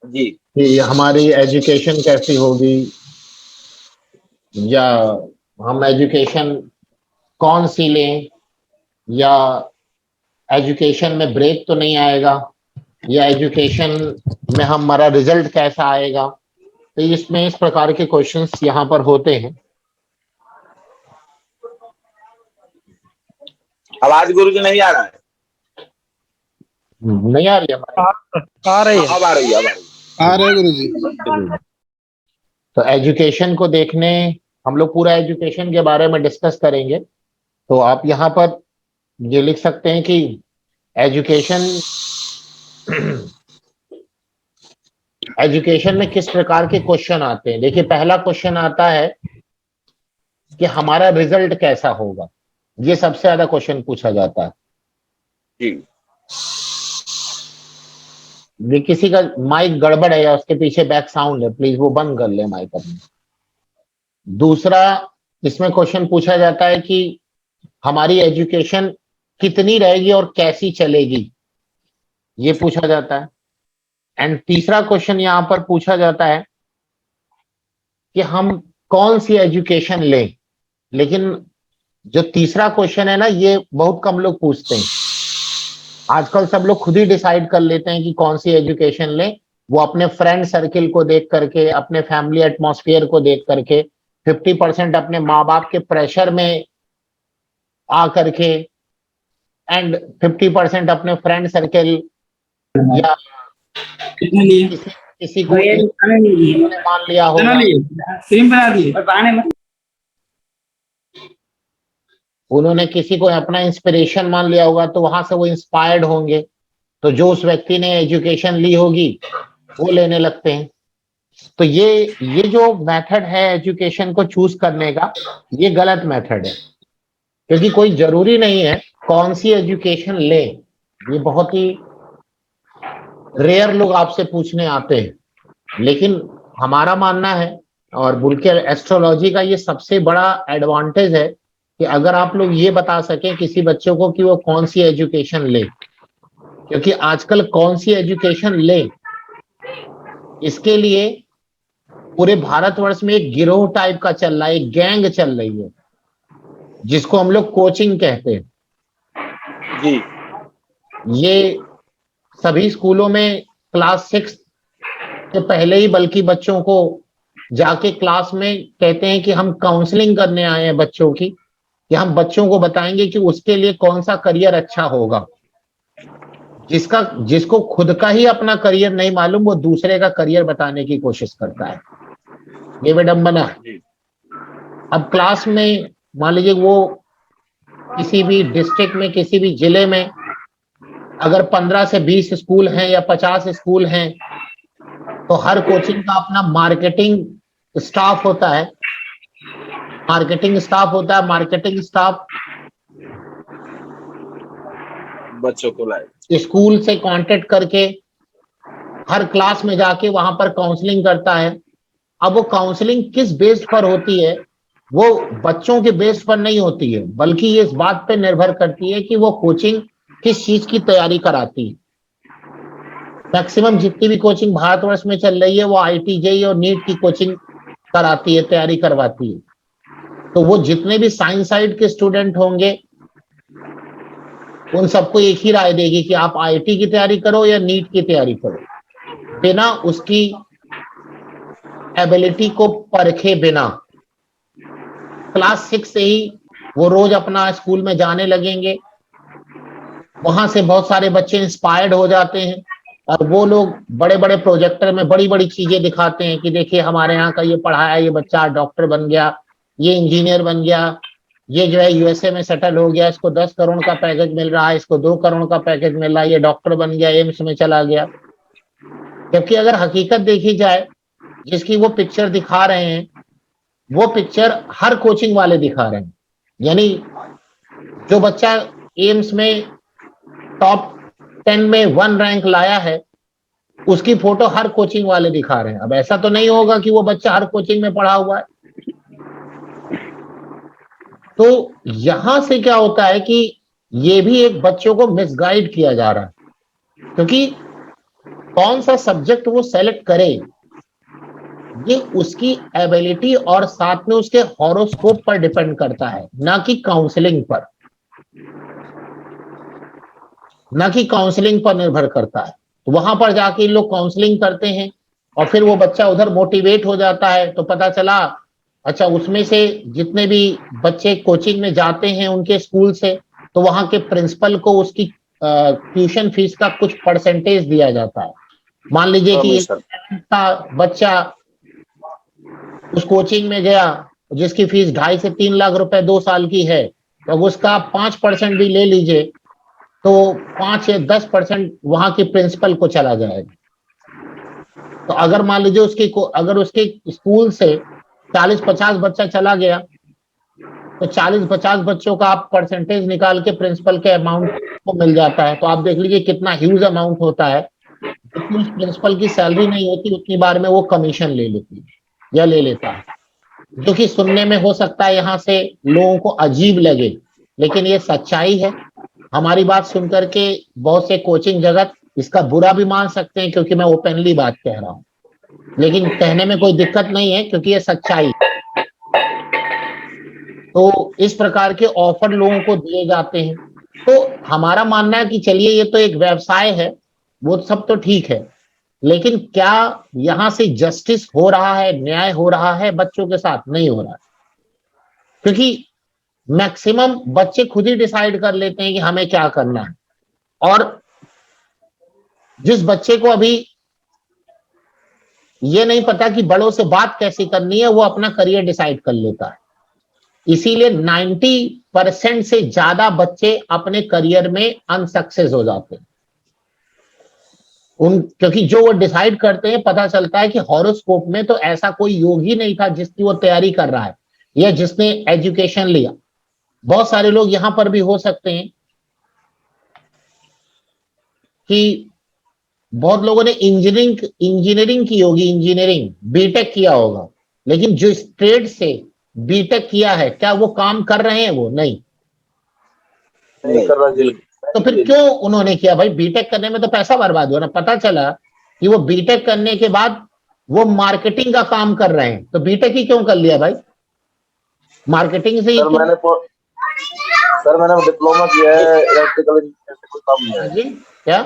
जी। कि हमारी एजुकेशन कैसी होगी, या हम एजुकेशन कौन सी लें, या एजुकेशन में ब्रेक तो नहीं आएगा, या एजुकेशन में हमारा रिजल्ट कैसा आएगा। तो इसमें इस प्रकार के क्वेश्चंस यहाँ पर होते हैं। आवाज गुरु जी नहीं आ रहा है? नहीं आ रही हमारी? आ रही है, अब आ रही है, अब आ रही है। आ रहे गुरु जी। तो एजुकेशन को देखने, हम लोग पूरा एजुकेशन के बारे में डिस्कस करेंगे। तो आप यहाँ पर ये लिख सकते हैं कि एजुकेशन एजुकेशन में किस प्रकार के क्वेश्चन आते हैं। देखिए, पहला क्वेश्चन आता है कि हमारा रिजल्ट कैसा होगा। ये सबसे ज्यादा क्वेश्चन पूछा जाता है। जी। ये किसी का माइक गड़बड़ है या उसके पीछे बैक साउंड है, प्लीज वो बंद कर ले माइक अपना। दूसरा, इसमें क्वेश्चन पूछा जाता है कि हमारी एजुकेशन कितनी रहेगी और कैसी चलेगी, ये पूछा जाता है। एंड तीसरा क्वेश्चन यहाँ पर पूछा जाता है कि हम कौन सी एजुकेशन लें। लेकिन जो तीसरा क्वेश्चन है ना, ये बहुत कम लोग पूछते हैं। आजकल सब लोग खुद ही डिसाइड कर लेते हैं कि कौन सी एजुकेशन लें। वो अपने फ्रेंड सर्किल को देख करके, अपने फैमिली एटमॉस्फेयर को देख करके, 50% अपने माँ बाप के प्रेशर में आ करके, एंड 50% अपने फ्रेंड सर्किल या किसी किसी को उन्होंने मान लिया होगा, उन्होंने किसी को अपना इंस्पिरेशन मान लिया होगा, तो वहां से वो इंस्पायर्ड होंगे। तो जो उस व्यक्ति ने एजुकेशन ली होगी वो लेने लगते हैं। तो ये जो मेथड है एजुकेशन को चूज करने का, ये गलत मेथड है। क्योंकि कोई जरूरी नहीं है कौन सी एजुकेशन ले। ये बहुत ही रेयर लोग आपसे पूछने आते हैं। लेकिन हमारा मानना है, और बल्कि एस्ट्रोलॉजी का ये सबसे बड़ा एडवांटेज है, कि अगर आप लोग ये बता सकें किसी बच्चों को कि वो कौन सी एजुकेशन ले। क्योंकि आजकल कौन सी एजुकेशन ले, इसके लिए पूरे भारतवर्ष में एक गिरोह टाइप का चल रहा है, एक गैंग चल रही है, जिसको हम लोग कोचिंग कहते हैं। जी। ये सभी स्कूलों में क्लास 6 से पहले ही बल्कि बच्चों को जाके क्लास में कहते हैं कि हम काउंसलिंग करने आए हैं बच्चों की, कि हम बच्चों को बताएंगे कि उसके लिए कौन सा करियर अच्छा होगा। जिसको खुद का ही अपना करियर नहीं मालूम, वो दूसरे का करियर बताने की कोशिश करता है। ये विडंबना है। अब क्लास में मान लीजिए वो किसी भी डिस्ट्रिक्ट में, किसी भी जिले में अगर 15 से 20 स्कूल हैं या 50 स्कूल हैं, तो हर कोचिंग का अपना मार्केटिंग स्टाफ होता है। मार्केटिंग स्टाफ बच्चों को लाए स्कूल से कांटेक्ट करके हर क्लास में जाके वहां पर काउंसलिंग करता है। अब वो काउंसलिंग किस बेस्ड पर होती है, वो बच्चों के बेस्ड पर नहीं होती है, बल्कि ये इस बात पर निर्भर करती है कि वो कोचिंग किस चीज की तैयारी कराती है। मैक्सिमम जितनी भी कोचिंग भारतवर्ष में चल रही है, वो IIT-JEE और नीट की कोचिंग कराती है, तैयारी करवाती है। तो वो जितने भी साइंस साइड के स्टूडेंट होंगे, उन सबको एक ही राय देगी कि आप IIT की तैयारी करो या नीट की तैयारी करो, बिना उसकी एबिलिटी को परखे बिना। क्लास 6 से ही वो रोज अपना स्कूल में जाने लगेंगे। वहां से बहुत सारे बच्चे इंस्पायर्ड हो जाते हैं, और वो लोग बड़े बड़े प्रोजेक्टर में बड़ी बड़ी चीजें दिखाते हैं कि देखिए हमारे यहाँ का ये पढ़ा है, ये बच्चा डॉक्टर बन गया, ये इंजीनियर बन गया, ये जो है USA में सेटल हो गया, इसको 10 करोड़ का पैकेज मिल रहा है, इसको 2 करोड़ का पैकेज मिल रहा है, ये डॉक्टर बन गया, एम्स में चला गया। जबकि अगर हकीकत देखी जाए, जिसकी वो पिक्चर दिखा रहे हैं, वो पिक्चर हर कोचिंग वाले दिखा रहे हैं। यानी जो बच्चा एम्स में टॉप 10 में 1 रैंक लाया है, उसकी फोटो हर कोचिंग वाले दिखा रहे हैं। अब ऐसा तो नहीं होगा कि वो बच्चा हर कोचिंग में पढ़ा हुआ है। तो यहां से क्या होता है कि ये भी एक बच्चों को मिसगाइड किया जा रहा है। क्योंकि कौन सा सब्जेक्ट वो सेलेक्ट करे ये उसकी एबिलिटी और साथ में उसके हॉरोस्कोप पर डिपेंड करता है, ना कि काउंसलिंग पर, ना कि काउंसलिंग पर निर्भर करता है। तो वहां पर जाके लोग काउंसलिंग करते हैं और फिर वो बच्चा उधर मोटिवेट हो जाता है, तो पता चला अच्छा उसमें से जितने भी बच्चे कोचिंग में जाते हैं उनके स्कूल से, तो वहां के प्रिंसिपल को उसकी ट्यूशन फीस का कुछ परसेंटेज दिया जाता है। मान लीजिए कि सर का बच्चा उस कोचिंग में गया जिसकी फीस 2.5 से 3 लाख रुपए 2 साल की है, तो उसका 5% भी ले लीजिए तो 5 या 10% वहां के प्रिंसिपल को चला जाएगा। तो अगर मान लीजिए अगर उसके स्कूल से 40-50 बच्चा चला गया तो 40-50 बच्चों का आप परसेंटेज निकाल के प्रिंसिपल के अमाउंट को मिल जाता है। तो आप देख लीजिए कितना ह्यूज अमाउंट होता है। जितनी उस प्रिंसिपल की सैलरी नहीं होती उतनी बार में वो कमीशन ले लेती है या ले लेता है, जो कि सुनने में हो सकता है यहाँ से लोगों को अजीब लगे, लेकिन ये सच्चाई है। हमारी बात सुनकर के बहुत से कोचिंग जगत इसका बुरा भी मान सकते हैं क्योंकि मैं ओपनली बात कह रहा हूं, लेकिन कहने में कोई दिक्कत नहीं है क्योंकि ये सच्चाई है। तो इस प्रकार के ऑफर लोगों को दिए जाते हैं। तो हमारा मानना है कि चलिए ये तो एक व्यवसाय है, वो सब तो ठीक है, लेकिन क्या यहां से जस्टिस हो रहा है, न्याय हो रहा है बच्चों के साथ? नहीं हो रहा है, क्योंकि मैक्सिमम बच्चे खुद ही डिसाइड कर लेते हैं कि हमें क्या करना है। और जिस बच्चे को अभी ये नहीं पता कि बड़ों से बात कैसी करनी है, वो अपना करियर डिसाइड कर लेता है। इसीलिए 90% से ज्यादा बच्चे अपने करियर में अनसक्सेस हो जाते हैं क्योंकि जो वो डिसाइड करते हैं पता चलता है कि हॉरोस्कोप में तो ऐसा कोई योग ही नहीं था जिसकी वो तैयारी कर रहा है या जिसने एजुकेशन लिया। बहुत सारे लोग यहां पर भी हो सकते हैं कि बहुत लोगों ने इंजीनियरिंग की होगी, इंजीनियरिंग बीटेक किया होगा, लेकिन जो ट्रेड से बीटेक किया है क्या वो काम कर रहे हैं? वो नहीं कर रहा जी। तो फिर क्यों उन्होंने किया? भाई बीटेक करने में तो पैसा बर्बाद हुआ ना। पता चला कि वो बीटेक करने के बाद वो मार्केटिंग का काम कर रहे हैं, तो बीटेक ही क्यों कर लिया भाई? मार्केटिंग से ही सर मैंने डिप्लोमा किया है इलेक्ट्रिकल इंजीनियर से, कोई काम नहीं है जी। क्या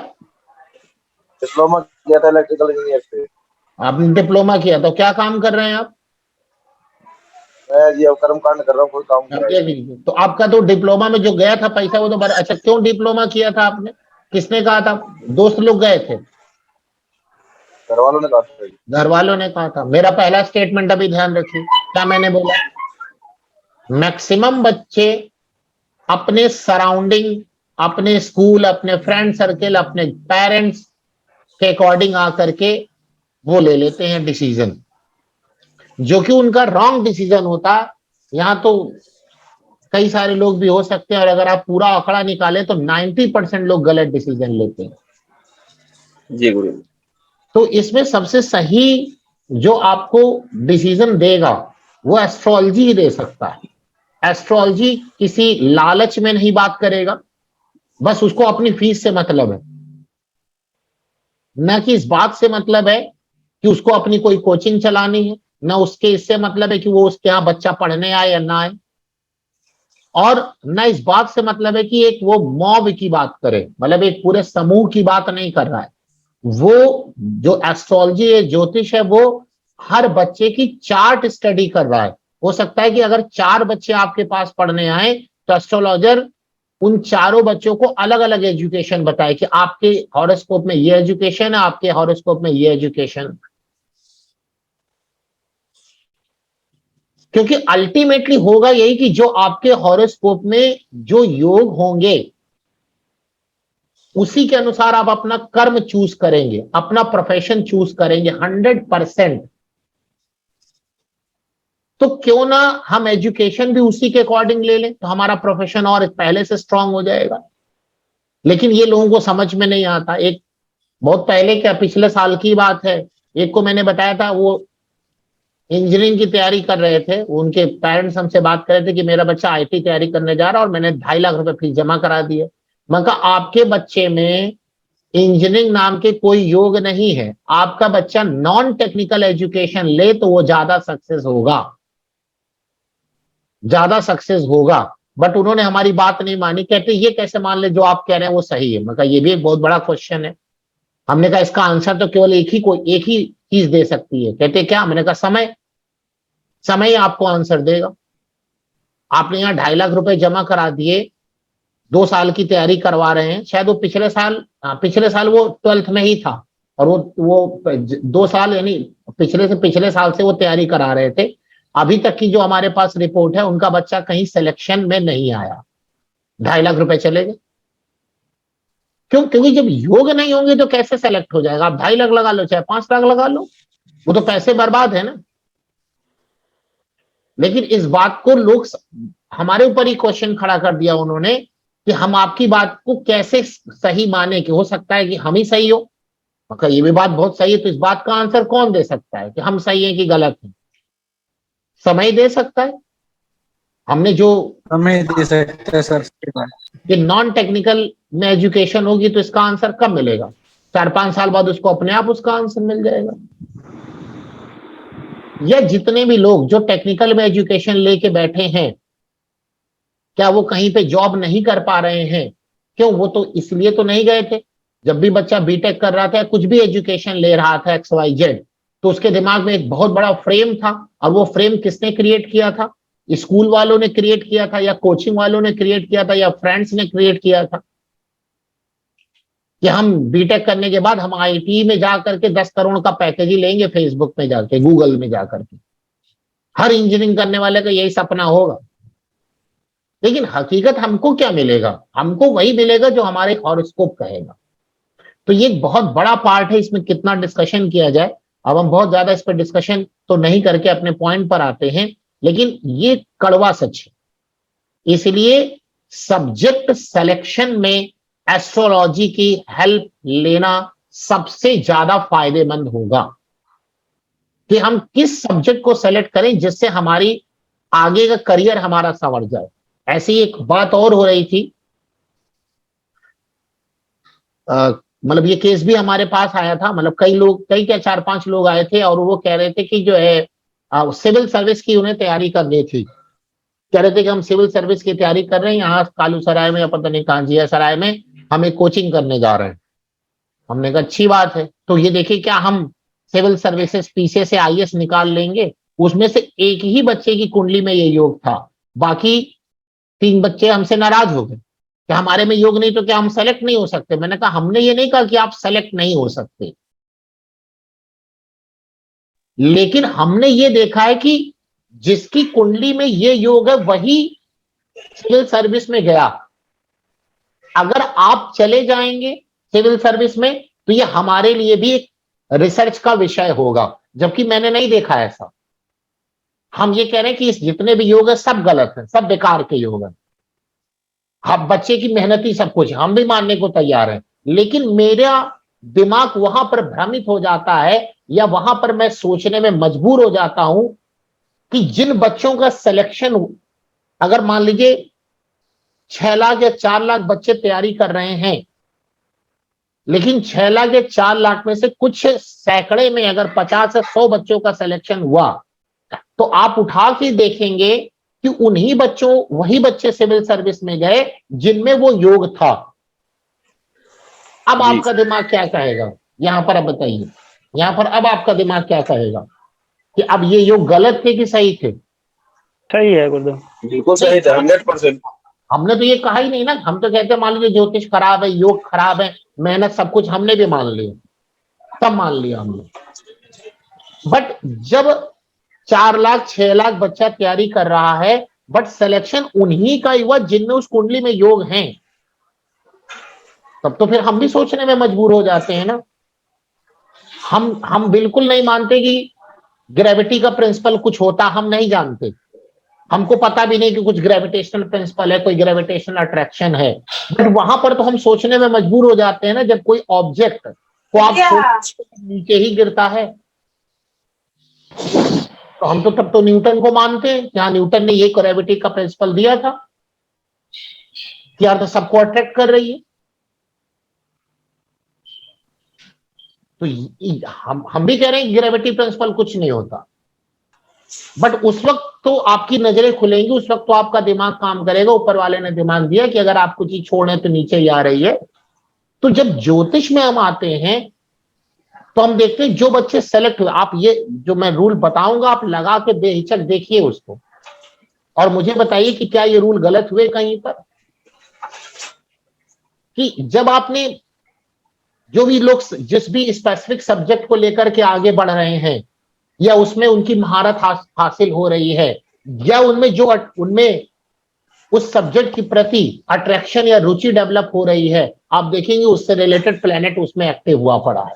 डिप्लोमा किया था इलेक्ट्रिकल इंजीनियर से? आपने डिप्लोमा किया तो क्या काम कर रहे हैं आप? मैं जी अब कर्मकांड कर रहा हूँ, कोई काम नहीं। तो आपका तो डिप्लोमा में जो गया था पैसा वो तो बड़ा अच्छा। क्यों डिप्लोमा किया था आपने? किसने कहा था? दोस्त लोग गए थे? घर वालों ने कहा था। घर वालों ने कहा था। मेरा पहला स्टेटमेंट अभी ध्यान रखिए, क्या मैंने बोला? मैक्सिमम बच्चे अपने सराउंडिंग, अपने स्कूल, अपने फ्रेंड सर्किल, अपने पेरेंट्स के अकॉर्डिंग आकर के वो ले लेते हैं डिसीजन, जो कि उनका रॉन्ग डिसीजन होता। यहां तो कई सारे लोग भी हो सकते हैं और अगर आप पूरा आंकड़ा निकालें तो 90% लोग गलत डिसीजन लेते हैं। जी गुरु। तो इसमें सबसे सही जो आपको डिसीजन देगा वो एस्ट्रोलॉजी ही दे सकता है। एस्ट्रोलॉजी किसी लालच में नहीं बात करेगा, बस उसको अपनी फीस से मतलब है, न कि इस बात से मतलब है कि उसको अपनी कोई कोचिंग चलानी है, न उसके इससे मतलब है कि वो उसके यहाँ बच्चा पढ़ने आए या ना आए, और न इस बात से मतलब है कि एक वो मॉब की बात करे, मतलब एक पूरे समूह की बात नहीं कर रहा है। वो जो एस्ट्रोलॉजी है, ज्योतिष है, वो हर बच्चे की चार्ट स्टडी कर रहा है। हो सकता है कि अगर 4 बच्चे आपके पास पढ़ने आए तो एस्ट्रोलॉजर उन चारों बच्चों को अलग अलग एजुकेशन बताए कि आपके हॉरोस्कोप में ये एजुकेशन है, आपके हॉरोस्कोप में ये एजुकेशन। क्योंकि अल्टीमेटली होगा यही कि जो आपके हॉरोस्कोप में जो योग होंगे उसी के अनुसार आप अपना कर्म चूज करेंगे, अपना प्रोफेशन चूज करेंगे 100%। तो क्यों ना हम एजुकेशन भी उसी के अकॉर्डिंग ले लें, तो हमारा प्रोफेशन और पहले से स्ट्रांग हो जाएगा। लेकिन ये लोगों को समझ में नहीं आता। एक बहुत पहले, क्या पिछले साल की बात है, एक को मैंने बताया था, वो इंजीनियरिंग की तैयारी कर रहे थे, उनके पेरेंट्स हमसे बात कर रहे थे कि मेरा बच्चा आईटी तैयारी करने जा रहा है और मैंने 2.5 लाख रुपए फीस जमा करा दी है। मैं कहा आपके बच्चे में इंजीनियरिंग नाम के कोई योग नहीं है। आपका बच्चा नॉन टेक्निकल एजुकेशन ले तो वो ज्यादा सक्सेस होगा, ज्यादा सक्सेस होगा। बट उन्होंने हमारी बात नहीं मानी, कहते ये कैसे मान ले जो आप कह रहे हैं वो सही है। मैं कहा ये भी एक बहुत बड़ा क्वेश्चन है। हमने कहा इसका आंसर तो केवल एक ही चीज दे सकती है। कहते क्या? मैंने कहा समय, समय ही आपको आंसर देगा। आपने यहाँ 2.5 लाख रुपए जमा करा दिए, 2 साल की तैयारी करवा रहे हैं, शायद वो पिछले साल वो 12th में ही था, और वो 2 साल यानी पिछले साल से वो तैयारी करा रहे थे। अभी तक की जो हमारे पास रिपोर्ट है, उनका बच्चा कहीं सिलेक्शन में नहीं आया। 2.5 लाख रुपए चले गए। क्यों? क्योंकि जब योग नहीं होंगे तो कैसे सेलेक्ट हो जाएगा? आप 2.5 लाख लगा लो चाहे 5 लाख लगा लो, वो तो पैसे बर्बाद है ना। लेकिन इस बात को लोग हमारे ऊपर ही क्वेश्चन खड़ा कर दिया उन्होंने कि हम आपकी बात को कैसे सही माने, कि हो सकता है कि हम ही सही हो। मगर ये भी बात बहुत सही है, तो इस बात का आंसर कौन दे सकता है कि हम सही हैं कि गलत हैं? समय दे सकता है। हमने जो समय दे सकते हैं सर। कि नॉन टेक्निकल में एजुकेशन होगी तो इसका आंसर कब मिलेगा? 4-5 साल बाद उसको अपने आप उसका आंसर मिल जाएगा। या जितने भी लोग जो टेक्निकल में एजुकेशन लेके बैठे हैं, क्या वो कहीं पे जॉब नहीं कर पा रहे हैं? क्यों? वो तो इसलिए तो नहीं गए थे। जब भी बच्चा बीटेक कर रहा था, कुछ भी एजुकेशन ले रहा था XYZ, तो उसके दिमाग में एक बहुत बड़ा फ्रेम था। और वो फ्रेम किसने क्रिएट किया था? स्कूल वालों ने क्रिएट किया था, या कोचिंग वालों ने क्रिएट किया था, या फ्रेंड्स ने क्रिएट किया था कि हम बीटेक करने के बाद हम आईटी में जाकर के 10 करोड़ का पैकेज ही लेंगे, फेसबुक में जाके, गूगल में जाकर के। हर इंजीनियरिंग करने वाले का यही सपना होगा। लेकिन हकीकत हमको क्या मिलेगा? हमको वही मिलेगा जो हमारे हॉरोस्कोप कहेगा। तो ये एक बहुत बड़ा पार्ट है, इसमें कितना डिस्कशन किया जाए। अब हम बहुत ज्यादा इस पर डिस्कशन तो नहीं करके अपने पॉइंट पर आते हैं, लेकिन ये कड़वा सच है। इसलिए सब्जेक्ट सिलेक्शन में एस्ट्रोलॉजी की हेल्प लेना सबसे ज्यादा फायदेमंद होगा, कि हम किस सब्जेक्ट को सेलेक्ट करें जिससे हमारी आगे का करियर हमारा संवर जाए। ऐसी एक बात और हो रही थी, मतलब ये केस भी हमारे पास आया था। मतलब कई क्या 4-5 लोग आए थे, और वो कह रहे थे कि जो है सिविल सर्विस की उन्हें तैयारी करनी थी। कह रहे थे कि हम सिविल सर्विस की तैयारी कर रहे हैं, यहाँ कालू सराय में या पता नहीं कहाँ जिया सराय में हम एक कोचिंग करने जा रहे हैं। हमने कहा अच्छी बात है, तो ये देखिए क्या हम सिविल सर्विसेज पीछे से आईएएस निकाल लेंगे? उसमें से एक ही बच्चे की कुंडली में ये योग था, बाकी 3 बच्चे हमसे नाराज हो गए कि हमारे में योग नहीं तो क्या हम सेलेक्ट नहीं हो सकते? मैंने कहा हमने ये नहीं कहा कि आप सेलेक्ट नहीं हो सकते, लेकिन हमने ये देखा है कि जिसकी कुंडली में ये योग है वही सिविल सर्विस में गया। अगर आप चले जाएंगे सिविल सर्विस में तो ये हमारे लिए भी एक रिसर्च का विषय होगा, जबकि मैंने नहीं देखा ऐसा। हम ये कह रहे हैं कि इस जितने भी योग है सब गलत है, सब बेकार के योग है। हम बच्चे की मेहनती सब कुछ हम भी मानने को तैयार हैं, लेकिन मेरा दिमाग वहां पर भ्रमित हो जाता है, या वहां पर मैं सोचने में मजबूर हो जाता हूं कि जिन बच्चों का सिलेक्शन, अगर मान लीजिए 6 लाख या 4 लाख बच्चे तैयारी कर रहे हैं, लेकिन 6 लाख या 4 लाख में से कुछ सैकड़े में अगर 50 से 100 बच्चों का सिलेक्शन हुआ, तो आप उठा के देखेंगे कि वही बच्चे सिविल सर्विस में गए जिनमें वो योग था। अब आपका दिमाग क्या कहेगा यहां पर? अब बताइए, यहां पर अब आपका दिमाग क्या कहेगा कि अब ये योग गलत थे कि सही थे? सही है गुरुदेव। बिल्कुल सही था, 100%। हमने तो ये कहा ही नहीं ना। हम तो कहते मान लीजिए ज्योतिष खराब है, योग खराब है, मेहनत सब कुछ हमने भी मान लिया, सब मान लिया हमने। बट जब 4 लाख 6 लाख बच्चा तैयारी कर रहा है, बट सिलेक्शन उन्हीं का हुआ जिनमें उस कुंडली में योग हैं, तब तो फिर हम भी सोचने में मजबूर हो जाते हैं ना। हम बिल्कुल नहीं मानते कि ग्रेविटी का प्रिंसिपल कुछ होता, हम नहीं जानते। हमको पता भी नहीं कि कुछ ग्रेविटेशनल प्रिंसिपल है, कोई ग्रेविटेशनल अट्रैक्शन है। बट वहां पर तो हम सोचने में मजबूर हो जाते हैं ना, जब कोई ऑब्जेक्ट को आप नीचे ही गिरता है। तो हम तो तब तो न्यूटन को मानते हैं, जहां न्यूटन ने ये ग्रेविटी का प्रिंसिपल दिया था कि अर्थ सबको अट्रैक्ट कर रही है। तो हम भी कह रहे हैं ग्रेविटी प्रिंसिपल कुछ नहीं होता, बट उस वक्त तो आपकी नजरें खुलेंगी, उस वक्त तो आपका दिमाग काम करेगा, ऊपर वाले ने दिमाग दिया कि अगर आपको चीज छोड़ने तो नीचे ही आ रही है। तो जब ज्योतिष में हम आते हैं तो हम देखते हैं जो बच्चे सेलेक्ट हुए, आप ये जो मैं रूल बताऊंगा आप लगा के बेहिचक देखिए उसको, और मुझे बताइए कि क्या ये रूल गलत हुए कहीं पर। कि जब आपने जो भी लोग जिस भी स्पेसिफिक सब्जेक्ट को लेकर के आगे बढ़ रहे हैं, या उसमें उनकी महारत हासिल हो रही है, या उनमें उस सब्जेक्ट की प्रति अट्रैक्शन या रुचि डेवलप हो रही है, आप देखेंगे उससे रिलेटेड प्लेनेट उसमें एक्टिव हुआ पड़ा है,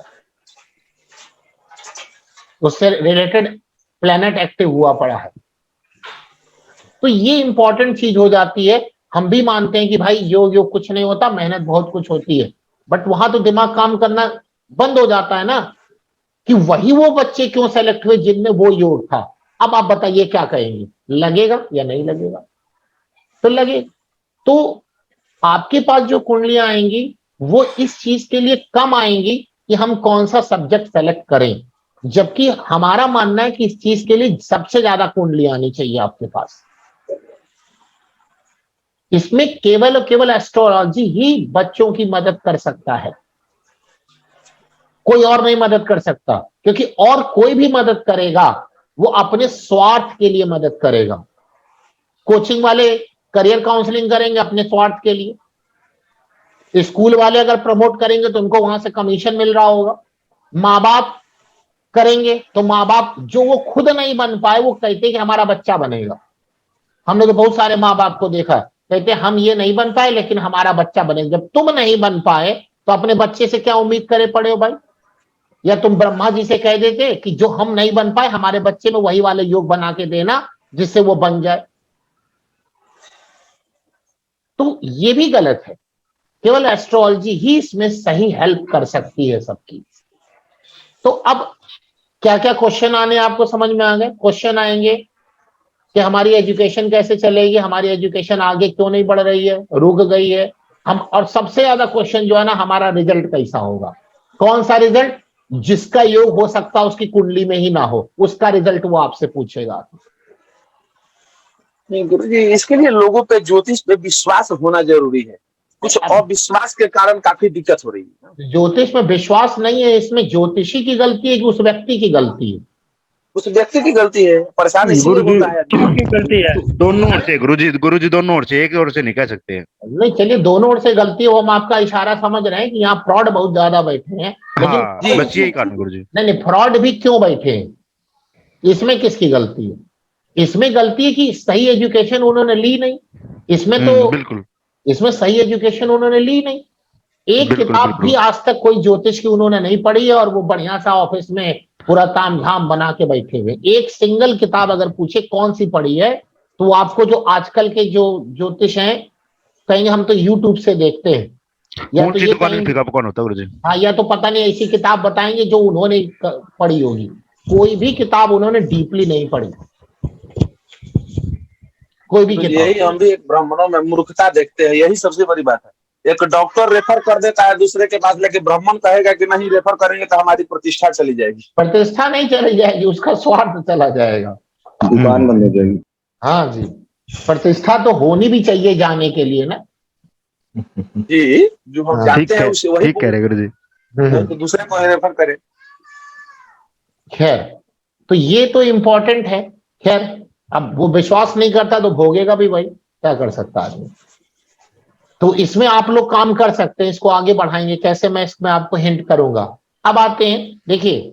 उससे रिलेटेड प्लेनेट एक्टिव हुआ पड़ा है। तो ये इंपॉर्टेंट चीज हो जाती है। हम भी मानते हैं कि भाई योग योग कुछ नहीं होता, मेहनत बहुत कुछ होती है, बट वहां तो दिमाग काम करना बंद हो जाता है ना, कि वही वो बच्चे क्यों सेलेक्ट हुए जिनमें वो योग था। अब आप बताइए क्या कहेंगे, लगेगा या नहीं लगेगा? तो लगे। तो आपके पास जो कुंडलियां आएंगी वो इस चीज के लिए कम आएंगी कि हम कौन सा सब्जेक्ट सेलेक्ट करें, जबकि हमारा मानना है कि इस चीज के लिए सबसे ज्यादा कुंडलियां आनी चाहिए आपके पास। इसमें केवल और केवल एस्ट्रोलॉजी ही बच्चों की मदद कर सकता है, कोई और नहीं मदद कर सकता, क्योंकि और कोई भी मदद करेगा वो अपने स्वार्थ के लिए मदद करेगा। कोचिंग वाले करियर काउंसलिंग करेंगे अपने स्वार्थ के लिए, स्कूल वाले अगर प्रमोट करेंगे तो उनको वहां से कमीशन मिल रहा होगा, माँ बाप करेंगे तो माँ बाप जो वो खुद नहीं बन पाए वो कहते कि हमारा बच्चा बनेगा। हमने तो बहुत सारे माँ बाप को देखा, कहते हम ये नहीं बन पाए लेकिन हमारा बच्चा बनेगा। जब तुम नहीं बन पाए तो अपने बच्चे से क्या उम्मीद करे पड़े हो भाई? या तुम ब्रह्मा जी से कह देते कि जो हम नहीं बन पाए हमारे बच्चे में वही वाले योग बना के देना जिससे वो बन जाए। तो ये भी गलत है, केवल एस्ट्रोलॉजी ही इसमें सही हेल्प कर सकती है सबकी। तो अब क्या क्या क्वेश्चन आने आपको समझ में आ गए? क्वेश्चन आएंगे कि हमारी एजुकेशन कैसे चलेगी, हमारी एजुकेशन आगे क्यों नहीं बढ़ रही है, रुक गई है हम, और सबसे ज्यादा क्वेश्चन जो है ना, हमारा रिजल्ट कैसा होगा। कौन सा रिजल्ट? जिसका योग हो सकता है उसकी कुंडली में ही ना हो, उसका रिजल्ट वो आपसे पूछेगा। नहीं गुरुजी, इसके लिए लोगों पे ज्योतिष पे विश्वास होना जरूरी है। कुछ अविश्वास के कारण काफी दिक्कत हो रही है। ज्योतिष में विश्वास नहीं है, इसमें ज्योतिषी की गलती है कि उस व्यक्ति की गलती है? उस व्यक्ति की गलती है, परेशान इसीलिए गुरुजी होता है। की गलती है। दोनों ओर से गुरुजी दोनों ओर से, एक ओर से नहीं कह सकते। नहीं चलिए, दोनों ओर से गलती हो, हम आपका इशारा समझ रहे हैं कि यहाँ फ्रॉड बहुत ज्यादा बैठे हैं, लेकिन हाँ, बस यही कारण गुरुजी। नहीं, फ्रॉड भी क्यों बैठे हैं, इसमें किसकी गलती है? इसमें गलती है कि सही एजुकेशन उन्होंने ली नहीं। इसमें तो बिल्कुल इसमें सही एजुकेशन उन्होंने ली नहीं। एक बिल्कुल किताब बिल्कुल। भी आज तक कोई ज्योतिष की उन्होंने नहीं पढ़ी है, और वो बढ़िया सा ऑफिस में पूरा तामझाम बना के बैठे हुए। एक सिंगल किताब अगर पूछे कौन सी पढ़ी है, तो वो आपको जो आजकल के जो ज्योतिष हैं कहेंगे हम तो यूट्यूब से देखते हैं, या कौन तो सी ये दुकान में कहेंगे ठिका कौन होता है गुरुजी? हाँ, या तो पता नहीं ऐसी किताब बताएंगे जो उन्होंने पढ़ी होगी। कोई भी किताब उन्होंने डीपली नहीं पढ़ी, कोई भी तो किताब। यही हम भी एक ब्राह्मणों में मूर्खता देखते हैं, यही सबसे बड़ी बात है। एक डॉक्टर रेफर कर देता है दूसरे के पास, लेकिन ब्राह्मण कहेगा कि नहीं रेफर करेंगे तो हमारी प्रतिष्ठा चली जाएगी। प्रतिष्ठा नहीं चली जाएगी, उसका स्वार्थ चला जाएगा, दुकान बंद हो जाएगी। हाँ जी। प्रतिष्ठा तो होनी भी चाहिए जाने के लिए ना। जी, जो हम हाँ, जानते हैं उसे वही ठीक कह रहे गुरुजी। तो दूसरे को रेफर करे। खैर, तो ये तो इंपॉर्टेंट है। खैर, अब वो विश्वास नहीं करता तो भोगेगा भी भाई, क्या कर सकता आदमी। तो इसमें आप लोग काम कर सकते हैं, इसको आगे बढ़ाएंगे कैसे, मैं इसमें आपको हिंट करूंगा। अब आते हैं, देखिए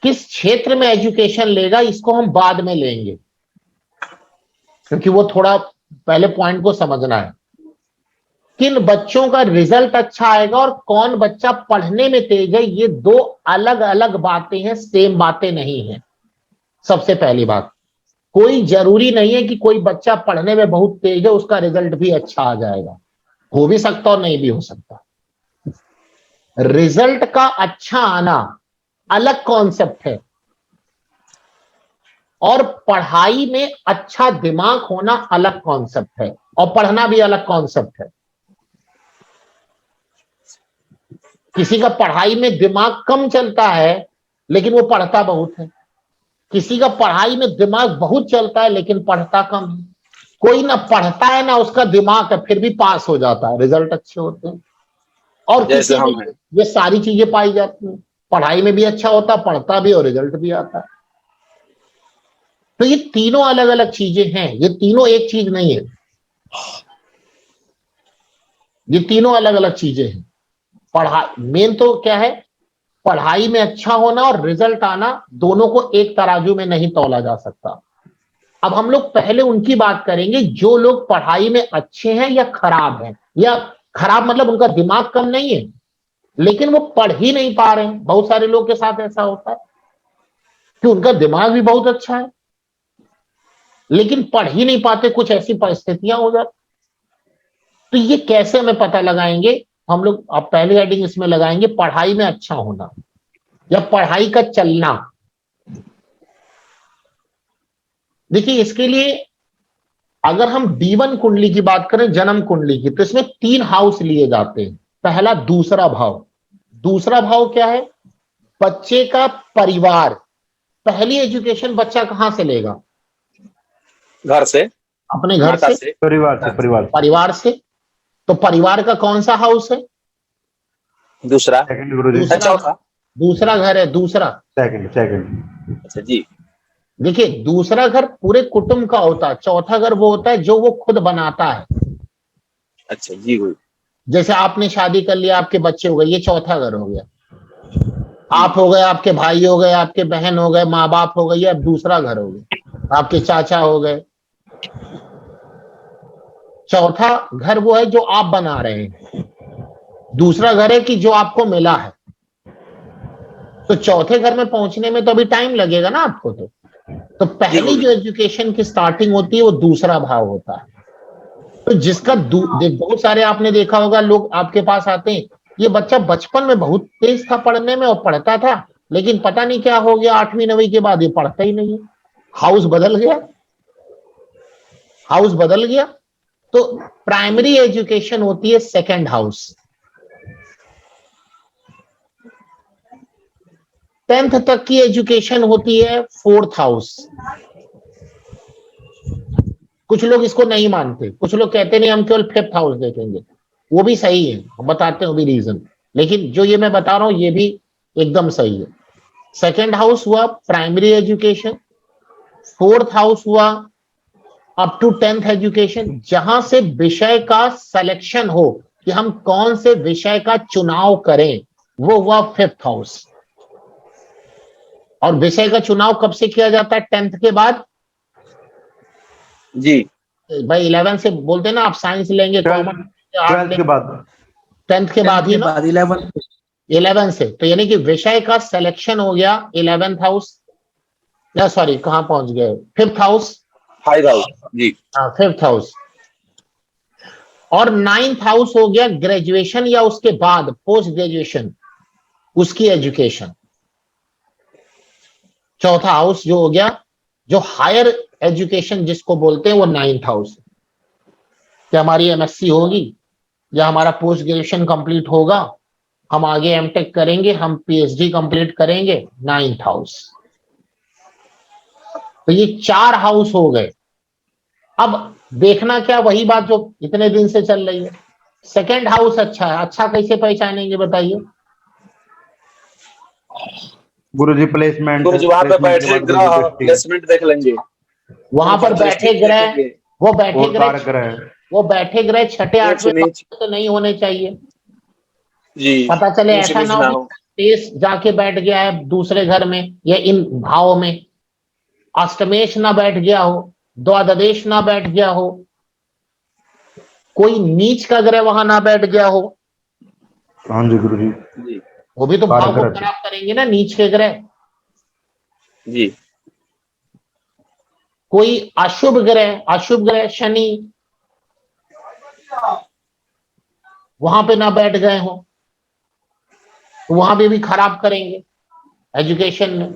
किस क्षेत्र में एजुकेशन लेगा इसको हम बाद में लेंगे, क्योंकि वो थोड़ा पहले पॉइंट को समझना है। किन बच्चों का रिजल्ट अच्छा आएगा और कौन बच्चा पढ़ने में तेज है, ये दो अलग अलग बातें हैं, सेम बातें नहीं है। सबसे पहली बात, कोई जरूरी नहीं है कि कोई बच्चा पढ़ने में बहुत तेज है उसका रिजल्ट भी अच्छा आ जाएगा, हो भी सकता और नहीं भी हो सकता। रिजल्ट का अच्छा आना अलग कॉन्सेप्ट है, और पढ़ाई में अच्छा दिमाग होना अलग कॉन्सेप्ट है, और पढ़ना भी अलग कॉन्सेप्ट है। किसी का पढ़ाई में दिमाग कम चलता है लेकिन वो पढ़ता बहुत है। किसी का पढ़ाई में दिमाग बहुत चलता है लेकिन पढ़ता कम है। कोई ना पढ़ता है ना उसका दिमाग है, फिर भी पास हो जाता है, रिजल्ट अच्छे होते हैं। और जैसे किसी हम में हैं। ये सारी चीजें पाई जाती हैं, पढ़ाई में भी अच्छा होता, पढ़ता भी और रिजल्ट भी आता है। तो ये तीनों अलग अलग चीजें हैं, ये तीनों एक चीज नहीं है, ये तीनों अलग अलग चीजें हैं। पढ़ाई मेन तो क्या है, पढ़ाई में अच्छा होना और रिजल्ट आना, दोनों को एक तराजू में नहीं तौला जा सकता। अब हम लोग पहले उनकी बात करेंगे जो लोग पढ़ाई में अच्छे हैं या खराब हैं, या खराब मतलब उनका दिमाग कम नहीं है लेकिन वो पढ़ ही नहीं पा रहे हैं। बहुत सारे लोग के साथ ऐसा होता है कि उनका दिमाग भी बहुत अच्छा है लेकिन पढ़ ही नहीं पाते, कुछ ऐसी परिस्थितियां हो जाती। तो ये कैसे हमें पता लगाएंगे, हम लोग अब पहली हेडिंग इसमें लगाएंगे पढ़ाई में अच्छा होना या पढ़ाई का चलना। देखिए इसके लिए अगर हम D1 कुंडली की बात करें, जन्म कुंडली की, तो इसमें 3 हाउस लिए जाते हैं। पहला दूसरा भाव, दूसरा भाव क्या है, बच्चे का परिवार। पहली एजुकेशन बच्चा कहां से लेगा, घर से, अपने घर माता से, परिवार परिवार से। तो परिवार का कौन सा हाउस है, दूसरा, सेकंड गुरुजी, दूसरा, चौथा, दूसरा घर है, दूसरा। सेकंड अच्छा जी, देखिए दूसरा घर पूरे कुटुंब का होता है, चौथा घर वो होता है जो वो खुद बनाता है। अच्छा जी गुरु। जैसे आपने शादी कर लिया, आपके बच्चे हो गए, ये चौथा घर हो गया। आप हो गए, आपके भाई हो गए, आपके बहन हो गए, माँ बाप हो गए, ये अब दूसरा घर हो गया। आपके चाचा हो गए। चौथा घर वो है जो आप बना रहे हैं, दूसरा घर है कि जो आपको मिला है। तो चौथे घर में पहुंचने में तो अभी टाइम लगेगा ना आपको। तो पहली जो एजुकेशन की स्टार्टिंग होती है वो दूसरा भाव होता है। तो जिसका बहुत सारे आपने देखा होगा लोग आपके पास आते हैं, ये बच्चा बचपन में बहुत तेज था पढ़ने में और पढ़ता था लेकिन पता नहीं क्या हो गया 8वीं 9वीं के बाद ये पढ़ता ही नहीं है, हाउस बदल गया, हाउस बदल गया। तो प्राइमरी एजुकेशन होती है सेकंड हाउस। 10th तक की एजुकेशन होती है फोर्थ हाउस। कुछ लोग इसको नहीं मानते, कुछ लोग कहते नहीं हम केवल 5th हाउस देखेंगे, वो भी सही है, हम बताते हैं वो भी रीजन, लेकिन जो ये मैं बता रहा हूं ये भी एकदम सही है। सेकंड हाउस हुआ प्राइमरी एजुकेशन, फोर्थ हाउस हुआ अप टू 10th एजुकेशन, जहां से विषय का सिलेक्शन हो कि हम कौन से विषय का चुनाव करें, वो हुआ 5th हाउस। और विषय का चुनाव कब से किया जाता है, 10th के बाद जी। भाई 11 से बोलते ना, आप साइंस लेंगे, कॉमर्स, 12th के बाद, 10th के बाद ही ना, 11 से। तो यानी कि विषय का सिलेक्शन हो गया 11th हाउस, या सॉरी कहां पहुंच गए, 5th हाउस, 5th हाउस जी। हाँ 5th हाउस। और 9th हाउस हो गया ग्रेजुएशन या उसके बाद पोस्ट ग्रेजुएशन, उसकी एजुकेशन। चौथा हाउस जो हो गया जो हायर एजुकेशन जिसको बोलते हैं वो 9th हाउस, कि हमारी एमएससी होगी या हमारा पोस्ट ग्रेजुएशन कंप्लीट होगा, हम आगे एमटेक करेंगे, हम पीएचडी कंप्लीट करेंगे, 9th हाउस। तो ये 4 हाउस हो गए। अब देखना क्या, वही बात जो इतने दिन से चल रही है, सेकंड हाउस अच्छा है, अच्छा कैसे पहचानेंगे बताइए। गुरुजी प्लेसमेंट, गुरुजी वहां पे बैठे ग्रह प्लेसमेंट देख लेंगे, वहां पर बैठे ग्रह, वो बैठे और ग्रह, कारक ग्रह, वो बैठे ग्रह छठे आठवें नीच तो नहीं होने चाहिए। जी, पता चले नीच ऐसा नीच ना ना हो हो। कि तेज जाके बैठ गया है दूसरे घर में या इन भाव में, अष्टमेश ना बैठ गया हो, द्वादश ना बैठ गया हो, कोई नीच का ग्रह वहां ना बैठ गया हो। हाँ जी गुरुजी, जी वो भी तो कारक भाव को ग्रह खराब करेंगे ना, नीच के ग्रह। जी। कोई अशुभ ग्रह, अशुभ ग्रह शनि वहां पे ना बैठ गए हो तो वहां पे भी खराब करेंगे एजुकेशन में।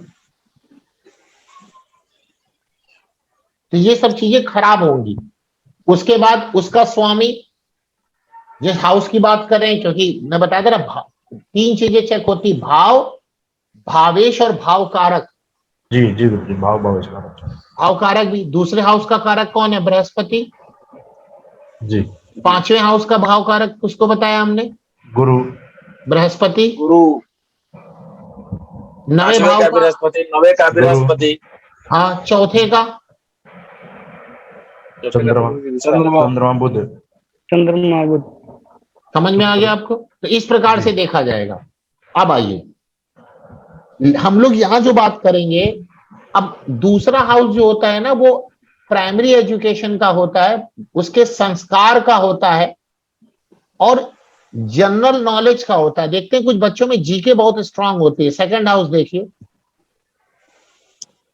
तो ये सब चीजें खराब होंगी। उसके बाद उसका स्वामी, जिस हाउस की बात कर रहे हैं, क्योंकि मैं बताया था ना तीन चीजें चेक होती, भाव, भावेश और भाव कारक। जी जी गुरुजी, भाव भाव इसका। भाव कारक भी, दूसरे हाउस का कारक कौन है? बृहस्पति। जी। पांचवें हाउस का भाव कारक किसको बताया हमने? गुरु। बृहस्पति। गुरु। नवे पांचवें भाव का का, बृहस्पति, नवे का बृहस्पति, हाँ, चौथे का चंद्रमा। चंद्रमा। चंद्रमा बुध। चंद्रमा बुध। समझ में आ गया आपको? तो इस प्रकार से देखा जाएगा। अब आइए हम लोग यहां जो बात करेंगे, अब दूसरा हाउस जो होता है ना, वो प्राइमरी एजुकेशन का होता है, उसके संस्कार का होता है और जनरल नॉलेज का होता है। देखते हैं कुछ बच्चों में जीके बहुत स्ट्रांग होती है। सेकंड हाउस देखिए,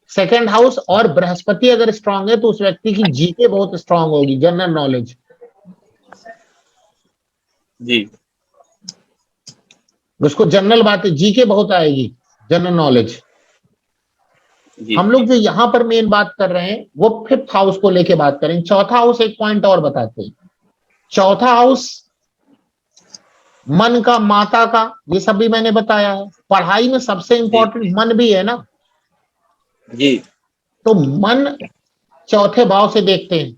सेकंड हाउस और बृहस्पति अगर स्ट्रांग है तो उस व्यक्ति की जीके बहुत स्ट्रांग होगी, जनरल नॉलेज। जी उसको जनरल बातें, जीके बहुत आएगी, जनरल नॉलेज। जी। हम लोग जो यहां पर मेन बात कर रहे हैं वो फिफ्थ हाउस को लेके बात करें। चौथा हाउस, एक पॉइंट और बताते हैं। चौथा हाउस मन का, माता का, ये सब भी मैंने बताया है। पढ़ाई में सबसे इंपॉर्टेंट मन भी है ना, जी तो मन चौथे भाव से देखते हैं।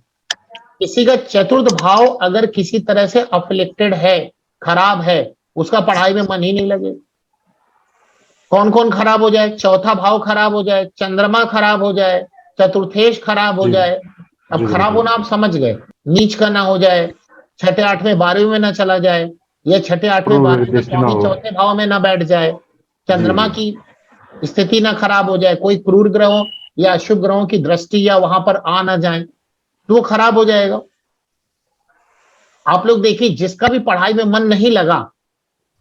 किसी का चतुर्थ भाव अगर किसी तरह से अफलिक्टेड है, खराब है, उसका पढ़ाई में मन ही नहीं लगे। कौन कौन खराब हो जाए? चौथा भाव खराब हो जाए, चंद्रमा खराब हो जाए, चतुर्थेश खराब हो जी। जाए। अब जी, खराब जी। होना आप समझ गए, नीच का ना हो जाए, छठे आठवें बारहवीं में ना चला जाए, या छठे आठवें क्रूर बारहवीं का दृष्टि ना स्वामी हो। चौथे भाव में ना बैठ जाए, चंद्रमा जी। की स्थिति ना खराब हो जाए, कोई क्रूर ग्रहों या अशुभ ग्रहों की दृष्टि या वहां पर आ ना जाए, तो वो खराब हो जाएगा। आप लोग देखिए, जिसका भी पढ़ाई में मन नहीं लगा,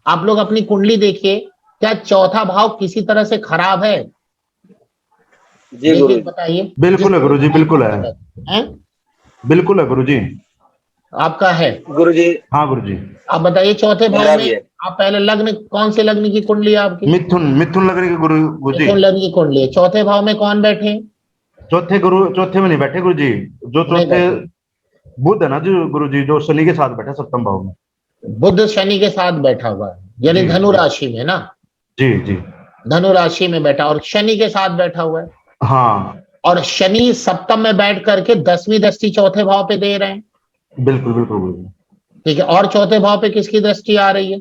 आप लोग अपनी कुंडली देखिए, क्या चौथा भाव किसी तरह से खराब है? जी गुरु देखिए बताइए। बिल्कुल है गुरुजी, बिल्कुल है। हैं? बिल्कुल है गुरुजी। आपका है? गुरु जी। हाँ गुरुजी। आप बताइए चौथे मेरा भाव भी में है। आप पहले लग्न, कौन से लग्न की कुंडली है आपकी? मिथुन, मिथुन लग रही है गुरुजी। मिथुन लग्न की कुंडली है। चौथे भाव में कौन बैठे हैं? चौथे में नहीं बैठे गुरुजी। जो नहीं चौथे बैठे। बुध है ना जो गुरुजी, जो शनि के साथ बैठा सप्तम भाव में। बुध शनि के साथ बैठा हुआ है, यानी जी, धनु जी। राशि में ना, जी जी। धनु राशि में बैठा और शनि के साथ बैठा हुआ है। हाँ और शनि सप्तम में बैठ करके 10वीं दृष्टि चौथे भाव पे दे रहे हैं। बिल्कुल बिल्कुल गुरुजी। ठीक है, और चौथे भाव पे किसकी दृष्टि आ रही है?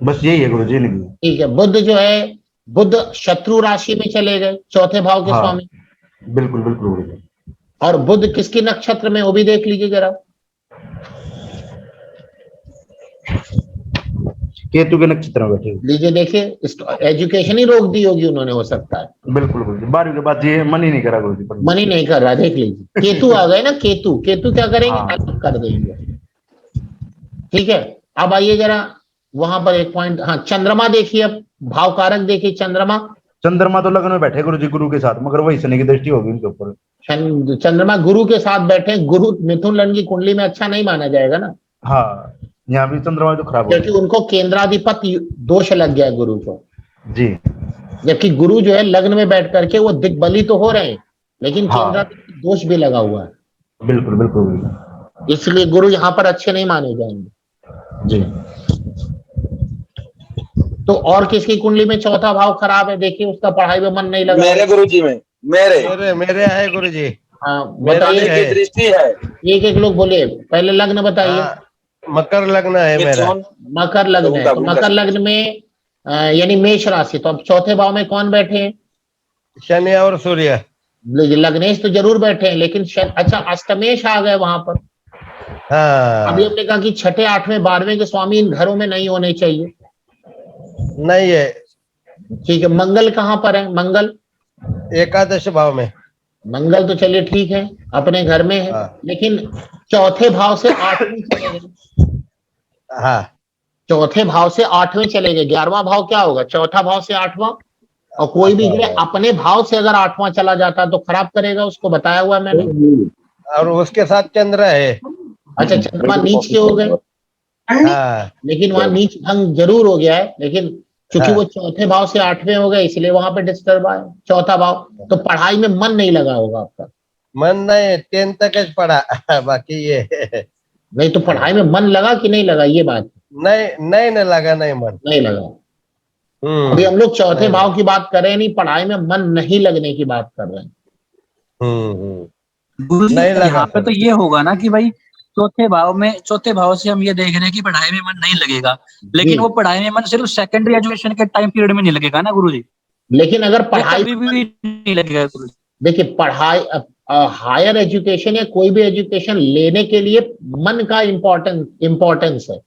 बस यही है गुरुजी, नहीं। ठीक है, बुध जो है, बुध शत्रु राशि में चले गए, चौथे भाव के हाँ स्वामी। बिल्कुल बिल्कुल गुरुजी। और बुध किसकी नक्षत्र में, वो भी देख लीजिए जरा। केतु के नक्षत्र में बैठे। लीजिए देखिए, एजुकेशन ही रोक दी होगी उन्होंने, हो सकता है। बिल्कुल गुरुजी, 12वीं के बाद ये मन ही नहीं करा गुरुजी। मन ही नहीं कर रहा, देख लीजिए। केतु आ गए ना, केतु, केतु क्या करेंगे? हाँ। अलग कर देंगे। ठीक है, अब आइए जरा वहां पर एक पॉइंट, हाँ, चंद्रमा देखिए, अब भाव कारक देखिए। चंद्रमा, चंद्रमा तो लग्न में बैठे गुरुजी गुरु के साथ, मगर वही शनि की दृष्टि होगी उनके ऊपर। चंद्रमा गुरु के साथ बैठे। गुरु मिथुन लग्न की कुंडली में अच्छा नहीं माना जाएगा ना, हाँ, यहाँ भी चंद्रमा तो खराब हो क्योंकि उनको केंद्राधिपति दोष लग गया गुरु को। जी। जबकि गुरु जो है लग्न में बैठ करके वो दिग्बली तो हो रहे हैं, लेकिन हाँ। केंद्राधिपति दोष भी लगा हुआ है, बिल्कुल बिल्कुल इसलिए गुरु यहाँ पर अच्छे नहीं माने जाएंगे। जी। तो और किसकी कुंडली में चौथा भाव खराब है? देखिए, उसका पढ़ाई में मन नहीं लगा। मेरे गुरु जी में, मेरे मेरे है गुरुजी। हाँ मेरा शनि भी बताइए, की है। दृष्टि है। एक एक लोग बोले, पहले लग्न बताइए। हाँ, मकर लग्न है मेरा। मिथुन। मकर लग्न है, तो उनका- मकर लग्न में यानी मेष राशि, तो अब चौथे भाव में कौन बैठे हैं? शनि और सूर्य। लग्नेश तो जरूर बैठे हैं, लेकिन अच्छा, अष्टमेश आ गए वहां पर। हाँ, अभी हमने कहा कि छठे आठवें बारहवें के स्वामी इन घरों में नहीं होने चाहिए। नहीं है। ठीक है, मंगल कहाँ पर है? मंगल, एकादश भाव में। मंगल तो चलिए ठीक है, अपने घर में है, हाँ। लेकिन चौथे भाव से आठवें चले गए। हाँ, चौथे भाव से आठवें चले गए। 11वां भाव क्या होगा? चौथा भाव से आठवां। और कोई भी ग्रह अपने भाव से अगर आठवां चला जाता तो खराब करेगा, उसको बताया हुआ है मैंने। और उसके साथ चंद्र है। अच्छा, चंद्रमा नीच के हो गए, हाँ, लेकिन वहां नीच भंग जरूर हो गया है, लेकिन क्योंकि हाँ। वो चौथे भाव से आठवें हो गए, इसलिए वहां पे डिस्टर्ब आया चौथा भाव। तो पढ़ाई में मन नहीं लगा होगा आपका। मन नहीं, 10 तक पढ़ा। बाकी ये नहीं तो पढ़ाई में मन लगा कि नहीं लगा, ये बात नहीं लगा, नहीं मन। नहीं लगा। अभी हम लोग चौथे भाव की बात कर रहे हैं, नहीं पढ़ाई में मन नहीं लगने की बात कर रहे हैं। गुरु जी नहीं लगा यहाँ पे सर। तो ये होगा ना कि भाई चौथे भाव से हम ये देख रहे हैं कि पढ़ाई में मन नहीं लगेगा, लेकिन वो पढ़ाई में मन सिर्फ सेकेंडरी एजुकेशन के टाइम पीरियड में नहीं लगेगा ना गुरु जी। लेकिन अगर पढ़ाई कभी भी नहीं लगेगा गुरु जी। देखिए, पढ़ाई हायर एजुकेशन या कोई भी एजुकेशन लेने के लिए मन का इम्पोर्टेंस है।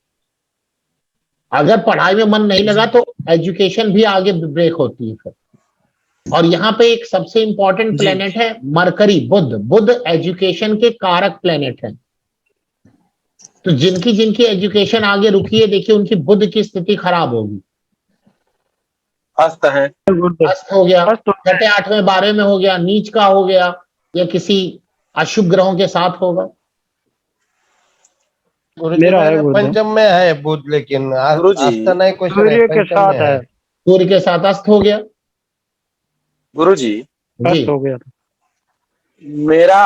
अगर पढ़ाई में मन नहीं लगा तो एजुकेशन भी आगे ब्रेक होती है फिर। और यहाँ पे एक सबसे इंपॉर्टेंट प्लेनेट है मरकरी, बुध एजुकेशन के कारक प्लेनेट है। तो जिनकी एजुकेशन आगे रुकी है, देखिए उनकी बुध की स्थिति खराब होगी। अस्त है, अस्त हो गया, छठे 8वें 12वें में हो गया, नीच का हो गया, या किसी अशुभ ग्रहों के साथ होगा। मेरा है गुरुदेव। पंचम में है बुध, लेकिन गुरुजी, अस्त नहीं, कुछ सूर्य के पंचम साथ में है। सूर्य के साथ अस्त हो गया गुरुजी जी। अस्त हो गया। मेरा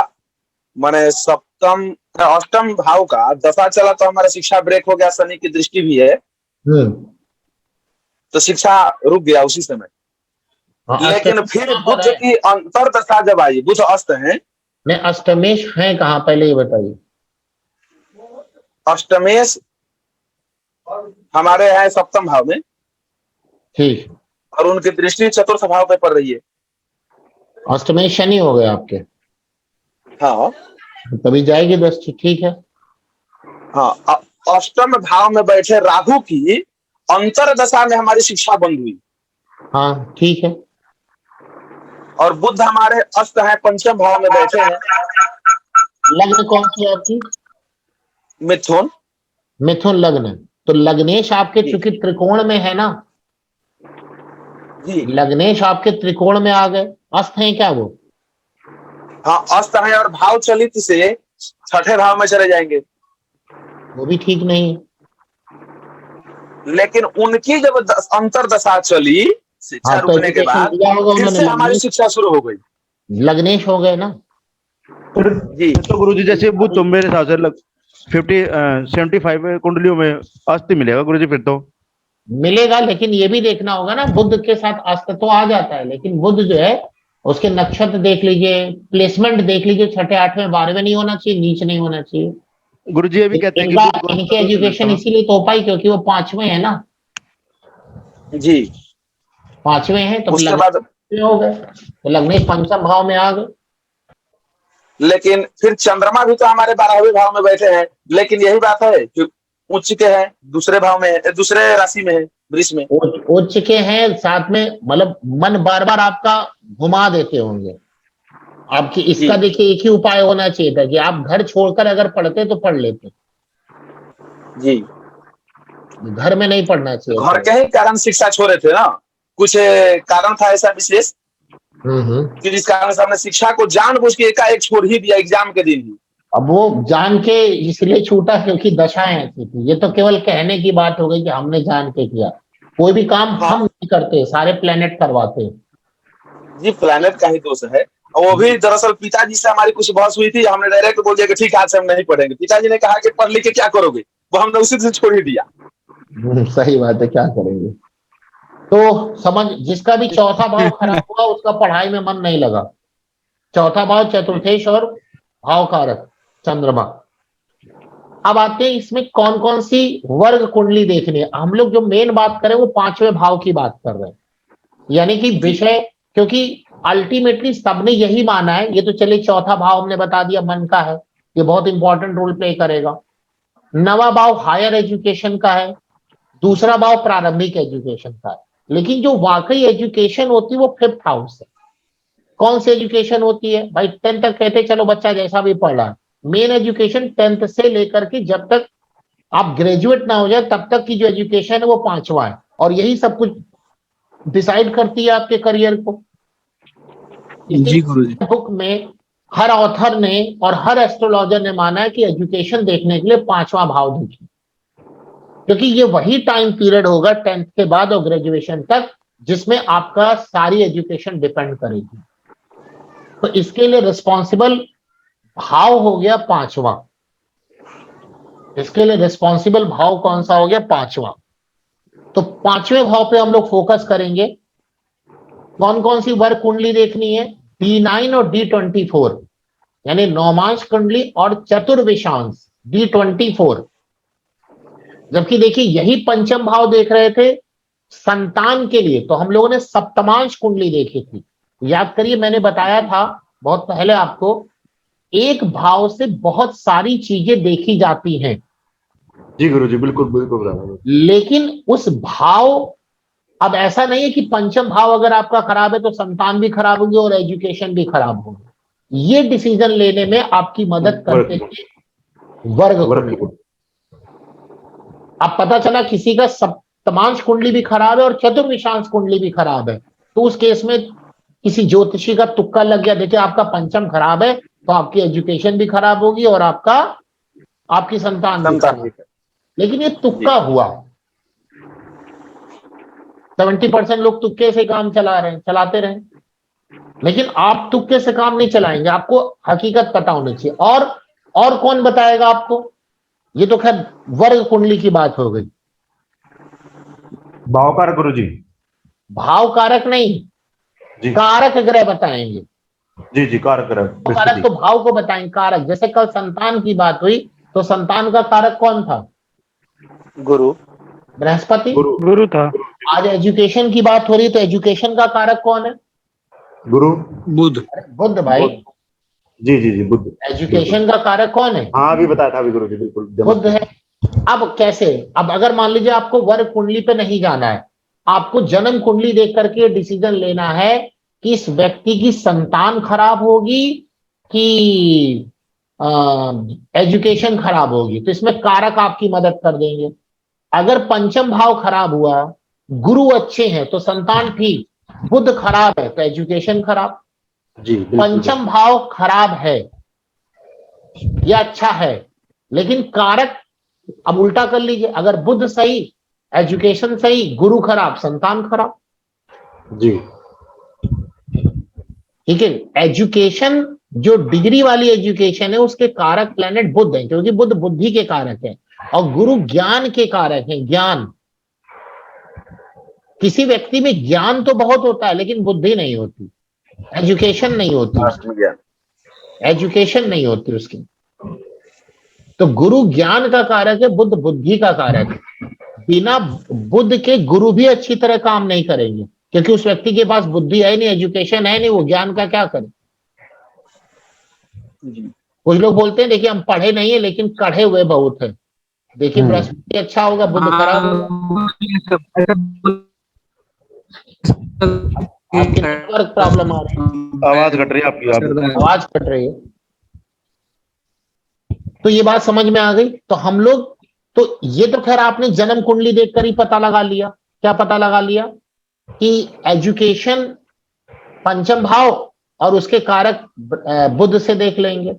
माने अष्टम भाव का दशा चला तो हमारा शिक्षा ब्रेक हो गया, शनि की दृष्टि भी है तो शिक्षा रुक गया उसी समय। लेकिन फिर बुध की अंतर दशा जब आई, बुध अस्त है, नहीं अष्टमेश है कहाँ, पहले ये बताइए। अष्टमेश हमारे है सप्तम भाव में, ठीक, और उनकी दृष्टि चतुर्थ भाव पे पड़ रही है। अष्टमेश शनि हो गए आपके। हाँ तभी जाएगी दृष्टि, ठीक है। हाँ, अष्टम भाव में बैठे राहु की अंतर दशा में हमारी शिक्षा बंद हुई। हाँ ठीक है। और बुध हमारे अस्त है, पंचम भाव में बैठे हैं। लग्न कौन सी है आपकी? मिथुन। मिथुन लग्न। तो लग्नेश आपके चूंकि त्रिकोण में है ना जी, लग्नेश आपके त्रिकोण में आ गए। अस्त है क्या वो? हाँ अस्त है, और भाव चलित से छठे भाव में चले जाएंगे। वो भी ठीक नहीं है। लेकिन उनकी जब अंतर दशा चली शिक्षा हाँ, तो रुकने के बाद, दिया होगा फिर उन्होंने, से हमारी शिक्षा शुरू हो गई। लग्नेश हो गए ना जी। तो गुरुजी जैसे बुध तो मेरे हिसाब से 75 कुंडलियों में अस्त मिलेगा गुरुजी फिर तो। मिलेगा, लेकिन ये भी देखना होगा ना, बुध के साथ अस्त तो आ जाता है, लेकिन बुध जो है उसके नक्षत्र देख लीजिए, प्लेसमेंट देख लीजिए, छठे 8वें 12वें नहीं होना चाहिए, नीच नहीं होना चाहिए। गुरुजी ये भी कहते हैं कि इनके एजुकेशन इसीलिए तो पाई क्योंकि वो 5वें है ना जी, 5वें है, तो उसके बाद हो गए, तो लग्नेश पंचम भाव में आ गए। लेकिन फिर चंद्रमा भी तो हमारे 12वें भाव में बैठे हैं। लेकिन यही बात है कि उच्च के हैं, दूसरे भाव में है, दूसरे राशि में है, वृष में। उच्च के हैं, साथ में मतलब मन बार बार आपका घुमा देते होंगे आपकी। इसका देखिए एक ही उपाय होना चाहिए था कि आप घर छोड़कर अगर पढ़ते तो पढ़ लेते जी, घर में नहीं पढ़ना चाहिए। घर के ही कारण शिक्षा छोड़े थे ना, कुछ कारण था ऐसा विशेष कि जिस कारण से हमने शिक्षा को जानबूझ के एकाएक छोड़ ही दिया एग्जाम के दिन ही। अब वो जान के इसलिए छूटा क्योंकि दशाएं ऐसी थी। ये तो केवल कहने की बात हो गई कि हमने जान के किया। कोई भी काम हम नहीं करते, सारे प्लेनेट करवाते हैं। जी, प्लेनेट का ही दोष है। और वो भी दरअसल पिताजी से हमारी कुछ बहस हुई थी, हमने डायरेक्ट बोल दिया कि ठीक है आज से हम नहीं पढ़ेंगे। पिताजी ने कहा कि पढ़ लिख के क्या करोगे, वो हमने उसी से छोड़ ही दिया। सही बात है, क्या करेंगे। तो समझ, जिसका भी चौथा भाव खराब हुआ उसका पढ़ाई में मन नहीं लगा। चौथा भाव चतुर्थेश और भाव कारक चंद्रमा। अब आते हैं इसमें कौन कौन सी वर्ग कुंडली देखनी है। हम लोग जो मेन बात करें वो 5वें भाव की बात कर रहे हैं, यानी कि विषय, क्योंकि अल्टीमेटली सबने यही माना है। ये तो चलिए चौथा भाव हमने बता दिया मन का है, ये बहुत इंपॉर्टेंट रोल प्ले करेगा। नवा भाव हायर एजुकेशन का है, दूसरा भाव प्रारंभिक एजुकेशन का है। लेकिन जो वाकई एजुकेशन होती है वो 5th हाउस है। कौन सी एजुकेशन होती है भाई? 10th तक कहते चलो बच्चा जैसा भी पढ़ रहा है। मेन एजुकेशन 10th से लेकर के जब तक आप ग्रेजुएट ना हो जाए तब तक की जो एजुकेशन है वो 5वां है, और यही सब कुछ डिसाइड करती है आपके करियर को। जी गुरुजी। बुक में हर ऑथर ने और हर एस्ट्रोलॉजर ने माना है कि एजुकेशन देखने के लिए 5वां भाव देखिए, क्योंकि ये वही टाइम पीरियड होगा 10th के बाद और ग्रेजुएशन तक जिसमें आपका सारी एजुकेशन डिपेंड करेगी। तो इसके लिए रिस्पॉन्सिबल भाव हो गया 5वां। इसके लिए रिस्पॉन्सिबल भाव कौन सा हो गया? 5वां। तो 5वें भाव पे हम लोग फोकस करेंगे। कौन कौन सी वर्ग कुंडली देखनी है? D9 और D24, यानी नौमांश कुंडली और चतुर्विशांश D24। जबकि देखिए यही पंचम भाव देख रहे थे संतान के लिए, तो हम लोगों ने सप्तमांश कुंडली देखी थी। याद करिए, मैंने बताया था बहुत पहले आपको, एक भाव से बहुत सारी चीजें देखी जाती हैं, जी गुरुजी, बिल्कुल बिल्कुल बराबर। लेकिन उस भाव, अब ऐसा नहीं है कि पंचम भाव अगर आपका खराब है तो संतान भी खराब होगी और एजुकेशन भी खराब होगी। ये डिसीजन लेने में आपकी मदद करते हैं वर्ग कुंडली। अब पता चला किसी का सप्तमांश कुंडली भी खराब है और चतुर्विशांश कुंडली भी खराब है, तो उस केस में किसी ज्योतिषी का तुक्का लग गया, देखिए आपका पंचम खराब है तो आपकी एजुकेशन भी खराब होगी और आपकी संतान भी खराब। लेकिन ये तुक्का हुआ। 70% लोग तुक्के से काम चलाते रहे, लेकिन आप तुक्के से काम नहीं चलाएंगे, आपको हकीकत पता होनी चाहिए। और कौन बताएगा आपको? ये तो खैर वर्ग कुंडली की बात हो गई। भाव कारक गुरुजी। भाव कारक नहीं जी कारक ग्रह बताएंगे। जी जी, कारक कारक तो भाव को बताएंगे, कारक जैसे कल संतान की बात हुई तो संतान का कारक कौन था? गुरु, बृहस्पति। गुरु था। आज एजुकेशन की बात हो रही है तो एजुकेशन का कारक कौन है? गुरु बुध। बुध भाई। जी जी जी, बुद्ध। एजुकेशन का कारक कौन है? हाँ, अभी बताया था अभी गुरुजी, बिल्कुल बुध है। अब कैसे? अब अगर मान लीजिए आपको वर्ग कुंडली पे नहीं जाना है, आपको जन्म कुंडली देख करके डिसीजन लेना है कि इस व्यक्ति की संतान खराब होगी कि एजुकेशन खराब होगी, तो इसमें कारक आपकी मदद कर देंगे। अगर पंचम भाव खराब हुआ, गुरु अच्छे हैं तो संतान ठीक, बुध खराब है तो एजुकेशन खराब। जी बिल्कुल। पंचम भाव खराब है या अच्छा है, लेकिन कारक अब उल्टा कर लीजिए, अगर बुध सही, एजुकेशन सही, गुरु खराब, संतान खराब। जी ठीक है। एजुकेशन, जो डिग्री वाली एजुकेशन है, उसके कारक प्लेनेट बुध है, क्योंकि बुध बुद्धि के कारक है, और गुरु ज्ञान के कारक है। ज्ञान, किसी व्यक्ति में ज्ञान तो बहुत होता है लेकिन बुद्धि नहीं होती, एजुकेशन नहीं होती, एजुकेशन नहीं होती उसकी। तो गुरु ज्ञान का कारक है, बुध बुद्धि का कारक है। बिना बुध के गुरु भी अच्छी तरह काम नहीं करेंगे, क्योंकि उस व्यक्ति के पास बुद्धि है नहीं, एजुकेशन है नहीं, वो ज्ञान का क्या करे। कुछ लोग बोलते हैं देखिए हम पढ़े नहीं है लेकिन कढ़े हुए बहुत है। देखिए बृहस्पति अच्छा होगा, बुध खराब होगा। आपके नेटवर्क प्रॉब्लम आ रही है, आवाज कट रही है आपकी, आवाज कट रही है। तो ये बात समझ में आ गई। तो हम लोग, तो ये तो खैर आपने जन्म कुंडली देखकर ही पता लगा लिया। क्या पता लगा लिया? कि एजुकेशन पंचम भाव और उसके कारक बुध से देख लेंगे।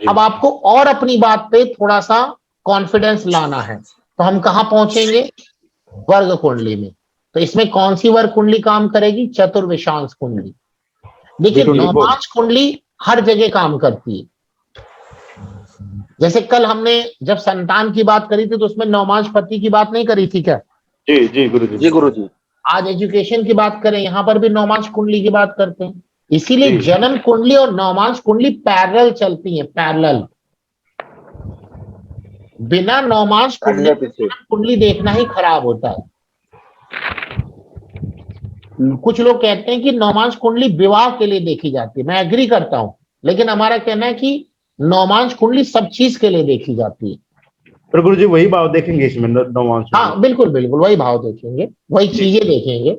अब आपको और अपनी बात पे थोड़ा सा कॉन्फिडेंस लाना है, तो हम कहां पहुंचेंगे? वर्ग कुंडली में। तो इसमें कौन सी वर्ग कुंडली काम करेगी? चतुर्विशांश कुंडली। देखिए नौमांश कुंडली हर जगह काम करती है। जैसे कल हमने जब संतान की बात करी थी तो उसमें नौमांश पति की बात नहीं करी थी क्या? जी जी गुरुजी, जी गुरुजी। आज एजुकेशन की बात करें, यहां पर भी नौमांश कुंडली की बात करते हैं। इसीलिए जन्म कुंडली और नौमांश कुंडली पैरेलल चलती है, पैरेलल। बिना नौमांश कुंडली देखना ही खराब होता है। कुछ लोग कहते हैं कि नौमांश कुंडली विवाह के लिए देखी जाती है, मैं एग्री करता हूं, लेकिन हमारा कहना है कि नौमांश कुंडली सब चीज के लिए देखी जाती है। पर गुरुजी वही भाव देखेंगे इसमें नौमांश? हाँ बिल्कुल बिल्कुल, वही भाव देखेंगे, वही चीजें देखेंगे।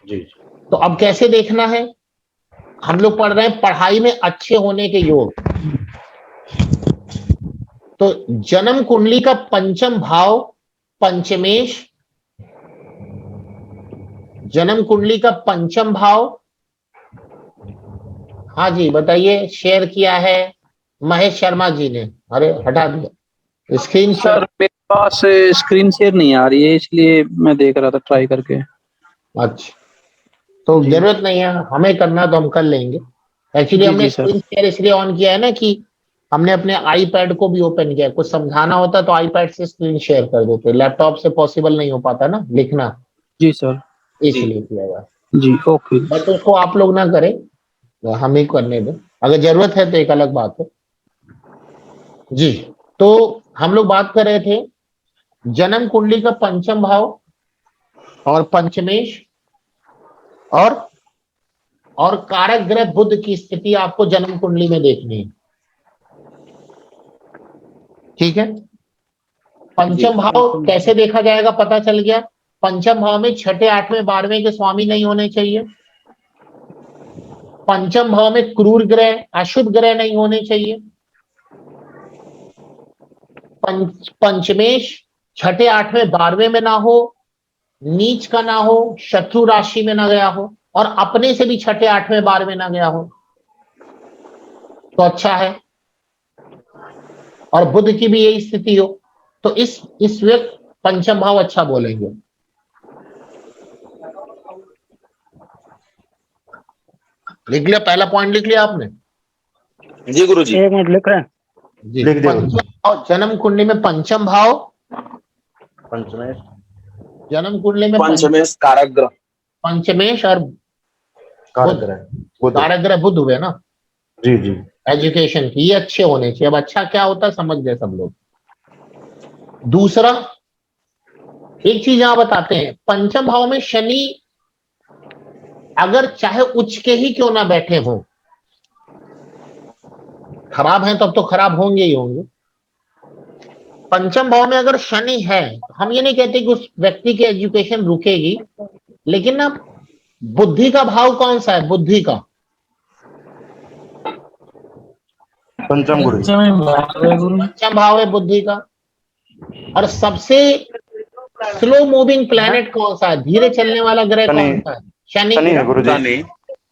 जी। तो अब कैसे देखना है? हम लोग पढ़ रहे हैं पढ़ाई में अच्छे होने के योग। तो जन्म कुंडली का पंचम भाव पंचमेश, जन्म कुंडली का पंचम भाव, हाँ जी बताइए, शेयर किया है महेश शर्मा जी ने। अरे हटा दिया स्क्रीन सर, मेरे पास स्क्रीन शेयर नहीं आ रही है, इसलिए मैं देख रहा था ट्राई करके। अच्छा, तो जरूरत नहीं है हमें करना, तो हम कर लेंगे। एक्चुअली हमने स्क्रीन शेयर इसलिए ऑन किया है ना कि हमने अपने आईपैड को भी ओपन किया, कुछ समझाना होता तो आईपैड से स्क्रीन शेयर कर देते, लैपटॉप से पॉसिबल नहीं हो पाता ना लिखना, जी सर। इसलिए किया हुआ। जी ओके। बट उसको आप लोग ना करें, तो हम ही करने दें, अगर जरूरत है तो एक अलग बात है जी। तो हम लोग बात कर रहे थे जन्म कुंडली का पंचम भाव और पंचमेश और कारक ग्रह बुध की स्थिति आपको जन्म कुंडली में देखनी है, ठीक है। पंचम भाव कैसे देखा जाएगा, पता चल गया। पंचम भाव में छठे, आठवें, 12वें के स्वामी नहीं होने चाहिए। पंचम भाव में क्रूर ग्रह, अशुभ ग्रह नहीं होने चाहिए। पंचमेश छठे, आठवें, 12वें में ना हो, नीच का ना हो, शत्रु राशि में ना गया हो, और अपने से भी छठे, आठवें, 12वें ना गया हो तो अच्छा है, और बुध की भी यही स्थिति हो तो इस व्यक्त पंचम भाव अच्छा बोलेंगे। लिख लिया, पहला पॉइंट लिख लिया आपने? जी गुरुजी। एक मिनट लिख रहे हैं। जी, लिख दिया। पंचम भाव जन्म कुंडली में पंचम भाव, पंचमेश जन्म कुंडली में पंचमेश कारक ग्रह, पंचमेश और कारक ग्रह बुध। कारक ग्रह बुध हुए ना जी जी। एजुकेशन की, ये अच्छे होने चाहिए। अब अच्छा क्या होता है समझ गए सब लोग। दूसरा एक चीज यहां बताते हैं, पंचम भाव में शनि अगर चाहे उच्च के ही क्यों ना बैठे हो, खराब हैं तब तो खराब होंगे ही होंगे। पंचम भाव में अगर शनि है, हम ये नहीं कहते कि उस व्यक्ति की एजुकेशन रुकेगी, लेकिन ना बुद्धि का भाव कौन सा है, बुद्धि का पंचम गुरु जी। पंचम भाव है बुद्धि का। और सबसे स्लो मूविंग प्लैनेट कौन सा है, धीरे चलने वाला ग्रह कौन सा है, शनि शनि। है गुरु जी। शनि।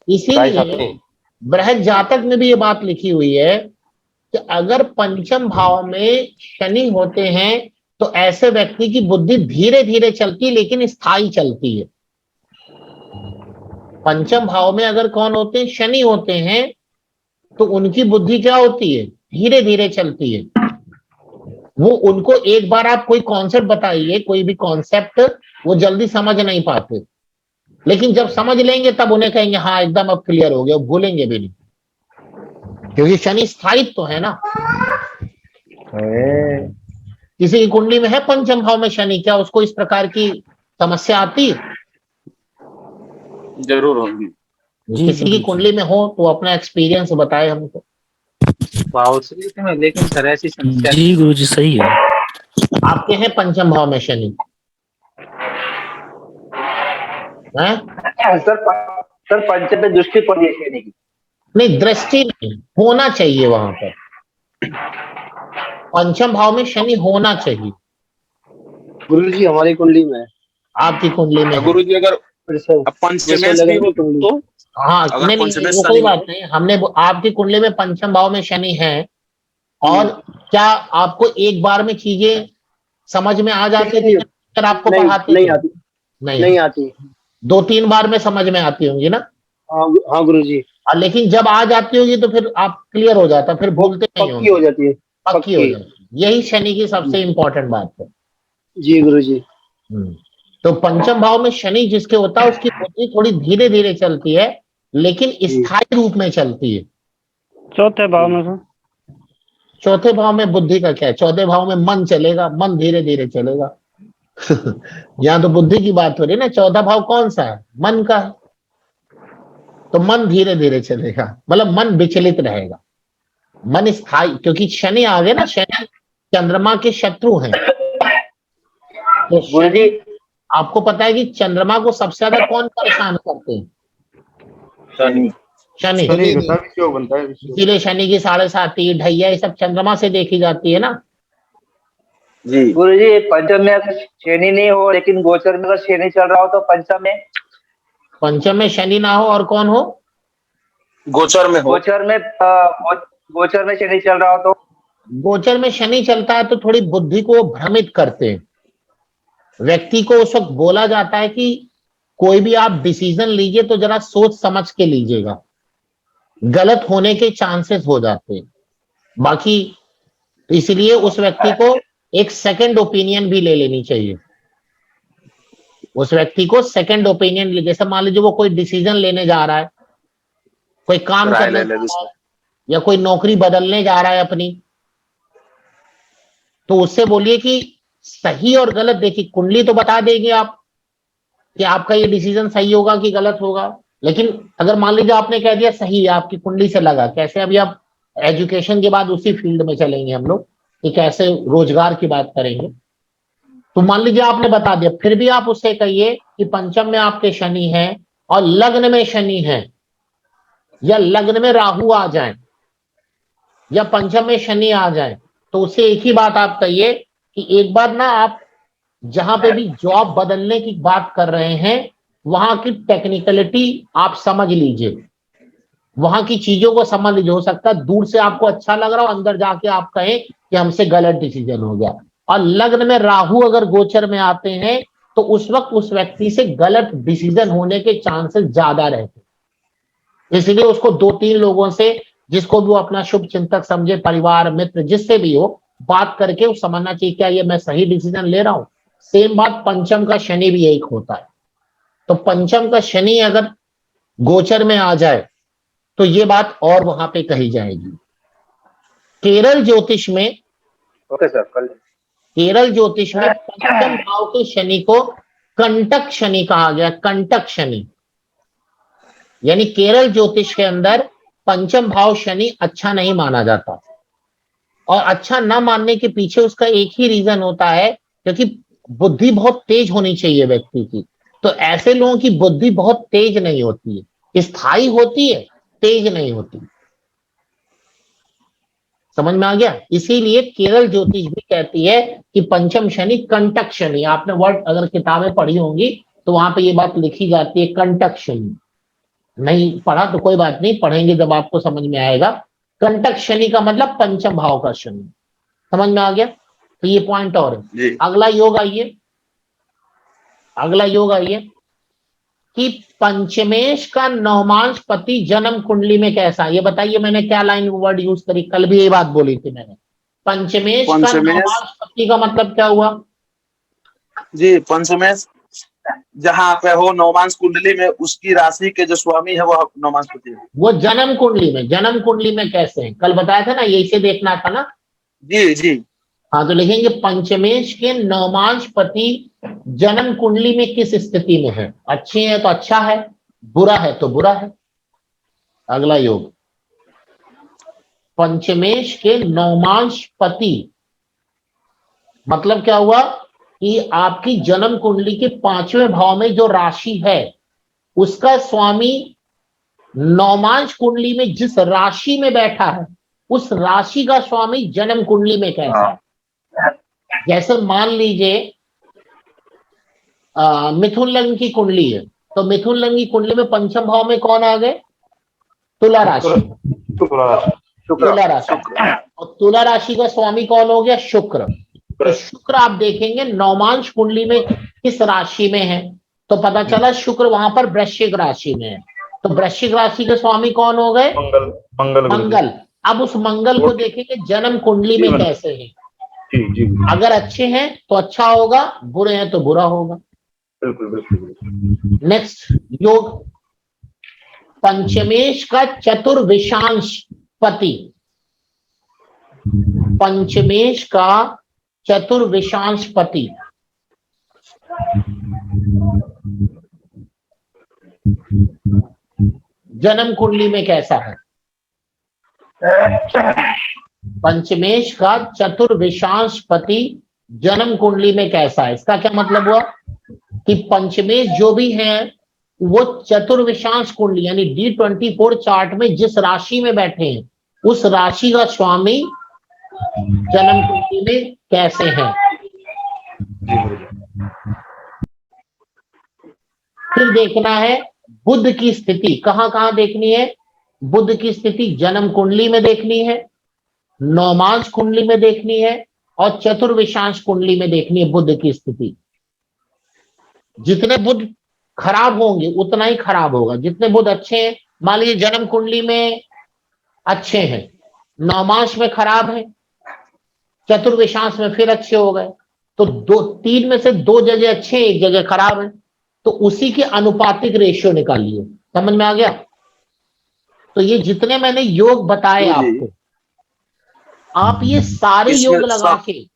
इसीलिए बृहद जातक में भी ये बात लिखी हुई है कि अगर पंचम भाव में शनि होते हैं तो ऐसे व्यक्ति की बुद्धि धीरे धीरे चलती लेकिन स्थायी चलती है। पंचम भाव में अगर कौन होते हैं, शनि होते हैं, तो उनकी बुद्धि क्या होती है, धीरे धीरे चलती है। वो उनको एक बार आप कोई कॉन्सेप्ट बताइए, कोई भी कॉन्सेप्ट, वो जल्दी समझ नहीं पाते, लेकिन जब समझ लेंगे तब उन्हें कहेंगे हाँ एकदम अब क्लियर हो गया, भूलेंगे भी नहीं, क्योंकि शनि स्थायित्व तो है ना। किसी की कुंडली में है पंचम भाव में शनि, क्या उसको इस प्रकार की समस्या आती है? जरूर होगी। किसी की कुंडली में हो तो अपना एक्सपीरियंस बताए हमको। लेकिन सर ऐसी समस्या जी गुरु जी सही है। आपके हैं पंचम भाव में शनि हैं? सर पंचम में दृष्टि पड़ी है शनि की। नहीं, दृष्टि नहीं, होना चाहिए वहां पर। पंचम भाव में शनि होना चाहिए। गुरु जी हमारी कुंडली में है। आपकी कुंडली में है। गुरुजी अगर अब पंचमेश भी हो तो हाँ, अगर नहीं पंचमेश वो शनि कोई हो- बात नहीं, हमने आपकी कुंडली में पंचम भाव में शनि है, और क्या आपको एक बार में चीजें समझ में आ जाती थी अगर आपको पढ़ाते नहीं थे? आती। नहीं नहीं आती। 2-3 बार में समझ में आती होंगी ना। हाँ गुरु जी। और लेकिन जब आ जाती होगी तो फिर आप क्लियर हो जाता, फिर भूलते नहीं पक्की हो होंगे, जाती है। पक्की हो जाती है। यही शनि की सबसे इंपॉर्टेंट बात है। जी गुरु जी। तो पंचम भाव में शनि जिसके होता है उसकी बुद्धि थोड़ी धीरे धीरे चलती है, लेकिन स्थायी रूप में चलती है। चौथे भाव में सर। चौथे भाव में बुद्धि का क्या है, चौथे भाव में मन चलेगा, मन धीरे धीरे चलेगा। यहाँ तो बुद्धि की बात हो रही है ना, चौथा भाव कौन सा है, मन का है, तो मन धीरे धीरे चलेगा, मतलब मन विचलित रहेगा, मन स्थायी, क्योंकि शनि आ गए ना, शनि चंद्रमा के शत्रु हैं। तो गुरु जी आपको पता है कि चंद्रमा को सबसे ज्यादा कौन परेशान करते हैं, शनि। शनि। शनि का विषयोग बनता है। इसीलिए शनि की 7.5 ढैया ये सब चंद्रमा से देखी जाती है ना। जी गुरु जी पंचम में अगर शनि नहीं हो लेकिन गोचर में अगर शनि चल रहा हो तो पंचम में शनि ना हो और कौन हो, गोचर में हो, गोचर में शनि चल रहा हो तो गोचर में शनि चलता है तो थोड़ी बुद्धि को भ्रमित करते हैं। व्यक्ति को उस वक्त बोला जाता है कि कोई भी आप डिसीजन लीजिए तो जरा सोच समझ के लीजिएगा, गलत होने के चांसेस हो जाते हैं। बाकी इसलिए उस व्यक्ति को एक सेकंड ओपिनियन भी ले लेनी चाहिए। उस व्यक्ति को सेकंड ओपिनियन, जैसे मान लीजिए वो कोई डिसीजन लेने जा रहा है, कोई काम राय करने ले जा ले रहा है, या कोई नौकरी बदलने जा रहा है अपनी, तो उससे बोलिए कि सही और गलत देखिए, कुंडली तो बता देगी आप कि आपका ये डिसीजन सही होगा कि गलत होगा। लेकिन अगर मान लीजिए आपने कह दिया सही है, आपकी कुंडली से लगा, कैसे अभी आप एजुकेशन के बाद उसी फील्ड में चलेंगे हम लोग कि कैसे रोजगार की बात करेंगे। तो मान लीजिए आपने बता दिया, फिर भी आप उससे कहिए कि पंचम में आपके शनि है और लग्न में शनि है, या लग्न में राहु आ जाए, या पंचम में शनि आ जाए, तो उसे एक ही बात आप कहिए कि एक बार ना आप जहां पे भी जॉब बदलने की बात कर रहे हैं, वहां की टेक्निकलिटी आप समझ लीजिए, वहां की चीजों को समझ लीजिए। हो सकता है दूर से आपको अच्छा लग रहा हो, अंदर जाके आप कहें कि हमसे गलत डिसीजन हो गया। और लग्न में राहु अगर गोचर में आते हैं तो उस वक्त उस व्यक्ति से गलत डिसीजन होने के चांसेस ज्यादा रहते हैं। इसलिए उसको 2-3 लोगों से, जिसको भी वो अपना शुभ चिंतक समझे, परिवार मित्र जिससे भी हो, बात करके वो समझना चाहिए क्या ये मैं सही डिसीजन ले रहा हूं। सेम बात पंचम का शनि भी यही होता है। तो पंचम का शनि अगर गोचर में आ जाए तो ये बात और वहां पे कही जाएगी। केरल ज्योतिष में, ओके सर, कल केरल ज्योतिष में पंचम भाव के शनि को कंटक शनि कहा गया। कंटक शनि यानी केरल ज्योतिष के अंदर पंचम भाव शनि अच्छा नहीं माना जाता। और अच्छा न मानने के पीछे उसका एक ही रीजन होता है, क्योंकि बुद्धि बहुत तेज होनी चाहिए व्यक्ति की। तो ऐसे लोगों की बुद्धि बहुत तेज नहीं होती है, स्थायी होती है, तेज नहीं होती। समझ में आ गया? इसीलिए केरल ज्योतिष भी कहती है कि पंचम शनि कंटक शनि। आपने वर्ड अगर किताबें पढ़ी होंगी तो वहां पे ये बात लिखी जाती है, कंटक शनि। नहीं पढ़ा तो कोई बात नहीं, पढ़ेंगे जब आपको समझ में आएगा। कंटक शनि का मतलब पंचम भाव का शनि। समझ में आ गया? तो ये पॉइंट और है। जी। अगला योग आइए, अगला योग आइए कि पंचमेश का नवमांश पति जन्म कुंडली में कैसा है। ये बताइए मैंने क्या लाइन वर्ड यूज करी, कल भी ये बात बोली थी मैंने। पंचमेश का नवमांश पति का मतलब क्या हुआ जी? पंचमेश जहाँ पे हो नवमांश कुंडली में, उसकी राशि के जो स्वामी है वो नवमांश पति है। वो जन्म कुंडली में, जन्म कुंडली में कैसे है कल बताया था ना, यही से देखना था ना। जी जी। हाँ तो लिखेंगे पंचमेश के नवमांश पति जन्म कुंडली में किस स्थिति में है। अच्छे है तो अच्छा है, बुरा है तो बुरा है। अगला योग पंचमेश के नवमांश पति मतलब क्या हुआ कि आपकी जन्म कुंडली के 5वें भाव में जो राशि है उसका स्वामी नवमांश कुंडली में जिस राशि में बैठा है, उस राशि का स्वामी जन्म कुंडली में कैसा है। जैसे मान लीजिए मिथुन लग्न की कुंडली है, तो मिथुन लग्न की कुंडली में पंचम भाव में कौन आ गए? तुला राशि। तुला राशि, और तुला राशि का स्वामी कौन हो गया? शुक्र। तो शुक्र आप देखेंगे नवमांश कुंडली में किस राशि में है, तो पता चला शुक्र वहां पर वृश्चिक राशि में है। तो वृश्चिक राशि के स्वामी कौन हो गए? मंगल। अब उस मंगल को देखेंगे जन्म कुंडली में कैसे है। अगर अच्छे हैं तो अच्छा होगा, बुरे हैं तो बुरा होगा। नेक्स्ट योग पंचमेश का चतुर्विशांश पति। पंचमेश का चतुर्विशांश पति जन्म कुंडली में कैसा है? पंचमेश का चतुर्विशांश पति जन्म कुंडली में कैसा है। इसका क्या मतलब हुआ कि पंचमेश जो भी है वो चतुर्विशांश कुंडली यानी D24 चार्ट में जिस राशि में बैठे हैं उस राशि का स्वामी जन्म कुंडली में कैसे है। फिर देखना है बुध की स्थिति। कहां कहां देखनी है? बुध की स्थिति जन्म कुंडली में देखनी है, नवमांश कुंडली में देखनी है और चतुर्विशांश कुंडली में देखनी है बुध की स्थिति। जितने बुध खराब होंगे उतना ही खराब होगा, जितने बुध अच्छे हैं, मान लीजिए जन्म कुंडली में अच्छे हैं नवमांश में खराब है, चतुर्विशांश में फिर अच्छे हो गए, तो 3 में से 2 जगह अच्छे, 1 जगह खराब है, तो उसी के अनुपातिक रेशियो निकालिए। समझ में आ गया? तो ये जितने मैंने योग बताए जी, जी। आपको, आप ये सारे इसमें योग लगा सब- के,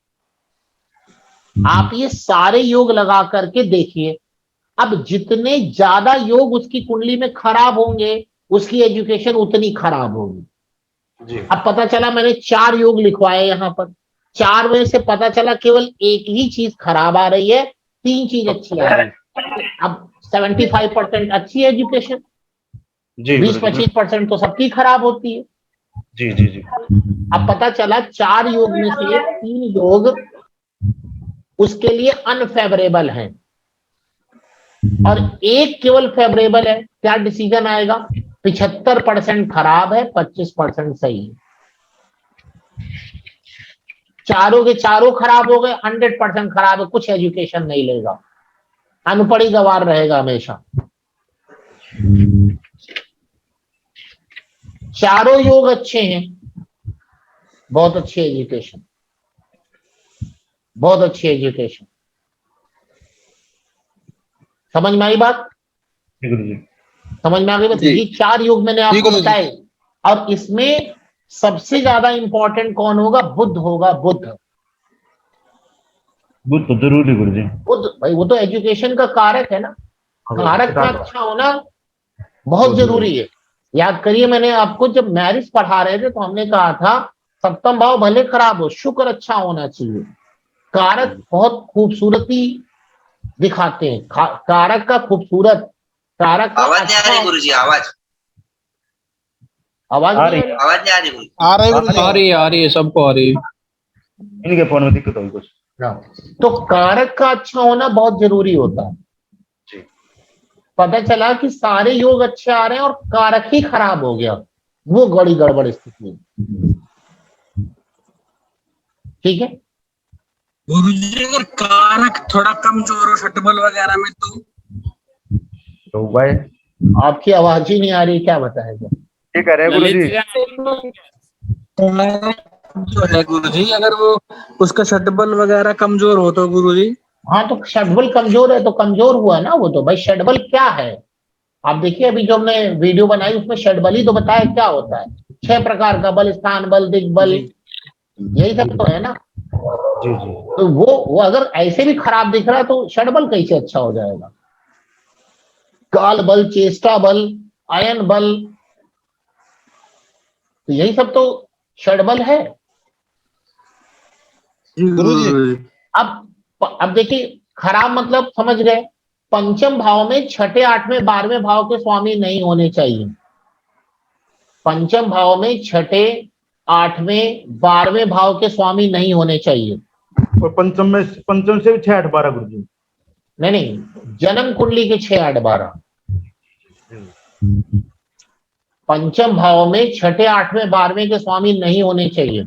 आप ये सारे योग लगा करके देखिए, अब जितने ज्यादा योग उसकी कुंडली में खराब होंगे, उसकी एजुकेशन उतनी खराब होगी। जी अब पता चला मैंने 4 योग लिखवाए यहां पर, 4 में से पता चला केवल एक ही चीज खराब आ रही है, 3 चीज अच्छी आ रही है। अब 75% अच्छी एजुकेशन, जी गुरु जी 20-25% तो सबकी खराब होती है। जी जी जी अब पता चला 4 योग में से 3 योग उसके लिए अनफेवरेबल हैं और एक केवल फेवरेबल है। क्या डिसीजन आएगा? 75% खराब है, 25% सही है। चारों के चारों खराब हो गए, 100% खराब है, कुछ एजुकेशन नहीं लेगा, अनपढ़ ही गवार रहेगा हमेशा। चारों योग अच्छे हैं, बहुत अच्छी एजुकेशन, बहुत अच्छी एजुकेशन। समझ में आई बात? जी गुरु जी समझ में आ गई बात? जी। ये 4 योग मैंने आपको बताए, और इसमें सबसे ज्यादा इंपॉर्टेंट कौन होगा? बुध होगा, बुध। बुद्ध तो जरूरी गुरु जी बुध भाई वो तो एजुकेशन का कारक है ना, कारक में अच्छा होना बहुत जरूरी है। याद करिए, मैंने आपको जब मैरिज पढ़ा रहे थे तो हमने कहा था सप्तम भाव भले खराब हो, शुक्र अच्छा होना चाहिए। कारक बहुत खूबसूरती दिखाते हैं, कारक का खूबसूरत, कारक का आवाज नहीं आ रही अच्छा। गुरुजी, आवाज आवाज आ नहीं रही आ रही? आवाज नहीं आ रही गुरुजी। आ रही है आ रही है, सबको आ रही है। इनके फोन में दिक्कत होगी कुछ तो कारक का अच्छा होना बहुत जरूरी होता है। जी पता चला कि सारे योग अच्छे आ रहे हैं और कारक ही खराब हो गया, वो बड़ी गड़बड़ स्थिति है। ठीक है, गुरुजी अगर कारक थोड़ा कमजोर हो शटबल वगैरह में तो भाई आपकी आवाज ही नहीं आ रही, क्या बताएगा? ये कह रहे हैं गुरु जी जो है गुरुजी, अगर वो उसका शटबल वगैरह कमजोर हो तो गुरुजी। हाँ, तो षडबल कमजोर है तो कमजोर हुआ ना वो तो। भाई षडबल क्या है? आप देखिए, अभी जो हमने वीडियो बनाई उसमें षडबल ही तो बताया क्या होता है। 6 प्रकार का बल, स्थान बल, दिग्बल, यही सब तो है ना। जी जी तो वो अगर ऐसे भी खराब दिख रहा है तो षडबल कैसे अच्छा हो जाएगा? काल बल, चेष्टा बल, आयन बल, तो यही सब तो षडबल है। अब देखिए, खराब मतलब समझ गए, पंचम भाव में 6ठे, 8वें, 12वें भाव के स्वामी नहीं होने चाहिए। पंचम भाव में 6ठे, 8वें, 12वें भाव के स्वामी नहीं होने चाहिए। और पंचम से भी 6 8 12 गुरु जी नहीं, जन्म कुंडली के 6 8 12। पंचम भाव में 6ठे, 8वें, 12वें के स्वामी नहीं होने चाहिए।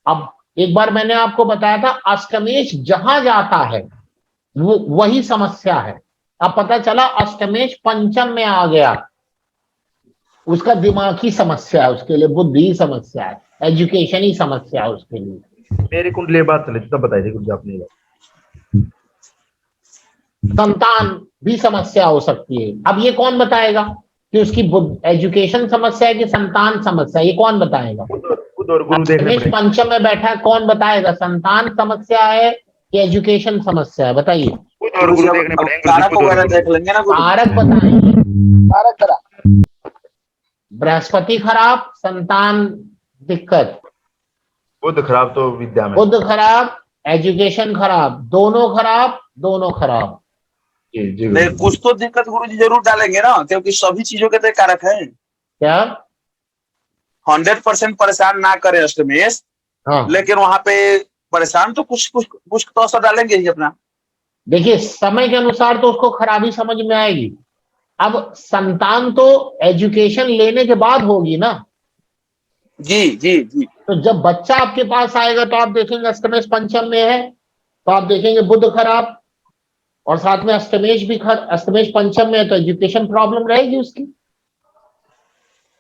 अब एक बार मैंने आपको बताया था, अष्टमेश जहां जाता है वो वही समस्या है। अब पता चला अष्टमेश पंचम में आ गया, उसका दिमाग की समस्या है, उसके लिए बुद्धि ही समस्या है, एजुकेशन ही समस्या है उसके लिए। मेरी कुंडली बात चली थी तब बताई थी गुरु जी आपने ये बात। संतान भी समस्या हो सकती है। अब ये कौन बताएगा कि उसकी एजुकेशन समस्या है कि संतान समस्या? ये कौन बताएगा? खुद और गुरु देखने अष्टमेश पड़ेंगे। पंचम में बैठा है, कौन बताएगा संतान समस्या है कि एजुकेशन समस्या है? बताइए। खुद और गुरु देखने अब पड़ेंगे कारक खुद और वगैरह गुरु। देख लेंगे ना गुरु। कारक बताएंगे। कारक खराब, बृहस्पति खराब, संतान दिक्कत, बुद्ध खराब तो विद्या में। बुध खराब, एजुकेशन खराब, दोनों खराब, दोनों खराब। जी जी गुरु नहीं, जी। कुछ तो दिक्कत गुरु जी जरूर डालेंगे ना, क्योंकि सभी चीजों के तो कारक है। क्या? 100% परेशान ना करे अष्टमेश, हाँ, लेकिन वहां पे परेशान तो कुछ तो असर डालेंगे ही अपना। देखिए समय के अनुसार तो उसको खराबी समझ में आएगी। अब संतान तो एजुकेशन लेने के बाद होगी ना। जी जी जी तो जब बच्चा आपके पास आएगा तो आप देखेंगे अष्टमेश पंचम में है, तो आप देखेंगे बुध खराब, और साथ में अष्टमेश भी अष्टमेश पंचम में है, तो एजुकेशन प्रॉब्लम रहेगी उसकी।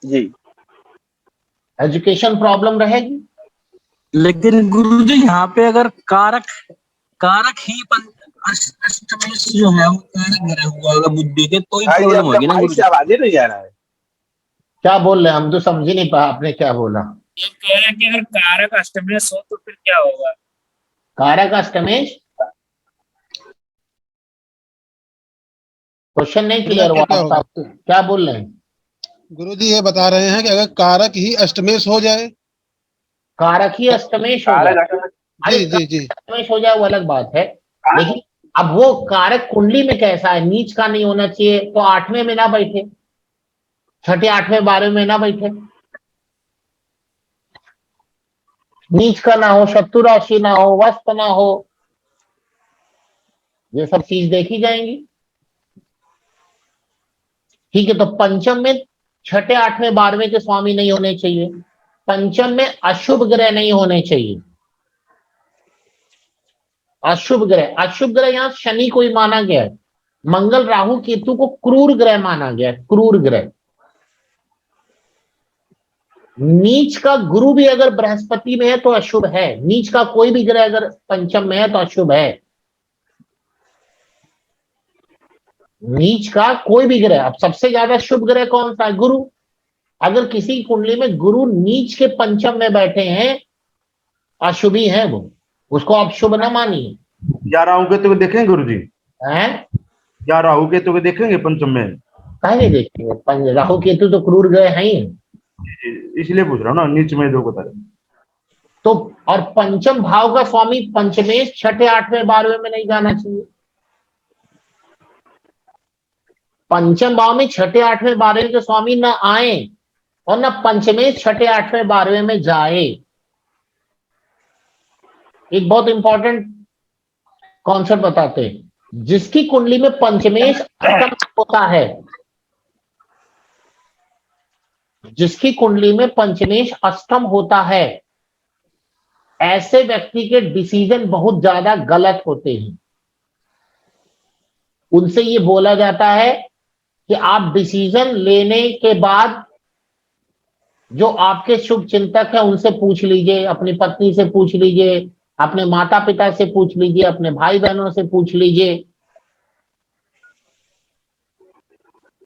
जी एजुकेशन प्रॉब्लम रहेगी। लेकिन गुरुजी यहाँ पे अगर कारक कारक ही अष्टमेश जो है वो कारक भरा हुआ होगा बुद्धि के, तो ही भाई प्रॉब्लम आपका होगी ना माइक से गुरुजी। आवाज ही नहीं आ रहा है। क्या बोल रहे हैं, हम तो समझ ही नहीं पाया आपने क्या बोला। ये कह रहे हैं कि अगर कारक अष्टमेश हो तो फिर क्या होगा? कारक अष्टमेश, क्वेश्चन नहीं क्लियर हुआ क्या होगा? आप क्या बोल रहे हैं। गुरुजी ये बता रहे हैं कि अगर कारक ही अष्टमेश हो जाए। कारक ही अष्टमेश हो जाए, अरे जी जी जी। अष्टमेश हो जाए वो अलग बात है, लेकिन अब वो कारक कुंडली में कैसा है, नीच का नहीं होना चाहिए तो 8वें में ना बैठे, 6ठे 8वें 12वें में ना बैठे, नीच का ना हो, शत्रु राशि ना हो, वस्त ना हो, ये सब चीज देखी जाएंगी। ठीक है, तो पंचम में 6ठे 8वें 12वें के स्वामी नहीं होने चाहिए, पंचम में अशुभ ग्रह नहीं होने चाहिए। अशुभ ग्रह यहां शनि को ही माना गया है, मंगल राहु केतु को क्रूर ग्रह माना गया है, क्रूर ग्रह। नीच का गुरु भी अगर बृहस्पति में है तो अशुभ है, नीच का कोई भी ग्रह अगर पंचम में है तो अशुभ है। नीच का कोई भी ग्रह, अब सबसे ज्यादा शुभ ग्रह कौन सा है, गुरु। अगर किसी कुंडली में गुरु नीच के पंचम में बैठे हैं, अशुभी है वो, उसको आप शुभ न मानिए। या राहु केतु को देखेंगे गुरुजी, हैं या राहु केतु को देखेंगे पंचम में? काहे नहीं देखेंगे, राहु केतु तो क्रूर ग्रह है ही। इसलिए पूछ रहा हूँ ना, नीच में दो बता रहे। तो और पंचम भाव का स्वामी पंचमेश 6ठे 8वें 12वें में नहीं जाना चाहिए। पंचम भाव में 6ठे 8वें 12वें के स्वामी न आए और न पंचमेश 6ठे 8वें 12वें में जाए। एक बहुत इंपॉर्टेंट कॉन्सेप्ट बताते हैं, जिसकी कुंडली में पंचमेश अष्टम होता है, जिसकी कुंडली में पंचमेश अष्टम होता है, ऐसे व्यक्ति के डिसीजन बहुत ज्यादा गलत होते हैं। उनसे ये बोला जाता है कि आप डिसीजन लेने के बाद जो आपके शुभ चिंतक है उनसे पूछ लीजिए, अपनी पत्नी से पूछ लीजिए, अपने माता पिता से पूछ लीजिए, अपने भाई बहनों से पूछ लीजिए।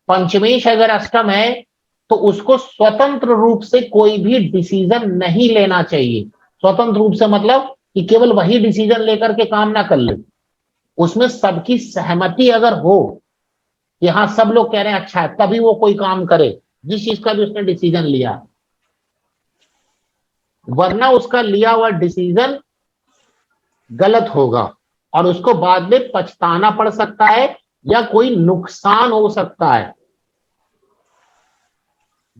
पंचमेश अगर अष्टम है तो उसको स्वतंत्र रूप से कोई भी डिसीजन नहीं लेना चाहिए। स्वतंत्र रूप से मतलब कि केवल वही डिसीजन लेकर के काम ना कर ले, उसमें सबकी सहमति अगर हो कि हाँ सब लोग कह रहे हैं अच्छा है, तभी वो कोई काम करे जिस चीज का भी उसने डिसीजन लिया, वरना उसका लिया हुआ डिसीजन गलत होगा और उसको बाद में पछताना पड़ सकता है या कोई नुकसान हो सकता है।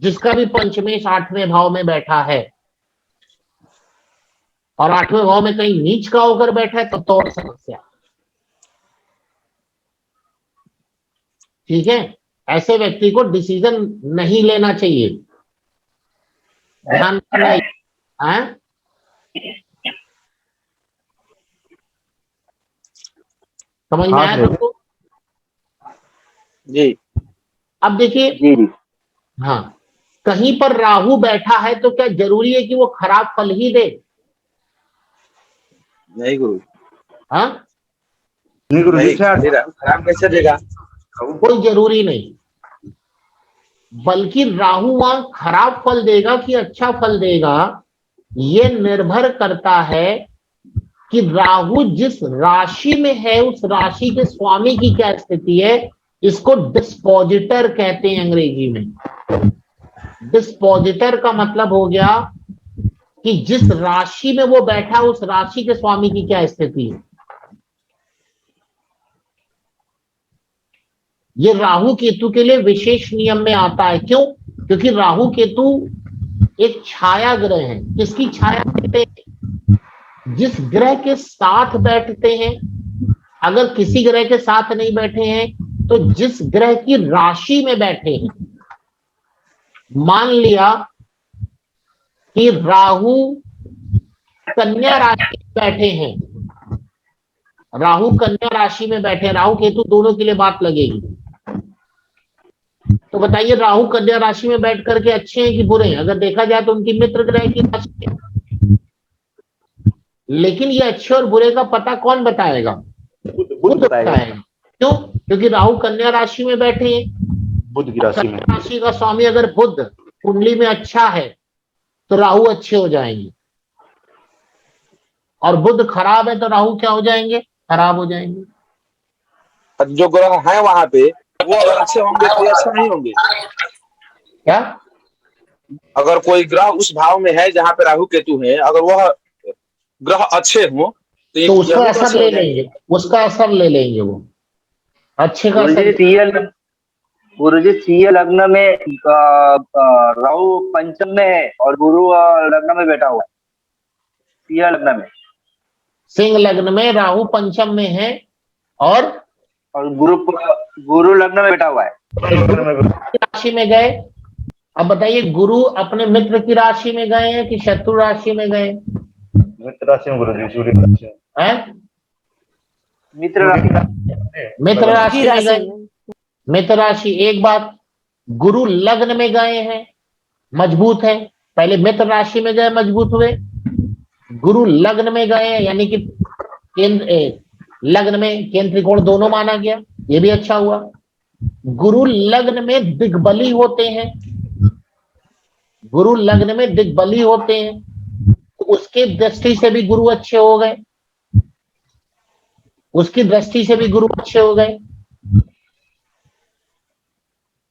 जिसका भी पंचमेश 8वें भाव में बैठा है और 8वें भाव में कहीं नीच का होकर बैठा है तो और समस्या। ठीक है, ऐसे व्यक्ति को डिसीजन नहीं लेना चाहिए, ध्यान रखना है। समझ में आया तुमको? जी अब देखिए, जी हाँ, कहीं पर राहु बैठा है तो क्या जरूरी है कि वो खराब फल ही दे? नहीं गुरु, हाँ, नहीं गुरुजी, नहीं खराब कैसे देगा? कोई जरूरी नहीं, बल्कि राहु वहां खराब फल देगा कि अच्छा फल देगा, ये निर्भर करता है कि राहु जिस राशि में है उस राशि के स्वामी की क्या स्थिति है। इसको डिस्पोजिटर कहते हैं अंग्रेजी में। डिस्पोजिटर का मतलब हो गया कि जिस राशि में वो बैठा उस राशि के स्वामी की क्या स्थिति है। ये राहु केतु के लिए विशेष नियम में आता है। क्यों? क्योंकि राहु केतु एक छाया ग्रह है। किसकी छाया कहते हैं? जिस ग्रह के साथ बैठते हैं। अगर किसी ग्रह के साथ नहीं बैठे हैं तो जिस ग्रह की राशि में बैठे हैं, मान लिया कि राहु कन्या राशि में बैठे हैं, राहु कन्या राशि में बैठे हैं, राहु केतु दोनों के लिए बात लगेगी। तो बताइए राहु कन्या राशि में बैठ करके अच्छे हैं कि बुरे हैं? अगर देखा जाए तो उनकी मित्र ग्रह की राशि है। लेकिन ये अच्छे और बुरे का पता कौन बताएगा? बुध बताएगा। क्यों? क्योंकि राहु कन्या राशि में बैठे हैं। बुध की राशि में। कन्या राशि का स्वामी अगर बुध कुंडली में अच्छा है तो राहु अच्छे हो जाएंगे, और बुध खराब है तो राहु क्या हो जाएंगे? खराब हो जाएंगे। जो ग्रह है वहां पे वो अगर अच्छे होंगे तो ये अच्छे नहीं होंगे। क्या? अगर कोई ग्रह उस भाव में है जहाँ पे राहु केतु है, अगर वह ग्रह अच्छे हो तो तो उसका यही तो असर अच्छे ले हो जाएंगे। लेंगे, उसका असर ले लेंगे वो अच्छे का गुरुजी असर। सिंह लग्न में राहु पंचम में है और गुरु लग्न में बैठा हुआ है। सिंह लग्न में, सिंह लग्न में राहु पंचम में है और गुरु लग्न में बैठा हुआ है। राशि में गए। अब बताइए गुरु अपने मित्र की राशि में गए हैं कि शत्रु राशि में गए मित्र राशि में गुरुजी, सूर्य की राशि में। हैं? मित्र राशि मित्र राशि में गए। मित्र राशि। एक बात, गुरु लग्न में गए हैं, मजबूत है। पहले मित्र राशि में गए, मजबूत हुए। गुरु लग्न में गए हैं, यानी कि केंद्र लग्न में केंद्र त्रिकोण दोनों माना गया, ये भी अच्छा हुआ। गुरु लग्न में दिग्बली होते हैं, गुरु लग्न में दिग्बली होते हैं, तो उसके दृष्टि से भी गुरु अच्छे हो गए, उसकी दृष्टि से भी गुरु अच्छे हो गए।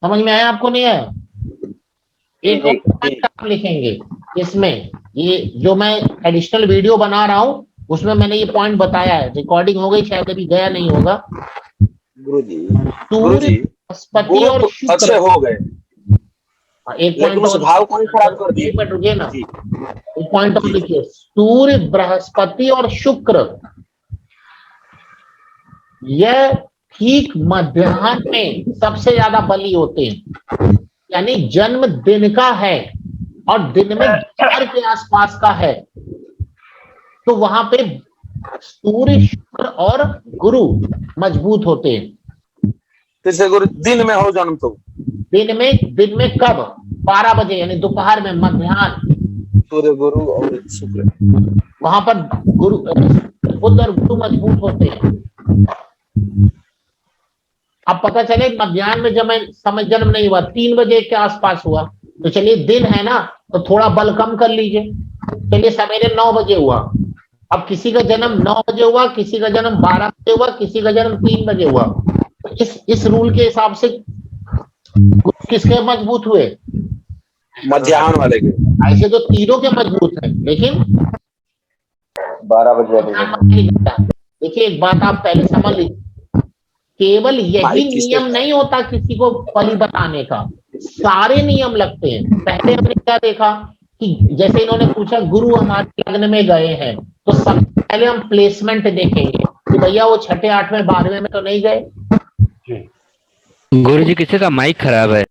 समझ में आया आपको? नहीं आया? एक और पॉइंट आप लिखेंगे इसमें, ये जो मैं एडिशनल वीडियो बना रहा हूं उसमें मैंने ये पॉइंट बताया है, रिकॉर्डिंग हो गई शायद, अभी गया नहीं होगा। गुरुजी सूर्य बृहस्पति और शुक्र अच्छे हो गए, एक लेकिन पॉइंट उस भाव को ही खराब कर दिए। एक मिनट रुकिए ना, एक पॉइंट और लिखिए। सूर्य बृहस्पति और शुक्र यह ठीक मध्याह्न में सबसे ज्यादा बली होते हैं, यानी जन्म दिन का है और दिन में 4 के आसपास का है, तो वहां पे सूर्य शुक्र और गुरु मजबूत होते हैं। जैसे गुरु दिन में हो जन्म तो दिन में कब? 12 बजे, यानी दोपहर में, मध्याह्न। सूर्य गुरु और शुक्र, वहां पर गुरु बुध और गुरु मजबूत होते हैं। अब पता चले मध्याह्न में जब मैं समय जन्म नहीं हुआ, 3 बजे के आसपास हुआ, तो चलिए दिन है ना, तो थोड़ा बल कम कर लीजिए। चलिए सवेरे 9 बजे हुआ। अब किसी का जन्म 9 बजे हुआ, किसी का जन्म 12 बजे हुआ, किसी का जन्म 3 बजे हुआ, तो इस रूल के हिसाब से किसके मजबूत हुए? मध्याह्न वाले के। ऐसे तो तीनों के मजबूत हैं, लेकिन 12 बजे। देखिए एक बात आप पहले समझ लीजिए, केवल यही नियम नहीं होता किसी को बलि बनाने का, सारे नियम लगते हैं। पहले हमने क्या देखा कि जैसे इन्होंने पूछा गुरु हमारे लग्न में गए हैं, तो सबसे पहले हम प्लेसमेंट देखेंगे कि भैया वो 6, 8, 12 में तो नहीं गए। गुरु जी किसी का माइक खराब है,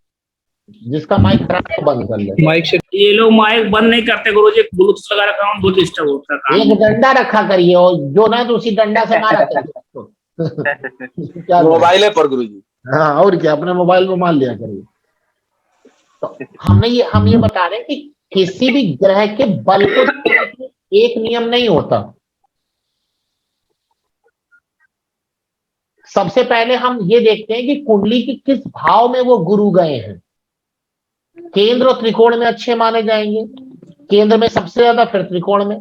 जिसका माइक खराब है बंद कर ले। माइक से ये लोग माइक बंद नहीं करते गुरुजी, ब्लूटूथ लगा रखा हूं, बहुत डिस्टर्ब होता है काम। एक डंडा रखा करिए और जो ना तो उसी डंडा से मारा करिए। क्या मोबाइल पर गुरुजी। हाँ, और क्या, अपने मोबाइल में मान लिया करिए। तो हम ये बता रहे हैं कि किसी भी ग्रह के बल को एक नियम नहीं होता। सबसे पहले हम ये देखते हैं कि कुंडली के किस भाव में वो गुरु गए हैं। केंद्र और त्रिकोण में अच्छे माने जाएंगे, केंद्र में सबसे ज्यादा, फिर त्रिकोण में।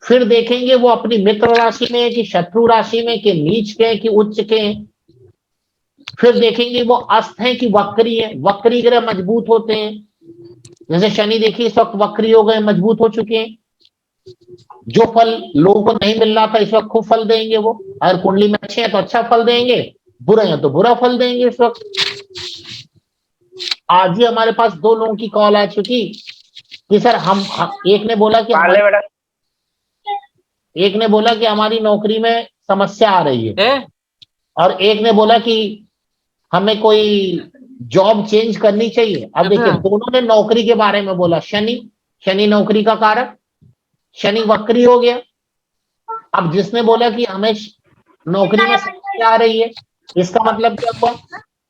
फिर देखेंगे वो अपनी मित्र राशि में है कि शत्रु राशि में, कि नीच के कि उच्च के हैं। फिर देखेंगे वो अस्त है कि वक्री है। वक्री ग्रह मजबूत होते हैं, जैसे शनि देखिए इस वक्त वक्री हो गए, मजबूत हो चुके हैं। जो फल लोगों को नहीं मिल रहा था इस वक्त खूब फल देंगे वो। अगर कुंडली में अच्छे हैं तो अच्छा फल देंगे, बुरे हैं तो बुरा फल देंगे इस वक्त। आज ही हमारे पास 2 लोगों की कॉल आ चुकी कि सर हम एक ने बोला कि हमारी नौकरी में समस्या आ रही है, और एक ने बोला कि हमें कोई जॉब चेंज करनी चाहिए। अब देखिए दोनों ने नौकरी के बारे में बोला। शनि नौकरी का कारक, शनि वक्री हो गया। अब जिसने बोला कि हमें नौकरी में समस्या आ रही है, इसका मतलब क्या हुआ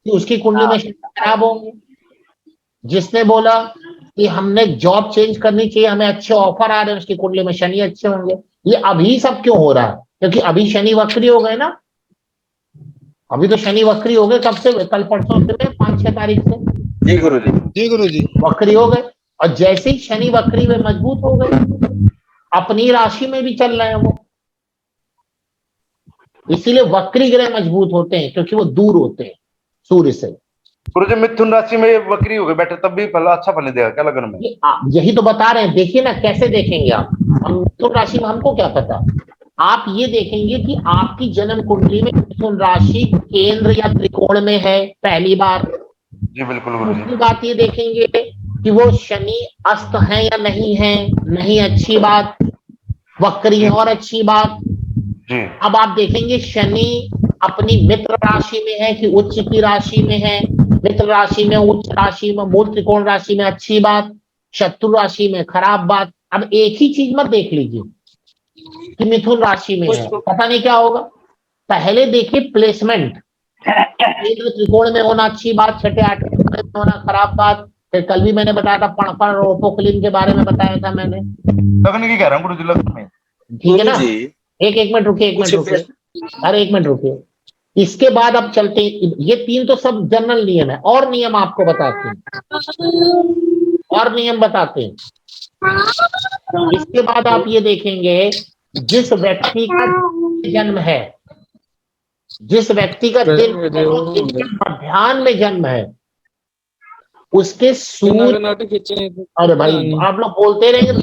कि उसकी कुंडली में शनि खराब होंगे। जिसने बोला कि हमने जॉब चेंज करनी चाहिए, हमें अच्छे ऑफर आ रहे हैं, उसकी कुंडली में शनि अच्छे होंगे। ये अभी सब क्यों हो रहा है? क्योंकि अभी शनि वक्री हो गए ना, अभी तो शनि वक्री हो गए। कब से? कल परसों से, 5-6 तारीख से जी गुरुजी। जी गुरुजी। वक्री हो गए। और जैसे ही शनि वक्री में मजबूत हो गए, अपनी राशि में भी चल रहे हैं वो। इसीलिए वक्री ग्रह मजबूत होते हैं, क्योंकि वो दूर होते हैं सूर्य से। गुरुजी मिथुन राशि में वक्री हो गए बैठे तब भी फल अच्छा फल देगा क्या लगन में? यही तो बता रहे हैं। देखिए ना कैसे देखेंगे आप। हम मिथुन राशि में हमको क्या पता, आप ये देखेंगे कि आपकी जन्म कुंडली में मिथुन राशि केंद्र या त्रिकोण में है, पहली बार। जी बिल्कुल गुरुजी। दूसरी बात ये देखेंगे कि वो शनि अस्त है या नहीं है, नहीं, अच्छी बात। वक्री है और अच्छी बात। जी अब आप देखेंगे शनि अपनी मित्र राशि में है कि उच्च की राशि में है। मित्र राशि में, उच्च राशि में, मूल त्रिकोण राशि में, अच्छी बात। शत्रु राशि में, खराब बात। अब एक ही चीज मत देख लीजिए कि मिथुन राशि में है, पता नहीं क्या होगा। पहले देखिए प्लेसमेंट। केंद्र त्रिकोण में होना अच्छी बात, 6-8 में होना खराब बात। फिर कल भी मैंने बताया था पणपण और ओपोक्लिन के बारे में बताया था मैंने, लगन की कह रहा हूँ गुरुजी, लगन में। ठीक है ना। गुरुजी एक मिनट रुकिए, एक मिनट रुकिए, अरे एक मिनट रुकिए। इसके बाद अब चलते हैं, ये 3 तो सब जनरल नियम है, और नियम आपको बताते हैं, और नियम बताते हैं। इसके बाद आप ये देखेंगे जिस व्यक्ति का जन्म है, जिस व्यक्ति का दिन के मध्याह्न में जन्म है, उसके सूर्य, अरे भाई आप लोग बोलते रहेंगे।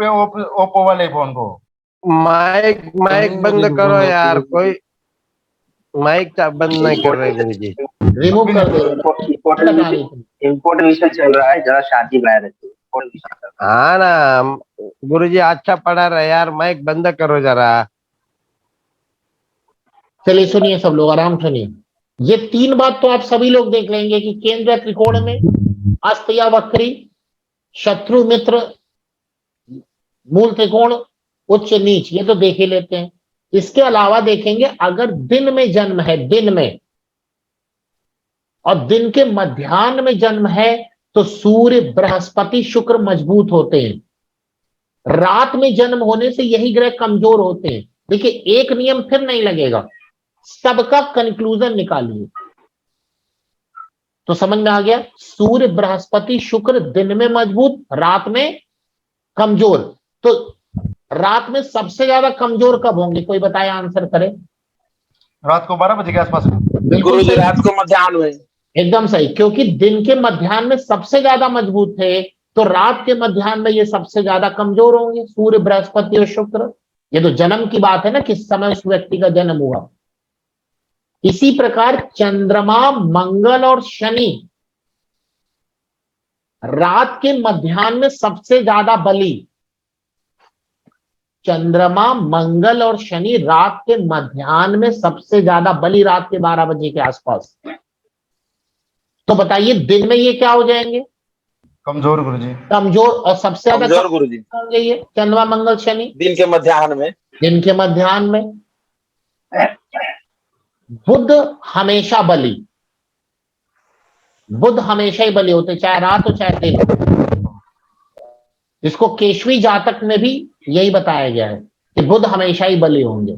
ओप्पो वाले फोन को माइक माइक बंद करो यार, कोई माइक बंद नहीं कर रहे गुरुजी। रिमूव कर दे। इम्पोर्टेंट विषय चल रहा है, जरा शांति बनाए रखिए। important विषय चल रहा हाँ ना गुरुजी, अच्छा पढ़ा रहा यार, माइक बंद करो जरा। चलिए सुनिए सब लोग, आराम सुनिए। ये 3 बात तो आप सभी लोग देख लेंगे कि केंद्र त्रिकोण में, अस्त या वक्री, शत्रु मित्र, मूल त्रिकोण, उच्च नीच, ये तो देख ही लेते हैं। इसके अलावा देखेंगे अगर दिन में जन्म है, दिन में, और दिन के मध्याह्न में जन्म है, तो सूर्य, बृहस्पति, शुक्र मजबूत होते हैं। रात में जन्म होने से यही ग्रह कमजोर होते हैं। देखिए एक नियम फिर नहीं लगेगा, सबका कंक्लूजन निकालिए तो समझ में आ गया। सूर्य, बृहस्पति, शुक्र दिन में मजबूत, रात में कमजोर। तो रात में सबसे ज्यादा कमजोर कब होंगे, कोई बताए, आंसर करे। रात को 12 बजे के आसपास। बिल्कुल गुरुजी सही, रात को मध्याह्न में। एकदम सही। क्योंकि दिन के मध्याह्न में सबसे ज्यादा मजबूत थे, तो रात के मध्याह्न में ये सबसे ज्यादा कमजोर होंगे, सूर्य, बृहस्पति और शुक्र। ये तो जन्म की बात है ना, किस समय उस व्यक्ति का जन्म हुआ। इसी प्रकार चंद्रमा, मंगल और शनि रात के मध्याह्न में सबसे ज्यादा बली। चंद्रमा, मंगल और शनि रात के मध्याह्न में सबसे ज्यादा बली, रात के 12 बजे के आसपास। तो बताइए दिन में ये क्या हो जाएंगे, कमजोर गुरुजी। कमजोर। और सबसे ज्यादा कमजोर गुरुजी होंगे ये चंद्रमा, मंगल, शनि दिन के मध्याह्न में। दिन के मध्याह्न में। बुध हमेशा बली, बुध हमेशा ही बली होते, चाहे रात हो चाहे दिन। इसको केशवी जातक में भी यही बताया गया है कि बुध हमेशा ही बली होंगे।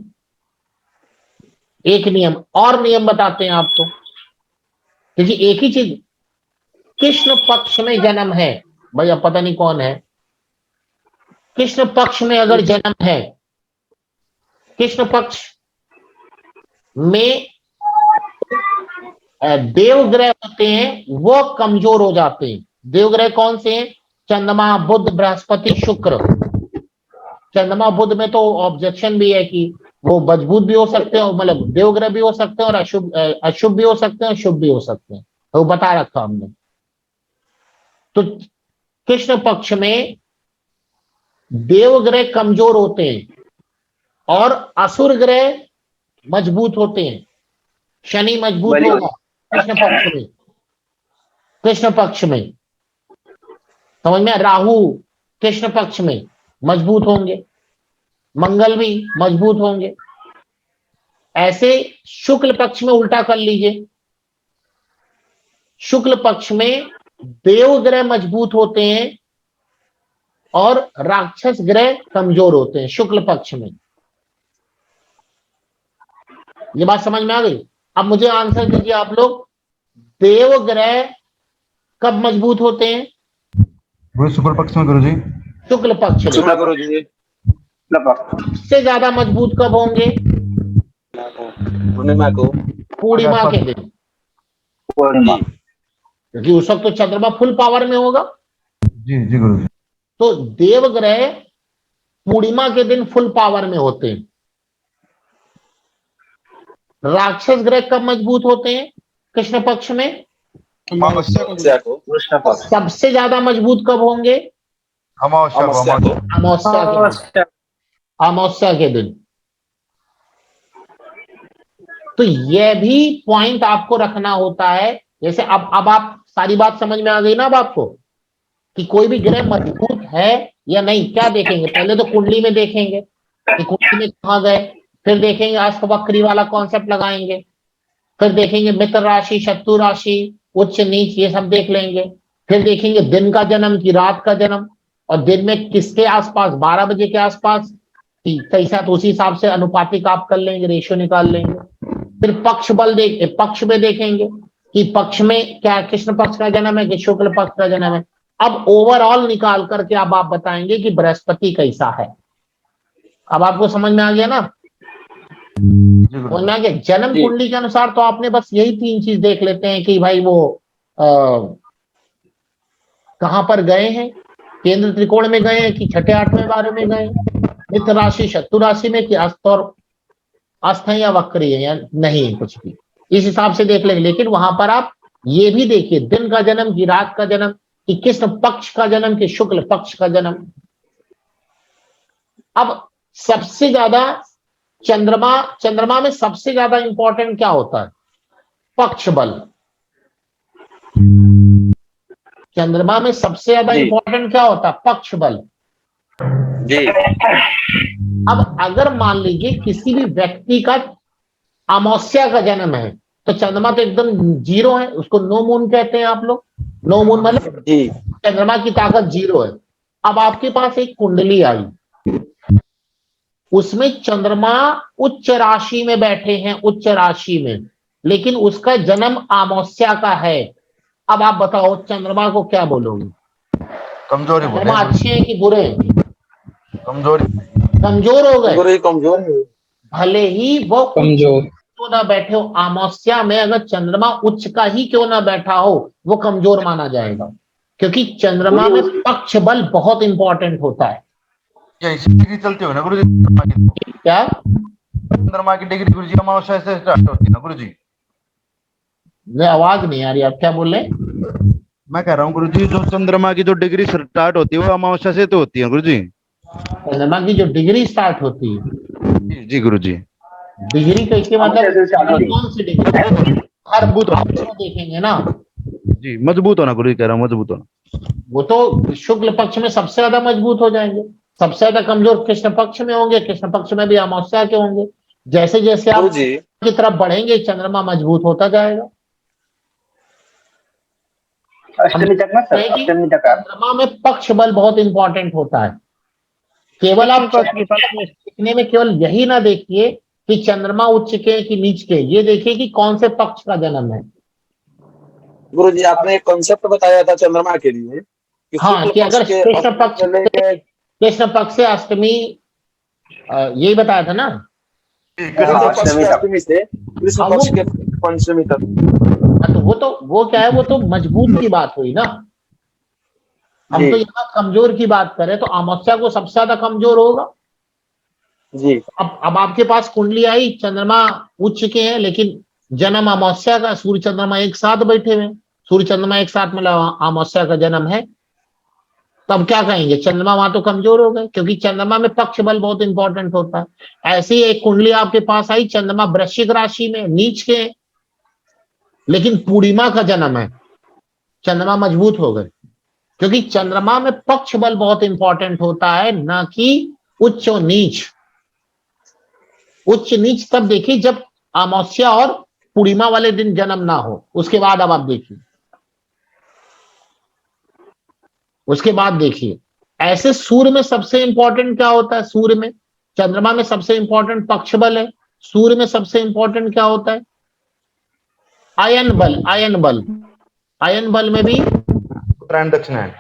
एक नियम और नियम बताते हैं आपको, क्योंकि एक ही चीज, कृष्ण पक्ष में जन्म है, भाई अब पता नहीं कौन है, कृष्ण पक्ष में अगर जन्म है, कृष्ण पक्ष में देव ग्रह होते हैं वो कमजोर हो जाते हैं। देव ग्रह कौन से हैं? चंद्रमा, बुध, बृहस्पति, शुक्र। चंद्रमा बुध में तो ऑब्जेक्शन भी है कि वो मजबूत भी हो सकते हैं, मतलब देवग्रह भी हो सकते हैं, और अशुभ भी हो सकते हैं, शुभ भी हो सकते हैं, तो बता रखा हमने। तो कृष्ण पक्ष में देवग्रह कमजोर होते हैं और असुर ग्रह मजबूत होते हैं। शनि मजबूत होगा कृष्ण पक्ष में, कृष्ण पक्ष में, समझ में। राहु कृष्ण पक्ष में मजबूत होंगे, मंगल भी मजबूत होंगे। ऐसे शुक्ल पक्ष में उल्टा कर लीजिए, शुक्ल पक्ष में देव ग्रह मजबूत होते हैं और राक्षस ग्रह कमजोर होते हैं शुक्ल पक्ष में। ये बात समझ में आ गई? अब मुझे आंसर दीजिए आप लोग, देव ग्रह कब मजबूत होते हैं? शुक्ल पक्ष में गुरुजी। शुक्ल पक्ष में। शुक्ला गुरु जी। सबसे ज्यादा मजबूत कब होंगे? पूर्णिमा को। पूर्णिमा के दिन, क्योंकि उस वक्त तो चंद्रमा फुल पावर में होगा। जी जी गुरुजी। तो देव ग्रह पूर्णिमा के दिन फुल पावर में होते हैं। राक्षस ग्रह कब मजबूत होते हैं कृष्ण पक्ष में? अमावस्या को। सबसे ज्यादा मजबूत कब होंगे? अमावस्या को। अमावस्या के दिन। तो यह भी पॉइंट आपको रखना होता है। जैसे अब आप सारी बात समझ में आ गई ना अब आपको, कि कोई भी ग्रह मजबूत है या नहीं। क्या देखेंगे? पहले तो कुंडली में देखेंगे कि कुंडली में कहाँ गए, फिर देखेंगे अष्टवक्री वाला कॉन्सेप्ट लगाएंगे, फिर देखेंगे मित्र राशि, शत्रु राशि, उच्च नीच, ये सब देख लेंगे। फिर देखेंगे दिन का जन्म की रात का जन्म, और दिन में किसके आसपास, 12 बजे के आसपास कैसा, तो उसी हिसाब से अनुपातिक आप कर लेंगे, रेशियो निकाल लेंगे। फिर पक्ष बल पक्ष में देखेंगे कि पक्ष में क्या कृष्ण पक्ष का जन्म है कि शुक्ल पक्ष का जन्म है। अब ओवरऑल निकाल करके अब आप बताएंगे कि बृहस्पति कैसा है। अब आपको समझ में आ गया ना? समझ में आ गया? जन्म कुंडली के अनुसार तो आपने बस यही 3 चीज देख लेते हैं कि भाई वो कहां पर गए हैं, केंद्र त्रिकोण में गए हैं कि छठे 8वें 12वें में गए, मित्र राशि शत्रु राशि में कि अस्त और अस्त है या वक्री है या नहीं है, कुछ भी इस हिसाब से देख लेंगे। लेकिन वहां पर आप ये भी देखिए दिन का जन्म की रात का जन्म, कि कृष्ण पक्ष का जन्म कि शुक्ल पक्ष का जन्म। अब सबसे ज्यादा चंद्रमा में सबसे ज्यादा इंपॉर्टेंट क्या होता है? पक्ष बल। चंद्रमा में सबसे ज्यादा इंपॉर्टेंट क्या होता है? पक्ष बल जी। अब अगर मान लीजिए किसी भी व्यक्ति का अमावस्या का जन्म है, तो चंद्रमा तो एकदम 0 है, उसको नो मून कहते हैं आप लोग। नो मून मतलब जी। चंद्रमा की ताकत 0 है। अब आपके पास एक कुंडली आई, उसमें चंद्रमा उच्च राशि में बैठे हैं, उच्च राशि में, लेकिन उसका जन्म अमावस्या का है। अब आप बताओ चंद्रमा को क्या बोलोगे? कमजोरी बोले। चंद्रमा अच्छे हैं कि बुरे हैं? कमजोरी। कमजोर हो गए। गुरु कमजोर है। भले ही वो कमजोर क्यों ना बैठे हो, अमावस्या में अगर चंद्रमा उच्च का ही क्यों ना बैठा हो, वो कमजोर माना जाएगा, क्योंकि चंद्रमा में पक्ष बल बहुत इंपॉर्टेंट होता है। इसी डिग्री चलती होगी ना गुरु जी? क्या चंद्रमा की डिग्री गुरु जी अमावस्या से स्टार्ट होती है ना गुरु जी? मैं आवाज नहीं आ रही, आप क्या बोल रहे? मैं कह रहा हूँ गुरु जी, जो चंद्रमा की जो डिग्री स्टार्ट होती है वो अमावस्या से तो होती है गुरु जी। चंद्रमा की जो डिग्री स्टार्ट होती है, जी गुरु जी। डिग्री का इसके मतलब कौन सी डिग्री? हर बुध देखेंगे ना जी, मजबूत होना गुरु जी कह रहा हूँ, मजबूत होना। वो तो शुक्ल पक्ष में सबसे ज्यादा मजबूत हो जाएंगे, सबसे ज्यादा कमजोर कृष्ण पक्ष में होंगे, कृष्ण पक्ष में भी अमावस्या के होंगे। जैसे जैसे आप की तरफ बढ़ेंगे चंद्रमा मजबूत होता जाएगा। अष्टमी तक ना सर, अष्टमी तक चंद्रमा में पक्ष बल बहुत इंपॉर्टेंट होता है। केवल आप देखने में केवल यही ना देखिए कि चंद्रमा उच्च के कि नीच के, ये देखिए कि कौन से पक्ष का जन्म है। गुरु जी आपने एक कॉन्सेप्ट बताया था चंद्रमा के लिए कि हाँ, कि अगर कृष्ण पक्ष से अष्टमी, यही बताया था ना, अष्टमी से कृष्ण पक्ष के पंचमी तक। तो वो क्या है, वो तो मजबूत की बात हुई ना। हम तो यहाँ कमजोर की बात करें तो अमावस्या को सबसे ज्यादा कमजोर होगा जी। अब आपके पास कुंडली आई, चंद्रमा उच्च के हैं लेकिन जन्म अमावस्या का, सूर्य चंद्रमा एक साथ बैठे हुए, सूर्य चंद्रमा एक साथ मतलब अमावस्या का जन्म है, तब क्या कहेंगे? चंद्रमा वहां तो कमजोर हो गए, क्योंकि चंद्रमा में पक्ष बल बहुत इंपॉर्टेंट होता है। ऐसी एक कुंडली आपके पास आई, चंद्रमा वृश्चिक राशि में नीच के, लेकिन पूर्णिमा का जन्म है, चंद्रमा मजबूत हो गए, क्योंकि चंद्रमा में पक्ष बल बहुत इंपॉर्टेंट होता है, ना कि उच्च और नीच। उच्च नीच तब देखिए जब अमावस्या और पूर्णिमा वाले दिन जन्म ना हो, उसके बाद अब आप देखिए उसके बाद देखिए, ऐसे सूर्य में सबसे इंपॉर्टेंट क्या होता है? सूर्य में, चंद्रमा में सबसे इंपॉर्टेंट पक्ष बल है, सूर्य में सबसे इंपॉर्टेंट क्या होता है? आयन बल। आयन बल, आयन बल में भी उत्तरायण दक्षिणायन।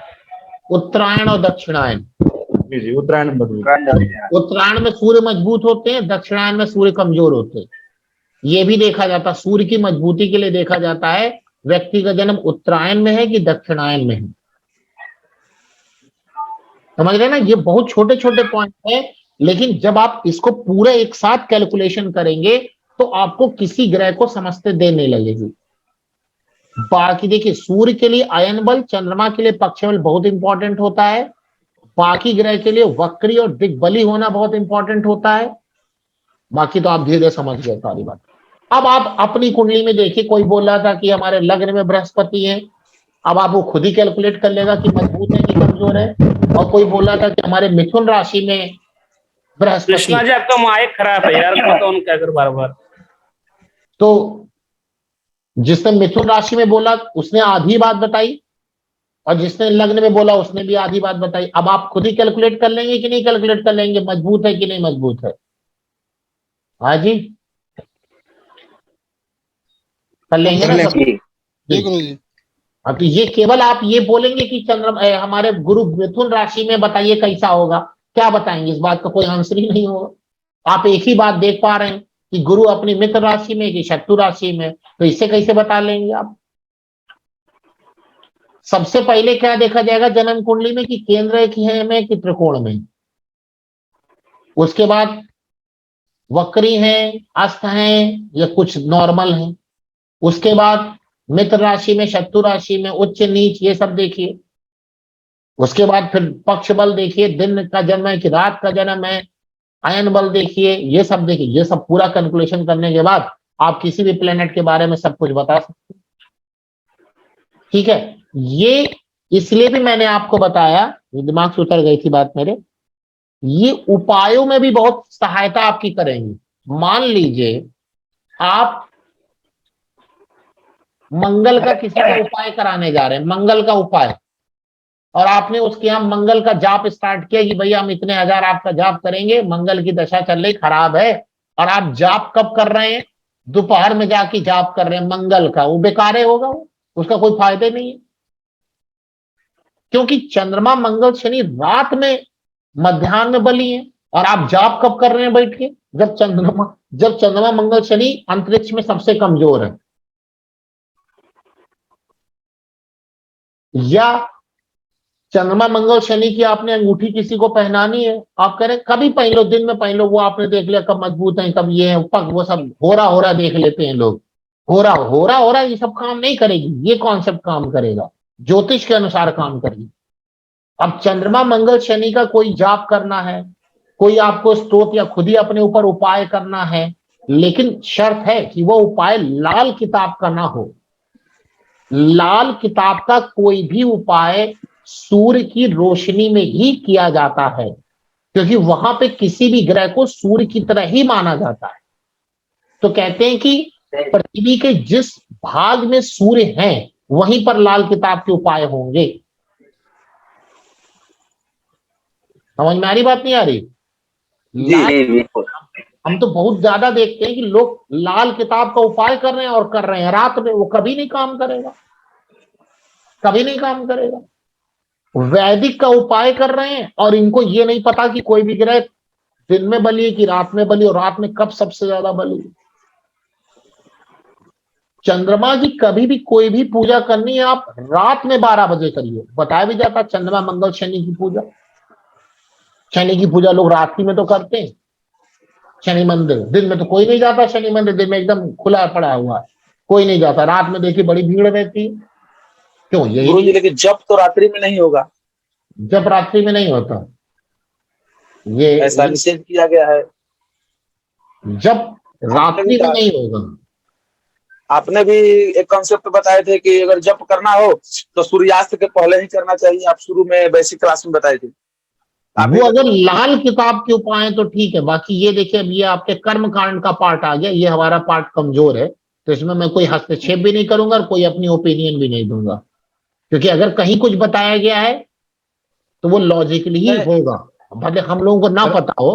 उत्तरायण और दक्षिणायन। जी जी, उत्तरायण उत्तरायण में सूर्य मजबूत होते हैं, दक्षिणायन में सूर्य कमजोर होते हैं। ये भी देखा जाता है, सूर्य की मजबूती के लिए देखा जाता है व्यक्ति का जन्म उत्तरायण में है कि दक्षिणायन में है। समझ रहे ना? ये बहुत छोटे छोटे पॉइंट है, लेकिन जब आप इसको पूरे एक साथ कैलकुलेशन करेंगे तो आपको किसी ग्रह को समझते देने लगेगी। बाकी देखिए, सूर्य के लिए अयन बल, चंद्रमा के लिए पक्ष बल बहुत इंपॉर्टेंट होता है। बाकी ग्रह के लिए वक्री और दिग्बली होना बहुत इंपॉर्टेंट होता है। बाकी तो आप धीरे धीरे समझ गए सारी बात। अब आप अपनी कुंडली में देखिए, कोई बोल रहा था कि हमारे लग्न में बृहस्पति है, अब आप वो खुद ही कैलकुलेट कर लेगा कि मजबूत है कि कमजोर है। और कोई बोल रहा था कि हमारे मिथुन राशि में बृहस्पति, कृष्णा जी आपका माइक खराब है यार, तो ऑन क्या कर बार बार। तो जिसने मिथुन राशि में बोला उसने आधी बात बताई, और जिसने लग्न में बोला उसने भी आधी बात बताई। अब आप खुद ही कैलकुलेट कर लेंगे कि नहीं कैलकुलेट कर लेंगे, मजबूत है कि नहीं मजबूत है? हाँ जी, कर लेंगे ना सब? जी गुरु जी। हाँ, तो ये केवल आप ये बोलेंगे कि चंद्रमा हमारे गुरु मिथुन राशि में, बताइए कैसा होगा, क्या बताएंगे? इस बात का कोई आंसर ही नहीं होगा। आप एक ही बात देख पा रहे हैं कि गुरु अपनी मित्र राशि में कि शत्रु राशि में, तो इससे कैसे बता लेंगे आप? सबसे पहले क्या देखा जाएगा जन्म कुंडली में कि केंद्र एक है में कि त्रिकोण में। उसके बाद वक्री हैं, अस्त हैं या कुछ नॉर्मल हैं। उसके बाद मित्र राशि में, शत्रु राशि में, उच्च नीच, ये सब देखिए। उसके बाद फिर पक्ष बल देखिए, दिन का जन्म है कि रात का जन्म है, अयन बल देखिए, ये सब देखिए। ये सब पूरा कैलकुलेशन करने के बाद आप किसी भी प्लेनेट के बारे में सब कुछ बता सकते हैं। ठीक है, ये इसलिए भी मैंने आपको बताया, दिमाग से उतर गई थी बात मेरे, ये उपायों में भी बहुत सहायता आपकी करेंगे। मान लीजिए आप मंगल का किसी का उपाय कराने जा रहे हैं, मंगल का उपाय, और आपने उसके यहाँ मंगल का जाप स्टार्ट किया कि भैया हम इतने हजार आपका जाप करेंगे, मंगल की दशा चल रही खराब है, और आप जाप कब कर रहे हैं? दोपहर में जाके जाप कर रहे हैं मंगल का, वो बेकार होगा, वो उसका कोई फायदा नहीं है। क्योंकि चंद्रमा मंगल शनि रात में मध्याह्न में बली है, और आप जाप कब कर रहे हैं बैठ के? जब चंद्रमा मंगल शनि अंतरिक्ष में सबसे कमजोर है। या चंद्रमा मंगल शनि की आपने अंगूठी किसी को पहनानी है, आप कह रहे कभी पहन लो, दिन में पहन लो, वो आपने देख लिया कब मजबूत है कब ये है, पग वो सब हो रहा देख लेते हैं लोग। हो रहा ये सब काम नहीं करेगी, ये कॉन्सेप्ट काम करेगा, ज्योतिष के अनुसार काम करेगी। अब चंद्रमा मंगल शनि का कोई जाप करना है, कोई आपको स्तोत्र या खुद ही अपने ऊपर उपाय करना है, लेकिन शर्त है कि वो उपाय लाल किताब का ना हो। लाल किताब का कोई भी उपाय सूर्य की रोशनी में ही किया जाता है, क्योंकि वहां पे किसी भी ग्रह को सूर्य की तरह ही माना जाता है। तो कहते हैं कि पृथ्वी के जिस भाग में सूर्य है वहीं पर लाल किताब के उपाय होंगे। समझ में आ रही बात, नहीं आ रही? हम तो बहुत ज्यादा देखते हैं कि लोग लाल किताब का उपाय कर रहे हैं और कर रहे हैं रात में, वो कभी नहीं काम करेगा, कभी नहीं काम करेगा। वैदिक का उपाय कर रहे हैं और इनको ये नहीं पता कि कोई भी ग्रह दिन में बली है कि रात में बली, और रात में कब सबसे ज्यादा बली है। चंद्रमा की कभी भी कोई भी पूजा करनी है आप रात में 12 बजे करिए। बताया भी जाता चंद्रमा मंगल शनि की पूजा, शनि की पूजा लोग रात्रि में तो करते हैं। शनि मंदिर दिन में तो कोई नहीं जाता, शनि मंदिर दिन में एकदम खुला पड़ा हुआ है, कोई नहीं जाता। रात में देखिए बड़ी भीड़ रहती है। क्यों? यही गुरु जी, लेकिन जब तो रात्रि में नहीं होगा, जब रात्रि में नहीं होता, ये ऐसा निषेध किया गया है। जब रात्रि में नहीं होगा। आपने भी एक कॉन्सेप्ट बताए थे कि अगर जप करना हो तो सूर्यास्त के पहले ही करना चाहिए, आप शुरू में बेसिक क्लास में बताए थे। वो अगर लाल किताब के उपाय तो ठीक है, बाकी ये देखिए अब ये आपके कर्म कांड का पार्ट आ गया, ये हमारा पार्ट कमजोर है, तो इसमें मैं कोई हस्तक्षेप भी नहीं करूंगा और कोई अपनी ओपिनियन भी नहीं दूंगा। क्योंकि अगर कहीं कुछ बताया गया है तो वो लॉजिकली ही होगा, भले हम लोगों को ना पता हो,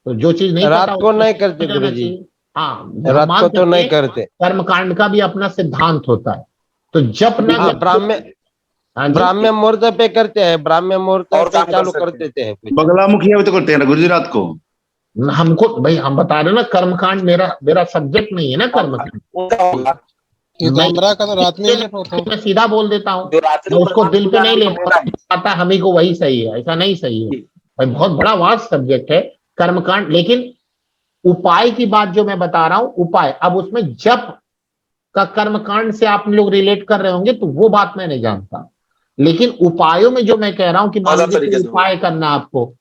तो जो चीज नहीं रात पता को नहीं करते जाना गुरुजी, चाहिए। हाँ, रात को तो नहीं करते। कर्मकांड का भी अपना सिद्धांत होता है, तो जब ना हाँ, ब्राह्मण हाँ जी, ब्राह्मण मुहूर्त पे करते हैं, ब्राह्मण मुहूर्त और पे काम कर चालू कर सकते हैं। देते हैं कुछ। बगलामुखी भी तो करते हैं ना गुरुजी रात को। हमको भाई हम बता रहे ना, कर्मकांड मेरा सब्जेक्ट नहीं है ना कर्मकांड। उनका होगा पीताम्बरा का तो रात में ही होता है। मैं सीधा बोल देता हूँ, जो रात्रि मैं उसको प्रधान दिल पे पूजा नहीं है, वो लेता, मेरा है। आता हम ही को वही सही है, ऐसा नहीं सही है भाई, बहुत बड़ा वास्ट सब्जेक्ट है कर्मकांड। लेकिन उपाय की बात जो मैं बता रहा हूं, उपाय, अब उसमें जप का कर्मकांड से आप लोग रिलेट कर रहे होंगे तो वो बात मैं नहीं जानता, लेकिन उपायों में जो मैं कह रहा हूं कि मान अलग लीजिए तरीके कोई से उपाय करना आपको,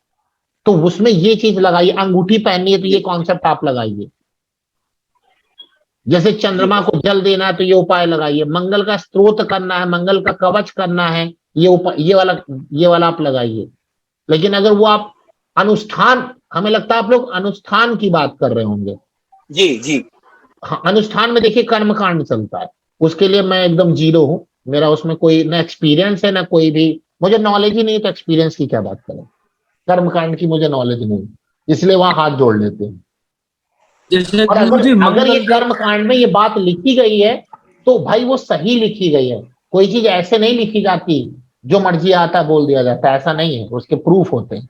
तो उसमें ये चीज लगाइए, अंगूठी पहननी है तो ये कॉन्सेप्ट आप लगाइए, जैसे चंद्रमा को जल देना है तो ये उपाय लगाइए, मंगल का स्तोत्र करना है, मंगल का कवच करना है, ये उपाय, ये वाला आप लगाइए। लेकिन अगर वो आप अनुष्ठान, हमें लगता है आप लोग अनुष्ठान की बात कर रहे होंगे। जी जी। हाँ, अनुष्ठान में देखिए कर्मकांड चलता है, उसके लिए मैं एकदम जीरो हूं, मेरा उसमें कोई ना एक्सपीरियंस है ना कोई भी, मुझे नॉलेज ही नहीं, तो एक्सपीरियंस की क्या बात करें, कर्मकांड की मुझे नॉलेज नहीं, इसलिए वहां हाथ जोड़ लेते हैं। जैसे और गुरुजी अगर ये मंगल कर्मकांड में ये बात लिखी गई है तो भाई वो सही लिखी गई है, कोई चीज ऐसे नहीं लिखी जाती जो मर्जी आता है बोल दिया जाता है, ऐसा नहीं है, उसके प्रूफ होते हैं,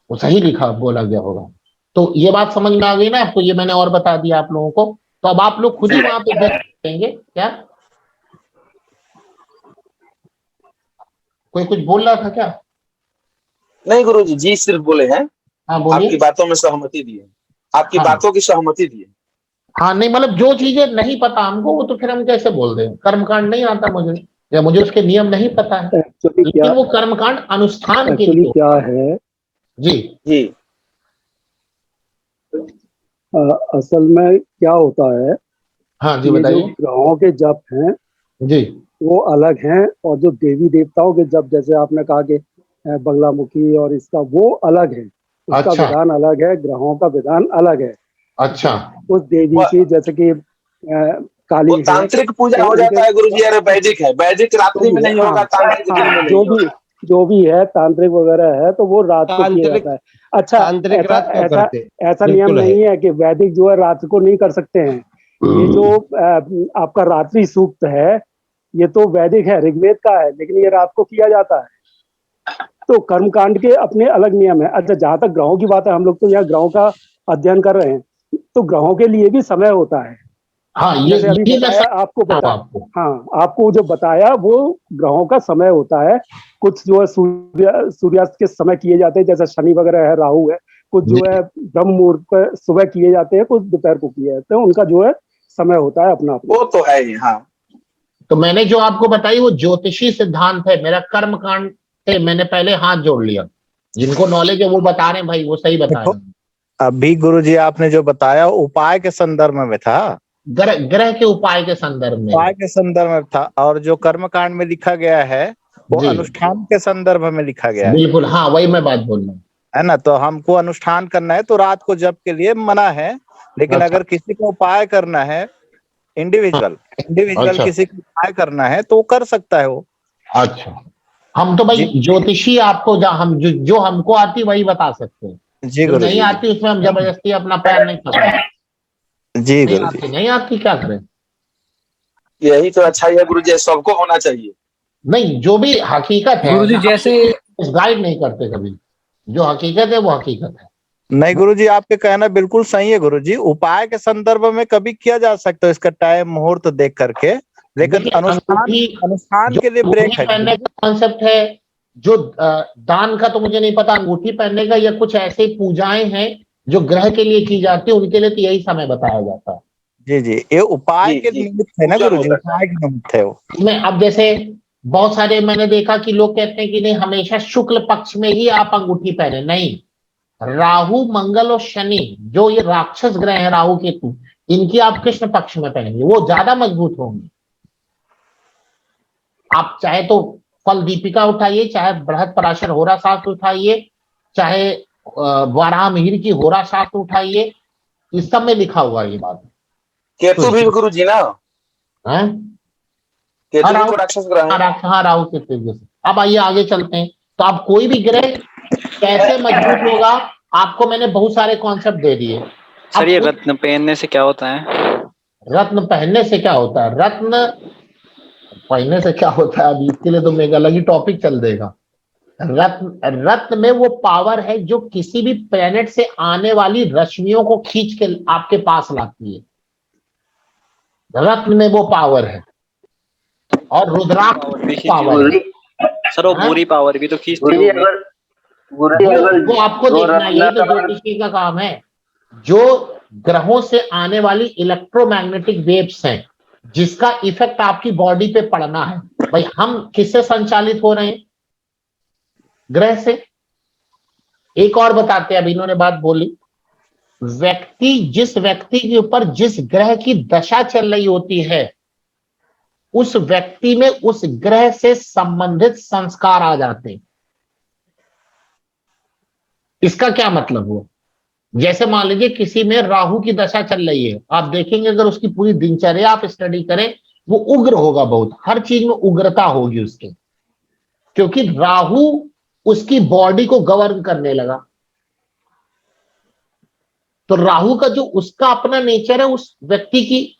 वो सही लिखा बोला गया होगा। तो ये बात समझ में आ गई ना आपको, ये मैंने और बता दिया आप लोगों को, तो अब आप लोग खुद ही वहां पे देखेंगे क्या, कोई कुछ बोल रहा था क्या? नहीं गुरुजी, जी सिर्फ बोले हैं, हाँ आपकी बोलिए। बातों में सहमति दी है, आपकी हाँ बातों की सहमति दी है। हाँ, नहीं मतलब जो चीजें नहीं पता हमको वो तो फिर हम कैसे बोल दें, कर्मकांड नहीं आता मुझे, या मुझे उसके नियम नहीं पता है, एक्चुअली क्या, लेकिन वो कर्मकांड अनुष्ठान के एक्चुअली लिए क्या है, जी जी असल में क्या होता है, हाँ जी ये जो बताइए ग्रहों के जप हैं जी। वो अलग हैं, और जो देवी देवताओं के जप, जैसे आपने कहा कि बगलामुखी और इसका, वो अलग है, उसका अच्छा विधान अलग है, ग्रहों का विधान अलग है। अच्छा, उस देवी वो की जैसे कि काली वो है, तांत्रिक पूजा तो हो उनके जाता है गुरुजी, अरे वैदिक है, वैदिक रात्रि में नहीं होगा, तांत्रिक दिन में नहीं होगा। जो भी है तांत्रिक वगैरह है, तो वो रात को किया तांत्रिक जाता है। अच्छा, तांत्रिक ऐसा रात को ऐसा करते, ऐसा नियम बिल्कुल है। नहीं है कि वैदिक जो है रात को नहीं कर सकते हैं। ये जो आपका रात्रि सूक्त है, ये तो वैदिक है, ऋग्वेद का है, लेकिन ये रात को किया जाता है। तो कर्मकांड के अपने अलग नियम है। अच्छा, जहां तक ग्रहों की बात है, हम लोग तो यहाँ ग्रहों का अध्ययन कर रहे हैं, तो ग्रहों के लिए भी समय होता है। हाँ जैसे अभी बताया आपको, आपको हाँ, आपको जो बताया वो ग्रहों का समय होता है। कुछ जो है सूर्यास्त के समय किए जाते हैं, जैसे शनि वगैरह है, राहु है, कुछ जो है ब्रह्म मुहूर्त पर सुबह किए जाते हैं, कुछ दोपहर को किए जाते हैं, उनका जो है समय होता है अपना अपना। वो तो है ही। हाँ, तो मैंने जो आपको बताई वो ज्योतिषी सिद्धांत है, मेरा कर्मकांड से मैंने पहले हाथ जोड़ लिया, जिनको नॉलेज है वो बता रहे हैं भाई, वो सही बता रहे हैं। अभी गुरुजी आपने जो बताया उपाय के संदर्भ में था, ग्रह के उपाय के संदर्भ में, उपाय के संदर्भ में था, और जो कर्मकांड में लिखा गया है वो अनुष्ठान के संदर्भ में लिखा गया है। बिल्कुल, हाँ वही मैं बात बोल रहा हूँ, है ना। तो हमको अनुष्ठान करना है तो रात को जप के लिए मना है, लेकिन अगर किसी को उपाय करना है, इंडिविजुअल किसी को उपाय करना है तो वो कर सकता है वो। अच्छा, हम तो भाई ज्योतिषी आपको हम जो हमको आती वही बता सकते हैं, जी जो नहीं आती उसमें हम जबरदस्ती अपना पैर नहीं पकड़ते। जी नहीं आती क्या करें, यही तो अच्छा है गुरुजी, सबको होना चाहिए। नहीं, जो भी हकीकत है गुरुजी जैसे गाइड नहीं करते कभी, जो हकीकत है वो हकीकत है। नहीं गुरुजी, आपके कहना बिल्कुल सही है गुरुजी, उपाय के संदर्भ में कभी किया जा सकता है इसका टाइम मुहूर्त देख करके, लेकिन अनुष्ठान के लिए ब्रेक है। पहनने का कॉन्सेप्ट है, जो दान का तो मुझे नहीं पता, अंगूठी पहनने का, या कुछ ऐसी पूजाएं हैं जो ग्रह के लिए की जाती है, उनके लिए तो यही समय बताया जाता है। जी जी, ये उपाय के निमित्त है ना गुरुजी, उपाय के निमित्त है वो। मैं अब जैसे बहुत सारे मैंने देखा कि लोग कहते हैं कि नहीं हमेशा शुक्ल पक्ष में ही आप अंगूठी पहने, नहीं, राहु मंगल और शनि जो ये राक्षस ग्रह हैं, राहु केतु, इनकी आप कृष्ण पक्ष में पहनेंगे, वो ज्यादा मजबूत होंगे। आप चाहे तो फल दीपिका उठाइए, चाहे बृहद पराशर होरा शास्त्र उठाइए, चाहे वाराह मिहिर की होरा शास्त्र उठाइए, इस सब में लिखा हुआ ये बात। केतु भी गुरुजी ना, केतु भी तो राक्षस ग्रह है। हाँ, राहु केतु जैसे। अब आइए आगे चलते हैं, तो तो अब कोई भी ग्रह कैसे मजबूत होगा, आपको मैंने बहुत सारे कॉन्सेप्ट दे दिए। सर ये रत्न पहनने से क्या होता है? रत्न पहनने से क्या होता है? रत्न पहनने से क्या होता है, अभी इसके लिए तो मेरा अलग ही टॉपिक चल देगा। रत्न में वो पावर है जो किसी भी प्लेनेट से आने वाली रश्मियों को खींच के आपके पास लाती है। रत्न में वो पावर है। और रुद्राक्ष पावर है। सर वो पूरी पावर भी तो खींचती होगी। वो आपको देखना, यही तो ज्योतिषी का काम है। जो ग्रहों से आने वाली इलेक्ट्रोमैग्नेटिक वेव्स हैं, जिसका इफेक्ट आपकी बॉडी पे पड़ना है। भाई हम किससे संचालित हो रहे हैं? ग्रह से। एक और बताते हैं, अब इन्होंने बात बोली, जिस व्यक्ति के ऊपर जिस ग्रह की दशा चल रही होती है, उस व्यक्ति में उस ग्रह से संबंधित संस्कार आ जाते हैं। इसका क्या मतलब हुआ? जैसे मान लीजिए किसी में राहु की दशा चल रही है, आप देखेंगे अगर उसकी पूरी दिनचर्या आप स्टडी करें, वो उग्र होगा बहुत, हर चीज में उग्रता होगी उसके, क्योंकि राहु उसकी बॉडी को गवर्न करने लगा। तो राहु का जो उसका अपना नेचर है उस व्यक्ति की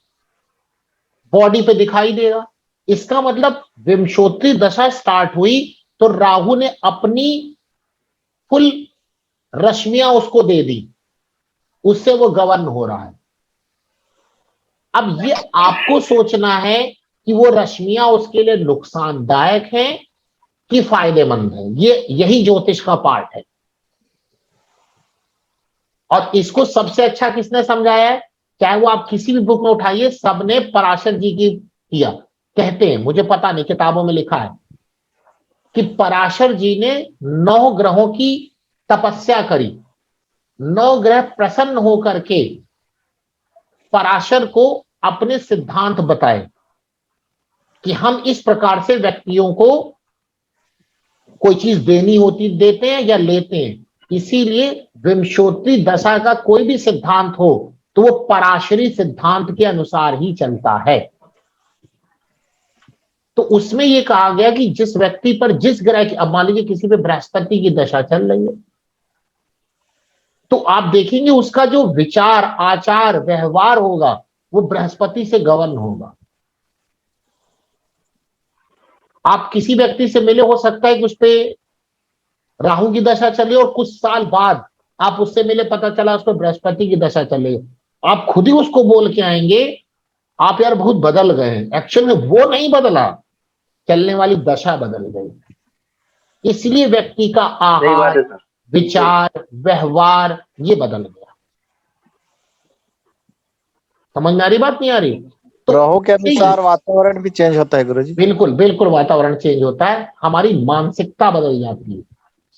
बॉडी पे दिखाई देगा। इसका मतलब विंशोत्तरी दशा स्टार्ट हुई तो राहु ने अपनी फुल रश्मियां उसको दे दी, उससे वो गवर्न हो रहा है। अब ये आपको सोचना है कि वो रश्मियां उसके लिए नुकसानदायक हैं कि फायदेमंद है। यही ज्योतिष का पार्ट है। और इसको सबसे अच्छा किसने समझाया है? चाहे वो आप किसी भी बुक में उठाइए, सबने पराशर जी की किया। कहते हैं, मुझे पता नहीं, किताबों में लिखा है कि पराशर जी ने 9 ग्रहों की तपस्या करी। 9 ग्रह प्रसन्न होकर के पराशर को अपने सिद्धांत बताए कि हम इस प्रकार से व्यक्तियों को कोई चीज देनी होती देते हैं या लेते हैं। इसीलिए विंशोत्तरी दशा का कोई भी सिद्धांत हो तो वो पराशरी सिद्धांत के अनुसार ही चलता है। तो उसमें ये कहा गया कि जिस व्यक्ति पर जिस ग्रह की, अब मान लीजिए किसी पे बृहस्पति की दशा चल रही है, तो आप देखेंगे उसका जो विचार, आचार, व्यवहार होगा वो बृहस्पति से गवर्न होगा। आप किसी व्यक्ति से मिले, हो सकता है कि उस पे राहु की दशा चले और कुछ साल बाद आप उससे मिले, पता चला उस पर बृहस्पति की दशा चले, आप खुद ही उसको बोल के आएंगे, आप यार बहुत बदल गए हैं। एक्चुअल में वो नहीं बदला, चलने वाली दशा बदल गई। इसलिए व्यक्ति का आहार, विचार, व्यवहार ये बदल गया। समझ में आ रही बात, नहीं आ रही? तो ग्रहों के अनुसार वातावरण भी चेंज होता है गुरुजी। बिल्कुल बिल्कुल, वातावरण चेंज होता है, हमारी मानसिकता बदल जाती है।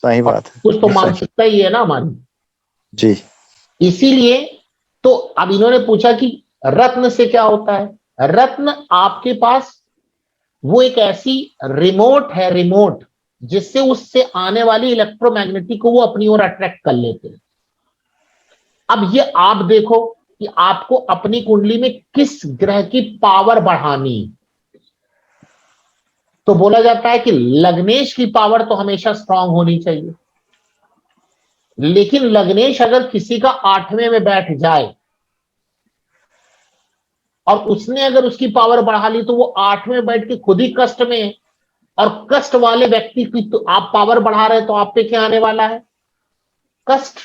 सही बात है। कुछ तो मानसिकता ही है ना हमारी जी। इसीलिए तो अब इन्होंने पूछा कि रत्न से क्या होता है। रत्न आपके पास वो एक ऐसी रिमोट है, रिमोट जिससे उससे आने वाली इलेक्ट्रोमैग्नेटिक को वो अपनी ओर अट्रैक्ट कर लेते हैं। अब ये आप देखो कि आपको अपनी कुंडली में किस ग्रह की पावर बढ़ानी। तो बोला जाता है कि लग्नेश की पावर तो हमेशा स्ट्रांग होनी चाहिए, लेकिन लग्नेश अगर किसी का 8वें में बैठ जाए और उसने अगर उसकी पावर बढ़ा ली तो वो 8वें में बैठ के खुद ही कष्ट में है। और कष्ट वाले व्यक्ति की तो आप पावर बढ़ा रहे, तो आप पे क्या आने वाला है? कष्ट।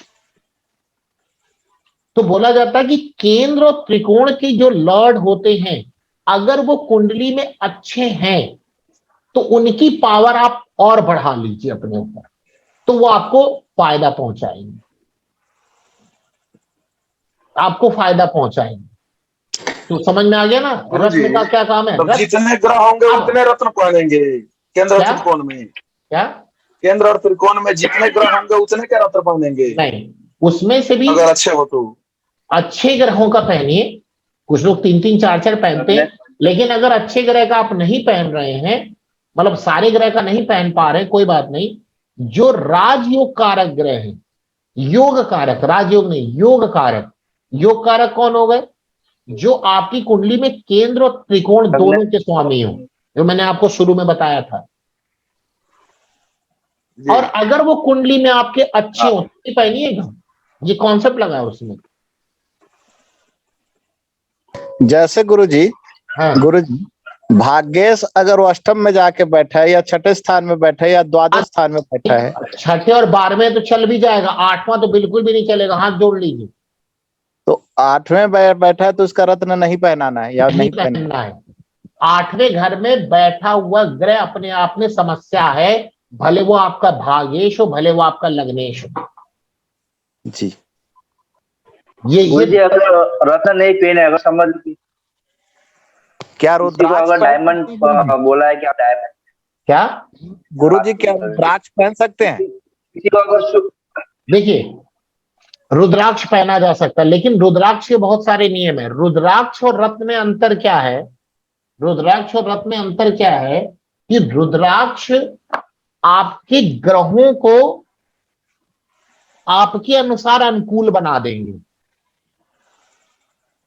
तो बोला जाता है कि केंद्र और त्रिकोण के जो लॉर्ड होते हैं, अगर वो कुंडली में अच्छे हैं तो उनकी पावर आप और बढ़ा लीजिए अपने ऊपर, तो वो आपको फायदा पहुंचाएंगे, आपको फायदा पहुंचाएंगे। तो समझ में आ गया ना रत्न का क्या काम है? तो जितने ग्रह होंगे उतने रत्न पहनेंगे केंद्र और त्रिकोण में। क्या केंद्र और त्रिकोण में जितने ग्रह होंगे उतने क्या रत्न पहनेंगे? नहीं, उसमें से भी अगर अच्छे हो तो अच्छे ग्रहों का पहनिए। कुछ लोग 3-3 4-4 पहनते हैं, लेकिन अगर अच्छे ग्रह का आप नहीं पहन रहे हैं, मतलब सारे ग्रह का नहीं पहन पा रहे, कोई बात नहीं। जो राजयोग कारक ग्रह है, योग कारक, राजयोग नहीं, योग कारक। योग कारक कौन हो गए? जो आपकी कुंडली में केंद्र और त्रिकोण दोनों के स्वामी हो, जो मैंने आपको शुरू में बताया था। और अगर वो कुंडली में आपके अच्छे होते पहनिएगा, ये कॉन्सेप्ट लगा है उसमें। जैसे गुरुजी, गुरुजी भाग्येश अगर वो अष्टम में जाके बैठा है या छठे स्थान में बैठा है या द्वादश स्थान में बैठा है, छठे और 12वें तो चल भी जाएगा, 8वां तो बिल्कुल भी नहीं चलेगा, हाथ जोड़ लीजिए। तो 8वें बैठा है तो उसका रत्न नहीं पहनाना है या नहीं पहनना है। 8वें घर में बैठा हुआ ग्रह अपने आप में समस्या है, भले वो आपका भाग्येश हो, भले वो आपका लग्नेश हो जी। ये अगर रत्न नहीं पहने, अगर समझ क्या रुद्राक्ष अगर डायमंड बोला है, क्या डायमंड, क्या गुरुजी क्या रुद्राक्ष पहन सकते हैं? किसी को अगर देखिए, रुद्राक्ष पहना जा सकता है, लेकिन रुद्राक्ष के बहुत सारे नियम है। रुद्राक्ष और रत्न में अंतर क्या है? रुद्राक्ष और रत्न में अंतर क्या है कि रुद्राक्ष आपके ग्रहों को आपके अनुसार अनुकूल बना देंगे।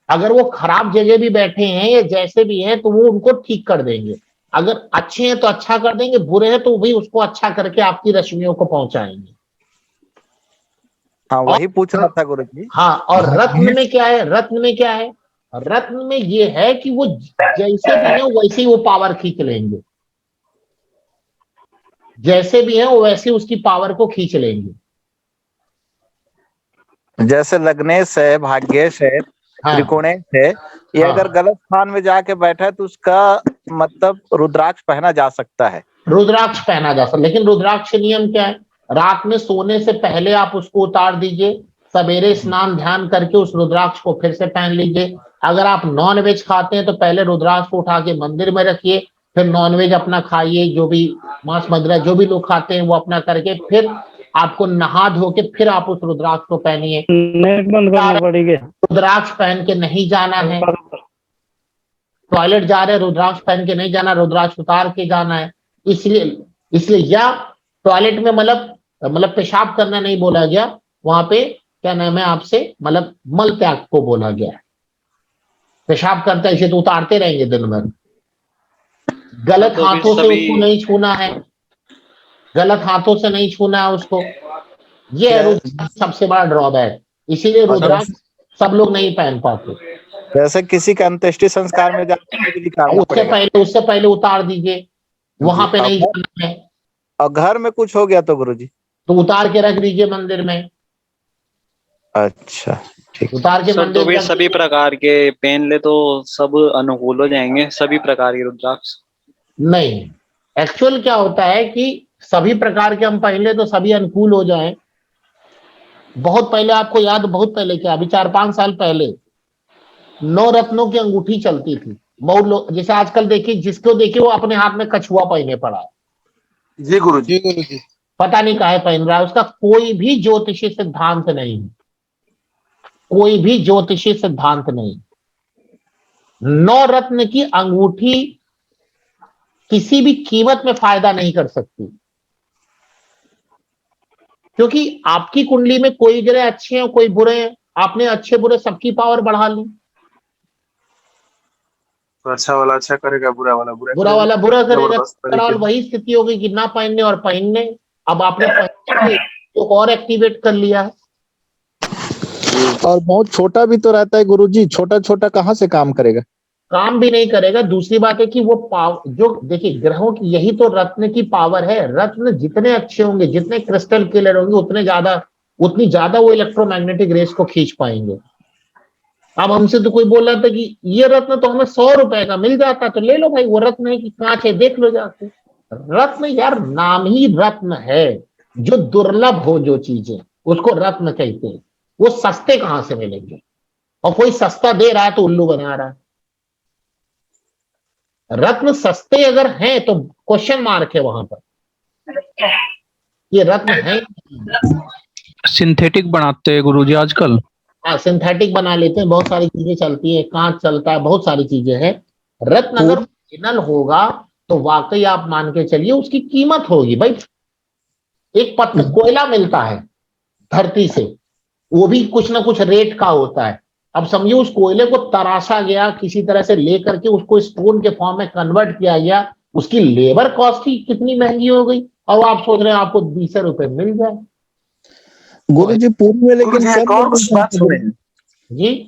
अगर वो खराब जगह भी बैठे हैं या जैसे भी हैं तो वो उनको ठीक कर देंगे। अगर अच्छे हैं तो अच्छा कर देंगे, बुरे हैं तो भी उसको अच्छा करके आपकी रश्मियों को पहुंचाएंगे। हाँ, वही पूछ रहा था गुरुजी। हाँ, और रत्न में क्या है? रत्न में क्या है? रत्न में ये है कि वो जैसे भी है वैसे ही वो पावर खींच लेंगे, जैसे भी है वो वैसे उसकी पावर को खींच लेंगे। जैसे लग्नेश है, भाग्येश है, त्रिकोणेश है, ये अगर गलत स्थान में जाके बैठा है तो उसका मतलब रुद्राक्ष पहना जा सकता है। रुद्राक्ष पहना जा सकता, लेकिन रुद्राक्ष नियम क्या है? रात में सोने से पहले आप उसको उतार दीजिए, सवेरे स्नान ध्यान करके उस रुद्राक्ष को फिर से पहन लीजिए। अगर आप नॉन वेज खाते हैं तो पहले रुद्राक्ष को उठा के मंदिर में रखिए, फिर नॉन वेज अपना खाइए, जो भी मांस मदिरा जो भी लोग खाते हैं वो अपना करके फिर आपको नहा धो के फिर आप उस रुद्राक्ष को पहनिए। रुद्राक्ष पहन के नहीं जाना है, टॉयलेट जा रहे हैं रुद्राक्ष पहन के नहीं जाना, रुद्राक्ष उतार के जाना है। इसलिए या टॉयलेट में मतलब पेशाब करना नहीं बोला गया, वहां पे क्या नाम है आपसे मतलब मल त्याग को बोला गया है। पेशाब करता है इसे तो उतारते रहेंगे दिन भर। गलत हाथों से उसको नहीं छूना है, गलत हाथों से नहीं छूना है उसको। ये है रुद्राक्ष सबसे बड़ा ड्रॉबैक, इसीलिए रुद्राक्ष सब लोग नहीं पहन पाते। जैसे किसी का अंत्येष्टि संस्कार में जाते उससे पहले उतार दीजिए, वहां पे नहीं जाना है। और घर में कुछ हो गया तो गुरुजी तो उतार के रख दीजिए मंदिर में। अच्छा, ठीक। उतार के मंदिर तो भी सभी प्रकार के पहन ले तो सब अनुकूल हो जाएंगे, सभी प्रकार के रुद्राक्ष? नहीं, एक्चुअल क्या होता है कि सभी प्रकार के हम पहले तो सभी अनुकूल हो जाएं। बहुत पहले आपको याद, बहुत पहले क्या, अभी 4-5 साल पहले 9 रत्नों की अंगूठी चलती थी। बहुत लोग जैसे आजकल देखिए, जिसको देखिए वो अपने हाथ में कछुआ पहने पड़ा है। जी गुरुजी, गुरुजी पता नहीं काहे पहन रहा है, उसका कोई भी ज्योतिषी सिद्धांत नहीं, कोई भी ज्योतिषी सिद्धांत नहीं। 9 रत्न की अंगूठी किसी भी कीमत में फायदा नहीं कर सकती, क्योंकि आपकी कुंडली में कोई ग्रह अच्छे हैं कोई बुरे हैं, आपने अच्छे बुरे सबकी पावर बढ़ा ली। तो अच्छा वाला अच्छा करेगा, बुरा वाला बुरा करेगा। वही स्थिति होगी कि ना पहनने और पहनने। अब आपने पहनने तो और एक्टिवेट कर लिया है। और बहुत छोटा भी तो रहता है गुरुजी, छोटा छोटा कहाँ से काम करेगा? काम भी नहीं करेगा। दूसरी बात है कि वो जो देखिए ग्रहों की, यही तो रत्न की पावर है। रत्न जितने अच्छे होंगे, जितने क्रिस्टल क्लियर होंगे, उतनी ज्यादा वो इलेक्ट्रोमैग्नेटिक रेस को खींच पाएंगे। अब हमसे तो कोई बोल रहा था कि ये रत्न तो हमें 100 रुपए का मिल जाता, तो ले लो भाई, वो रत्न है कि कांच है, देख लो जाके। रत्न यार नाम ही रत्न है, जो दुर्लभ हो जो चीजें उसको रत्न कहते हैं। वो सस्ते कहां से मिलेंगे? और कोई सस्ता दे रहा है तो उल्लू बना रहा है। रत्न सस्ते अगर हैं तो क्वेश्चन मार्क है वहां पर, ये रत्न है। सिंथेटिक बनाते हैं गुरुजी आजकल। हाँ, सिंथेटिक बना लेते हैं, बहुत सारी चीजें चलती है, कांच चलता है, बहुत सारी चीजें हैं। रत्न अगर ओरिजिनल होगा तो वाकई आप मान के चलिए उसकी कीमत होगी भाई। एक पत्थर कोयला मिलता है धरती से, वो भी कुछ ना कुछ रेट का होता है। अब समझिए उस कोयले को तराशा गया, किसी तरह से लेकर के उसको स्टोन के फॉर्म में कन्वर्ट किया गया, उसकी लेबर कॉस्ट ही कितनी महंगी हो गई, और आप सोच रहे हैं आपको 20 रुपए मिल जाए। गुरु जी पुरी में लेकिन गुरुजी एक कम और में बात मिलता सुने है। जी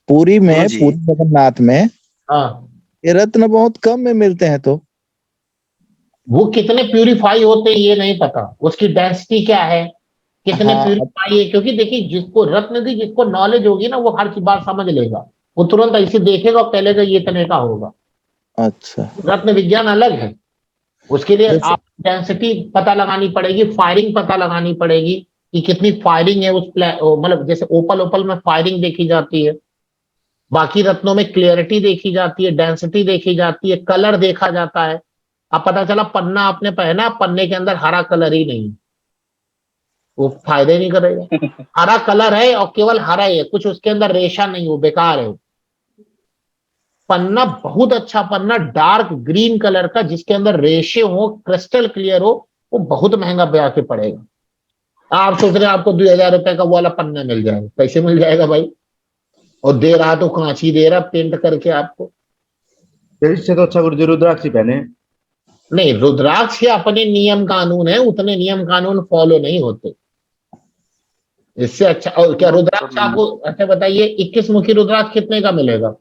पुरी में, गुरुजी पुरी जगन्नाथ में हाँ, ये रत्न बहुत कम में मिलते हैं, तो वो कितने प्यूरिफाई होते हैं ये नहीं पता, उसकी डेंसिटी क्या है, कितने हाँ प्यूरिफाई है, क्योंकि देखिए जिसको रत्न की जिसको नॉलेज होगी ना वो हर चीज बात समझ लेगा, वो तुरंत ऐसे देखेगा और कहेगा ये इतने का होगा। अच्छा। रत्न विज्ञान अलग है, उसके लिए जैसे आप डेंसिटी पता लगानी पड़ेगी, फायरिंग पता लगानी पड़ेगी कि कितनी फायरिंग है उस मतलब जैसे ओपल ओपल में फायरिंग देखी जाती है, बाकी रत्नों में क्लियरिटी देखी जाती है, डेंसिटी देखी जाती है, कलर देखा जाता है। अब पता चला पन्ना आपने पहना, पन्ने के अंदर हरा कलर ही नहीं, वो फायदे नहीं करेगा। हरा कलर है और केवल हरा ही है, कुछ उसके अंदर रेशा नहीं, वो बेकार है। पन्ना बहुत अच्छा पन्ना डार्क ग्रीन कलर का जिसके अंदर रेशे हो, क्रिस्टल क्लियर हो, वो बहुत महंगा ब्याह के पड़ेगा। आप सोच रहे हैं आपको 2000 रुपए का वो वाला पन्ना मिल जाएगा, कैसे मिल जाएगा भाई, और दे रहा तो कांची दे रहा पेंट करके आपको। फिर इससे तो अच्छा गुरुजी रुद्राक्ष ही पहने। नहीं, रुद्राक्ष के अपने नियम कानून है, उतने नियम कानून फॉलो नहीं होते, इससे अच्छा। और क्या रुद्राक्ष आपको अच्छा बताइए, 21 मुखी रुद्राक्ष कितने का मिलेगा?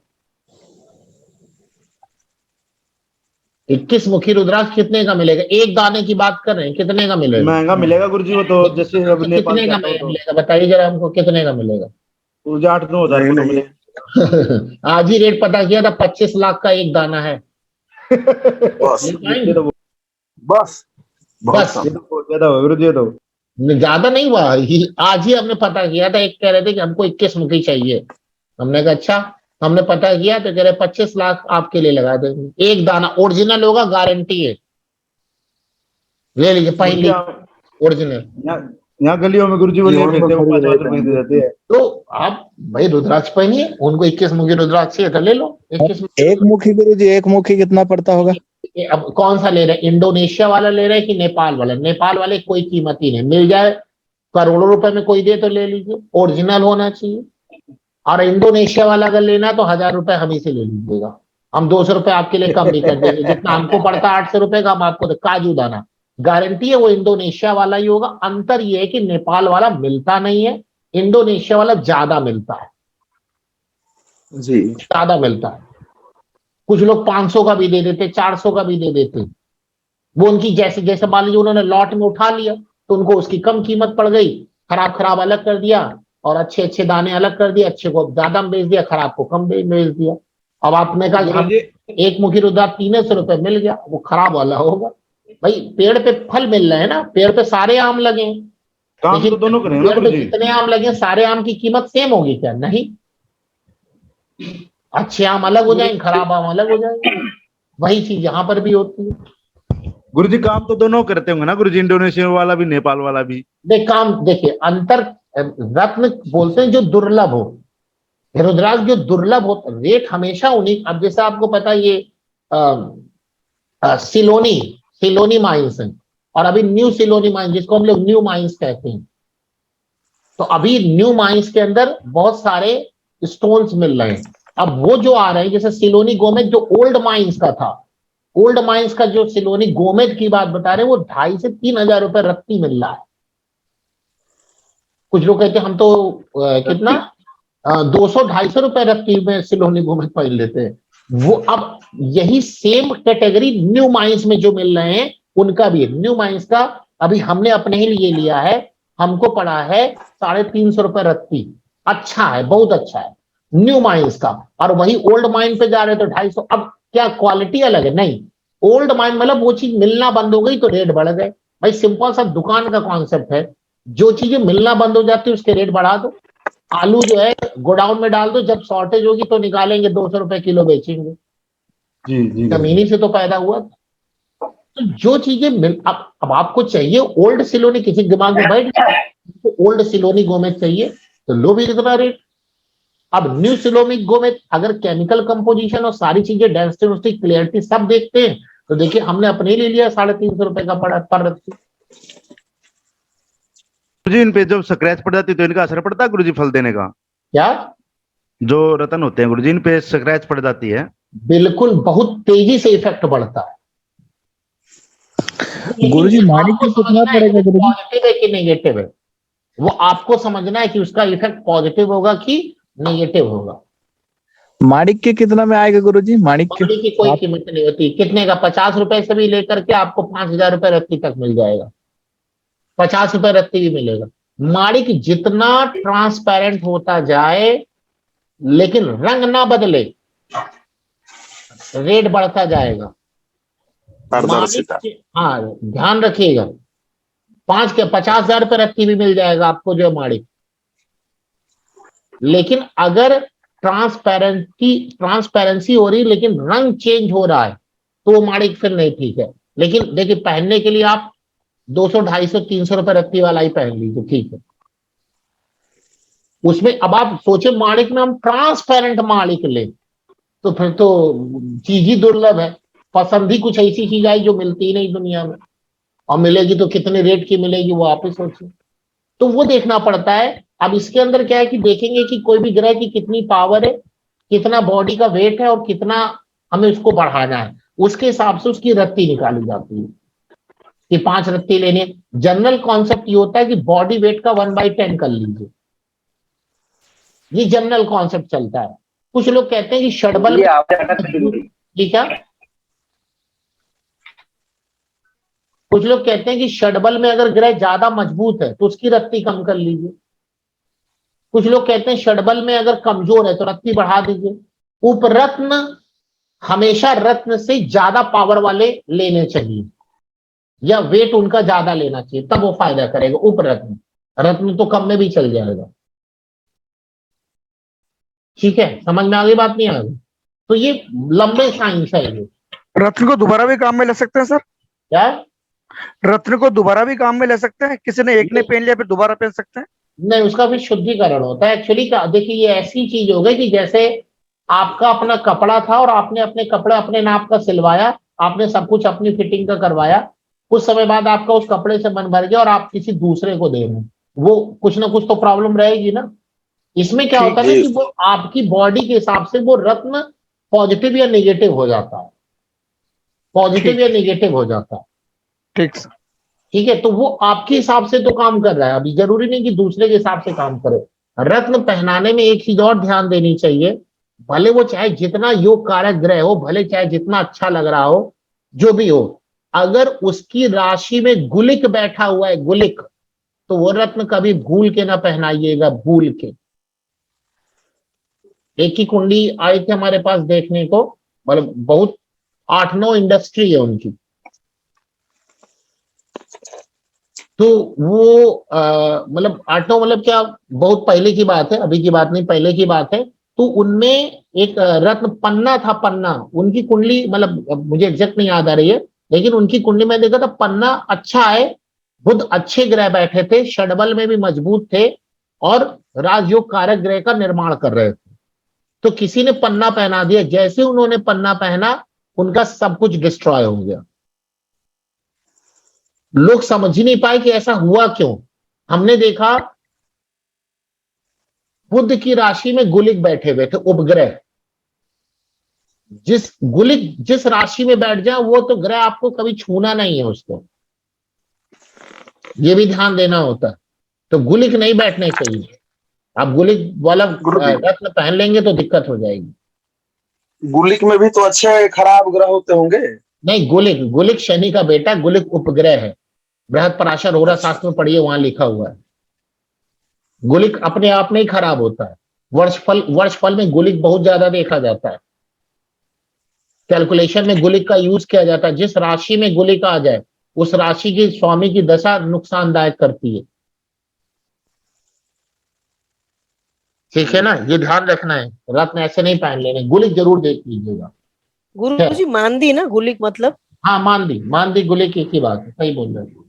21 मुखी रुद्राक्ष कितने का मिलेगा? एक दाने की बात कर रहे हैं, कितने का मिलेगा? महंगा मिलेगा गुरुजी वो तो, जैसे अब नेपाल कितने से का आता हो तो मिलेगा बताइए जरा हमको, कितने का मिलेगा? गुरुजी 8-9 हजार को तो मिलेगा। आज ही रेट पता किया था, 25 लाख का एक दाना है। बस ले पाएंगे? बस बस ये तो बहुत ज्यादा हो गुरुजी, ये तो ज्यादा नहीं हुआ, आज ही हमने पता किया था, एक कह रहे थे कि हमको 21 मुखी चाहिए, हमने कहा अच्छा, हमने पता किया तो कह रहे 25 लाख आपके लिए लगा देंगे, एक दाना ओरिजिनल होगा, गारंटी है, ले लीजिए पहली ओरिजिनल। यहाँ गलियों में गुरुजी वो लिए फिरते हैं, 5-5 रुपए दे देते हैं। तो आप भाई रुद्राक्ष पहनिए, उनको 21 मुखी रुद्राक्ष है तो ले लो 21 एक मुखी गुरुजी, एक मुखी कितना पड़ता होगा? अब कौन सा ले रहे हैं, इंडोनेशिया वाला ले रहे हैं कि नेपाल वाला? नेपाल वाले कोई कीमत ही नहीं, मिल जाए करोड़ों रुपए में कोई दे तो ले लीजिए, ओरिजिनल होना चाहिए। और इंडोनेशिया वाला अगर लेना तो 1000 रुपए हम ही से ले लीजिएगा, हम 200 रुपए आपके लिए कम भी कर देंगे, जितना हमको पड़ता है 800 रुपए का, हम आपको काजू दाना गारंटी है वो इंडोनेशिया वाला ही होगा। अंतर ये है कि नेपाल वाला मिलता नहीं है, इंडोनेशिया वाला ज्यादा मिलता है जी, ज्यादा मिलता है। कुछ लोग 500 का भी दे देते, 400 का भी दे देते, वो उनकी जैसे जैसे मान लीजिए उन्होंने लॉट में उठा लिया तो उनको उसकी कम कीमत पड़ गई, खराब खराब अलग कर दिया और अच्छे अच्छे दाने अलग कर दिए, अच्छे को ज्यादा में बेच दिया, खराब को कम बेच दिया। अब आपने कहा एक मुखी रुद्राक्ष 300 रुपए मिल गया, वो खराब वाला होगा। भाई पेड़ पे फल मिल रहे हैं ना, पेड़ पे सारे आम लगे हैं, काम लेकिन तो दोनों करें ना पेड़ पे गुरुजी। जितने आम लगे सारे आम की कीमत सेम होगी क्या? नहीं, अच्छे आम अलग हो जाएंगे, खराब आम अलग हो जाएंगे। वही चीज यहाँ पर भी होती है। गुरुजी काम तो दोनों करते होंगे ना गुरुजी, इंडोनेशिया वाला भी नेपाल वाला भी। काम देखिए अंतर, रत्न बोलते हैं जो दुर्लभ हो, रुद्राक्ष जो दुर्लभ हो, रेट हमेशा उन्हीं। अब जैसे आपको पता है ये सिलोनी माइंस है, और अभी न्यू सिलोनी माइंस जिसको हम लोग न्यू माइंस कहते हैं, तो अभी न्यू माइंस के अंदर बहुत सारे स्टोन्स मिल रहे हैं। अब वो जो आ रहे हैं जैसे सिलोनी गोमेद जो ओल्ड माइंस का था, ओल्ड माइंस का जो सिलोनी गोमेद की बात बता रहे हैं, वो 2,500 से 3,000 रुपए रत्ती मिल रहा है। कुछ लोग कहते हैं हम तो कितना 200-250 रुपए रत्ती में सिलोनी गोमेद पहन लेते हैं। वो अब यही सेम कैटेगरी न्यू माइंस में जो मिल रहे हैं उनका भी है। न्यू माइंस का अभी हमने अपने ही लिए लिया है, हमको पड़ा है 350 रुपए रत्ती, अच्छा है, बहुत अच्छा है न्यू माइंस का। और वही ओल्ड माइन पे जा रहे तो 250। अब क्या क्वालिटी अलग है? नहीं, ओल्ड माइन मतलब वो चीज मिलना बंद हो गई तो रेट बढ़ गए। भाई सिंपल सा दुकान का कॉन्सेप्ट है, जो चीजें मिलना बंद हो जाती है उसके रेट बढ़ा दो। आलू जो है गोडाउन में डाल दो, जब शॉर्टेज होगी तो निकालेंगे, 200 रुपए किलो बेचेंगे। जी जी जमीनी से तो पैदा हुआ। तो जो चीजें अब आपको चाहिए ओल्ड सिलोनी, किसी दिमाग में बैठ गया तो ओल्ड सिलोनी गोमेद चाहिए तो लो भी कितना रेट। अब न्यू सिलोनी गोमेद अगर केमिकल कंपोजिशन और सारी चीजें डेंसिटी उसकी क्लियरिटी सब देखते हैं तो देखिए हमने अपने लिए लिया 350 रुपए का पड़ा पर रत्ती। गुरुजी इन पे जब स्क्रैच पड़ जाती है तो इनका असर पड़ता है गुरुजी फल देने का? क्या जो रतन होते हैं गुरुजी इन पे स्क्रैच पड़ जाती है बिल्कुल बहुत तेजी से इफेक्ट बढ़ता है। गुरुजी माणिक आपको कितना समझना है कि पड़ेगा वो गुरुजी? पॉजिटिव है कि नेगेटिव है, वो आपको समझना है कि उसका इफेक्ट पॉजिटिव होगा कि नेगेटिव होगा। माणिक के कितना में आएगा गुरुजी? माणिक के पानी की कोई कीमत नहीं होती, कितने का, 50 रुपए से भी लेकर के आपको 5,000 रुपए रत्ती तक मिल जाएगा, 50 रुपए रत्ती भी मिलेगा। माणिक जितना ट्रांसपेरेंट होता जाए लेकिन रंग ना बदले, रेट बढ़ता जाएगा। माणिक, पारदर्शिता। हाँ ध्यान रखिएगा, 50,000 रुपए रत्ती भी मिल जाएगा आपको जो माणिक, लेकिन अगर ट्रांसपेरेंसी हो रही लेकिन रंग चेंज हो रहा है तो वो माणिक फिर नहीं ठीक है। लेकिन देखिए पहनने के लिए आप 200, 250, 300 रुपए रत्ती वाला ही पहन लीजिए, ठीक है। उसमें अब आप सोचे माणिक में हम ट्रांसपेरेंट माणिक ले तो फिर तो चीज ही दुर्लभ है। पसंद ही कुछ ऐसी चीज आई जो मिलती ही नहीं दुनिया में, और मिलेगी तो कितने रेट की मिलेगी वो आप ही सोचिए। तो वो देखना पड़ता है। अब इसके अंदर क्या है कि देखेंगे कि कोई भी ग्रह की कितनी पावर है, कितना बॉडी का वेट है और कितना हमें उसको बढ़ाना है, उसके हिसाब से उसकी रत्ती निकाली जाती है कि 5 रत्ती लेनी है। जनरल कॉन्सेप्ट ये होता है कि बॉडी वेट का 1/10 कर लीजिए, ये जनरल कॉन्सेप्ट चलता है। कुछ लोग कहते हैं कि षडबल ये आपने अटक गई। ठीक है, कुछ लोग कहते हैं कि षडबल में अगर ग्रह ज्यादा मजबूत है तो उसकी रत्ती कम कर लीजिए। कुछ लोग कहते हैं षडबल में अगर कमजोर है तो रत्ती बढ़ा दीजिए। उपरत्न हमेशा रत्न से ज्यादा पावर वाले लेने चाहिए या वेट उनका ज्यादा लेना चाहिए, तब वो फायदा करेगा। उपरत्न, रत्न तो कम में भी चल जाएगा। ठीक है, समझ में आ गई बात नहीं आ गई? तो ये लंबे साइंस है ये। रत्न को दोबारा भी काम में ले सकते हैं सर? क्या रत्न को दोबारा भी काम में ले सकते हैं? किसी ने एक ने पहन लिया फिर दोबारा पहन सकते हैं? नहीं, उसका भी शुद्धिकरण होता है एक्चुअली। क्या देखिए, ये ऐसी चीज हो गई कि जैसे आपका अपना कपड़ा था और आपने अपने कपड़े अपने नाप का सिलवाया, आपने सब कुछ अपनी फिटिंग का करवाया, कुछ समय बाद आपका उस कपड़े से मन भर गया और आप किसी दूसरे को दे रहे हैं, वो कुछ ना कुछ तो प्रॉब्लम रहेगी ना। इसमें क्या होता है ना कि वो आपकी बॉडी के हिसाब से वो रत्न पॉजिटिव या नेगेटिव हो जाता है, पॉजिटिव या नेगेटिव हो जाता है। ठीक सर। ठीक है, तो वो आपके हिसाब से तो काम कर रहा है, अभी जरूरी नहीं कि दूसरे के हिसाब से काम करे। रत्न पहनाने में एक चीज और ध्यान देनी चाहिए, भले वो चाहे जितना योग कारक ग्रह हो, भले चाहे जितना अच्छा लग रहा हो, जो भी हो, अगर उसकी राशि में गुलिक बैठा हुआ है, गुलिक, तो वो रत्न कभी भूल के ना पहनाइएगा, भूल के। एक ही कुंडली आई थी हमारे पास देखने को, मतलब बहुत 8-9 इंडस्ट्री है उनकी, तो वो मतलब 8-9 मतलब क्या, बहुत पहले की बात है, अभी की बात नहीं, पहले की बात है। तो उनमें एक रत्न पन्ना था, पन्ना, उनकी कुंडली, मतलब मुझे एग्जैक्ट नहीं याद आ रही है, लेकिन उनकी कुंडली में देखा था पन्ना अच्छा है, बुध अच्छे ग्रह बैठे थे, षडबल में भी मजबूत थे और राजयोग कारक ग्रह का निर्माण कर रहे थे। तो किसी ने पन्ना पहना दिया, जैसे उन्होंने पन्ना पहना उनका सब कुछ डिस्ट्रॉय हो गया। लोग समझ ही नहीं पाए कि ऐसा हुआ क्यों। हमने देखा बुध की राशि में गुलिक बैठे हुए थे, उपग्रह, जिस राशि में बैठ जाए वो तो ग्रह आपको कभी छूना नहीं है उसको, ये भी ध्यान देना होता है। तो गुलिक नहीं बैठने चाहिए। आप गुलिक वाला रत्न पहन लेंगे तो दिक्कत हो जाएगी। गुलिक में भी तो अच्छे खराब ग्रह होते होंगे। नहीं, गुलिक शनि का बेटा, गुलिक उपग्रह है, बृहद पराशर होरा शास्त्र में पढ़िए, वहां लिखा हुआ है। गुलिक अपने आप में ही खराब होता है। वर्षफल में गुलिक बहुत ज्यादा देखा जाता है, कैलकुलेशन में गुलिक का यूज किया जाता है। जिस राशि में गुलिक आ जाए उस राशि की स्वामी की दशा नुकसानदायक करती है। ठीक है ना, ये ध्यान रखना है, रत्न ऐसे नहीं पहन लेने, गुलिक जरूर देख लीजिएगा। गुरुजी मानदी ना गुलिक मतलब? हाँ, मानदी गुलिक एक ही बात है, सही बोल रहे हैं।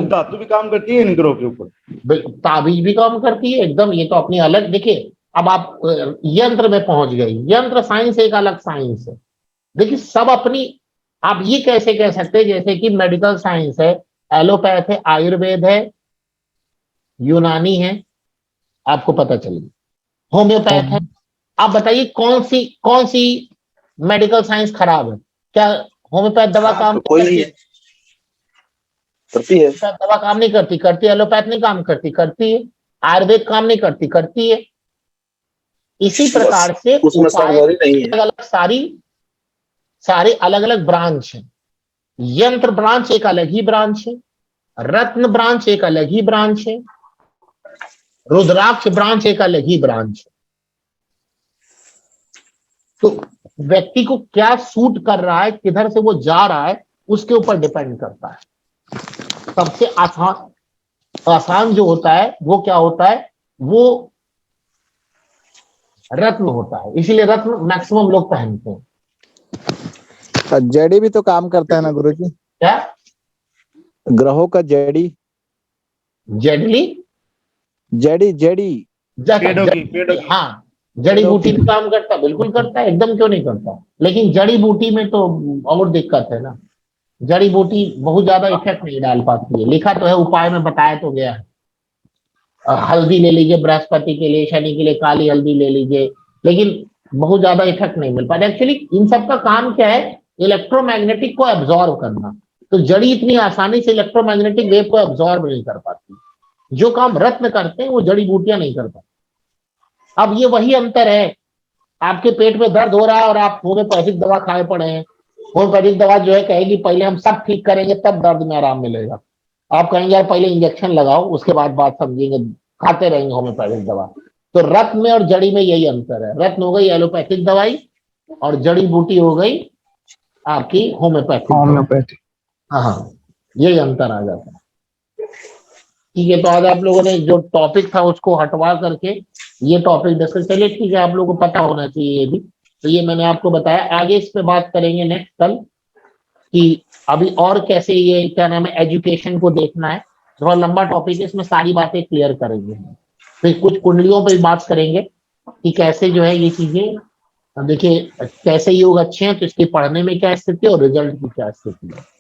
धातु भी काम करती है इन ग्रहों के ऊपर, ताबीज भी काम करती है एकदम, ये तो अपनी अलग। देखिए अब आप यंत्र में पहुंच गए, यंत्र साइंस एक अलग साइंस है। देखिए सब अपनी, आप ये कैसे कह सकते हैं जैसे कि मेडिकल साइंस है, एलोपैथ है, आयुर्वेद है, यूनानी है, आपको पता चलेगा, होम्योपैथ है। आप बताइए कौन सी मेडिकल साइंस खराब है। क्या होम्योपैथ दवा काम कोई नहीं है, करती है। होम्योपैथ दवा काम नहीं करती? करती है। एलोपैथ नहीं काम करती? करती है। आयुर्वेद काम नहीं करती? करती है। इसी प्रकार से उसमें समझौरी नहीं है। अलग अलग सारे अलग अलग ब्रांच है। यंत्र ब्रांच एक अलग ही ब्रांच है, रत्न ब्रांच एक अलग ही ब्रांच है, रुद्राक्ष ब्रांच एक अलग ही ब्रांच है। तो व्यक्ति को क्या सूट कर रहा है, किधर से वो जा रहा है, उसके ऊपर डिपेंड करता है। सबसे आसान जो होता है वो क्या होता है, वो रत्न होता है, इसीलिए रत्न मैक्सिमम लोग पहनते हैं। जड़ी भी तो काम करता है ना गुरुजी? क्या ग्रहों का जड़ी? जड़ली जड़ी हाँ, जड़ी बूटी भी काम करता, बिल्कुल करता है, एकदम क्यों नहीं करता। लेकिन जड़ी बूटी में तो और दिक्कत है ना, जड़ी बूटी बहुत ज्यादा इफेक्ट नहीं डाल पाती है। लिखा तो है, उपाय में बताया तो गया है। हल्दी ले लीजिए बृहस्पति के लिए, शनि के लिए काली हल्दी ले लीजिए, लेकिन बहुत ज्यादा इफेक्ट नहीं मिल पाता। एक्चुअली इन सब का काम क्या है, इलेक्ट्रोमैग्नेटिक को एब्जॉर्ब करना। तो जड़ी इतनी आसानी से इलेक्ट्रोमैग्नेटिक वेव को एब्जॉर्ब नहीं कर पाती। जो काम रत्न करते हैं वो जड़ी बूटियां नहीं कर पाती। अब ये वही अंतर है, आपके पेट में दर्द हो रहा है और आप होम्योपैथिक दवा खाए पड़े हैं। होम्योपैथिक दवा जो है कहेगी पहले हम सब ठीक करेंगे तब दर्द में आराम मिलेगा। आप कहेंगे यार पहले इंजेक्शन लगाओ उसके बाद बात समझेंगे, खाते रहेंगे होम्योपैथिक दवा। तो रत्न में और जड़ी में यही अंतर है। रत्न हो गई एलोपैथिक दवाई और जड़ी बूटी हो गई आपकी होम्योपैथिक। हाँ, यही अंतर आ जाता है। ठीक है, तो आज आप लोगों ने जो टॉपिक था उसको हटवा करके ये टॉपिक डिस्कस, चलिए ठीक है, आप लोगों को पता होना चाहिए ये भी। तो ये मैंने आपको बताया, आगे इस पे बात करेंगे नेक्स्ट कल कि अभी और कैसे ये क्या नाम है एजुकेशन को देखना है। थोड़ा लंबा टॉपिक है, इसमें सारी बातें क्लियर करेंगे। फिर कुछ कुंडलियों पे भी बात करेंगे कि कैसे जो है ये चीजें, देखिए कैसे योग अच्छे हैं तो इसकी पढ़ने में क्या स्थिति है और रिजल्ट की क्या स्थिति है।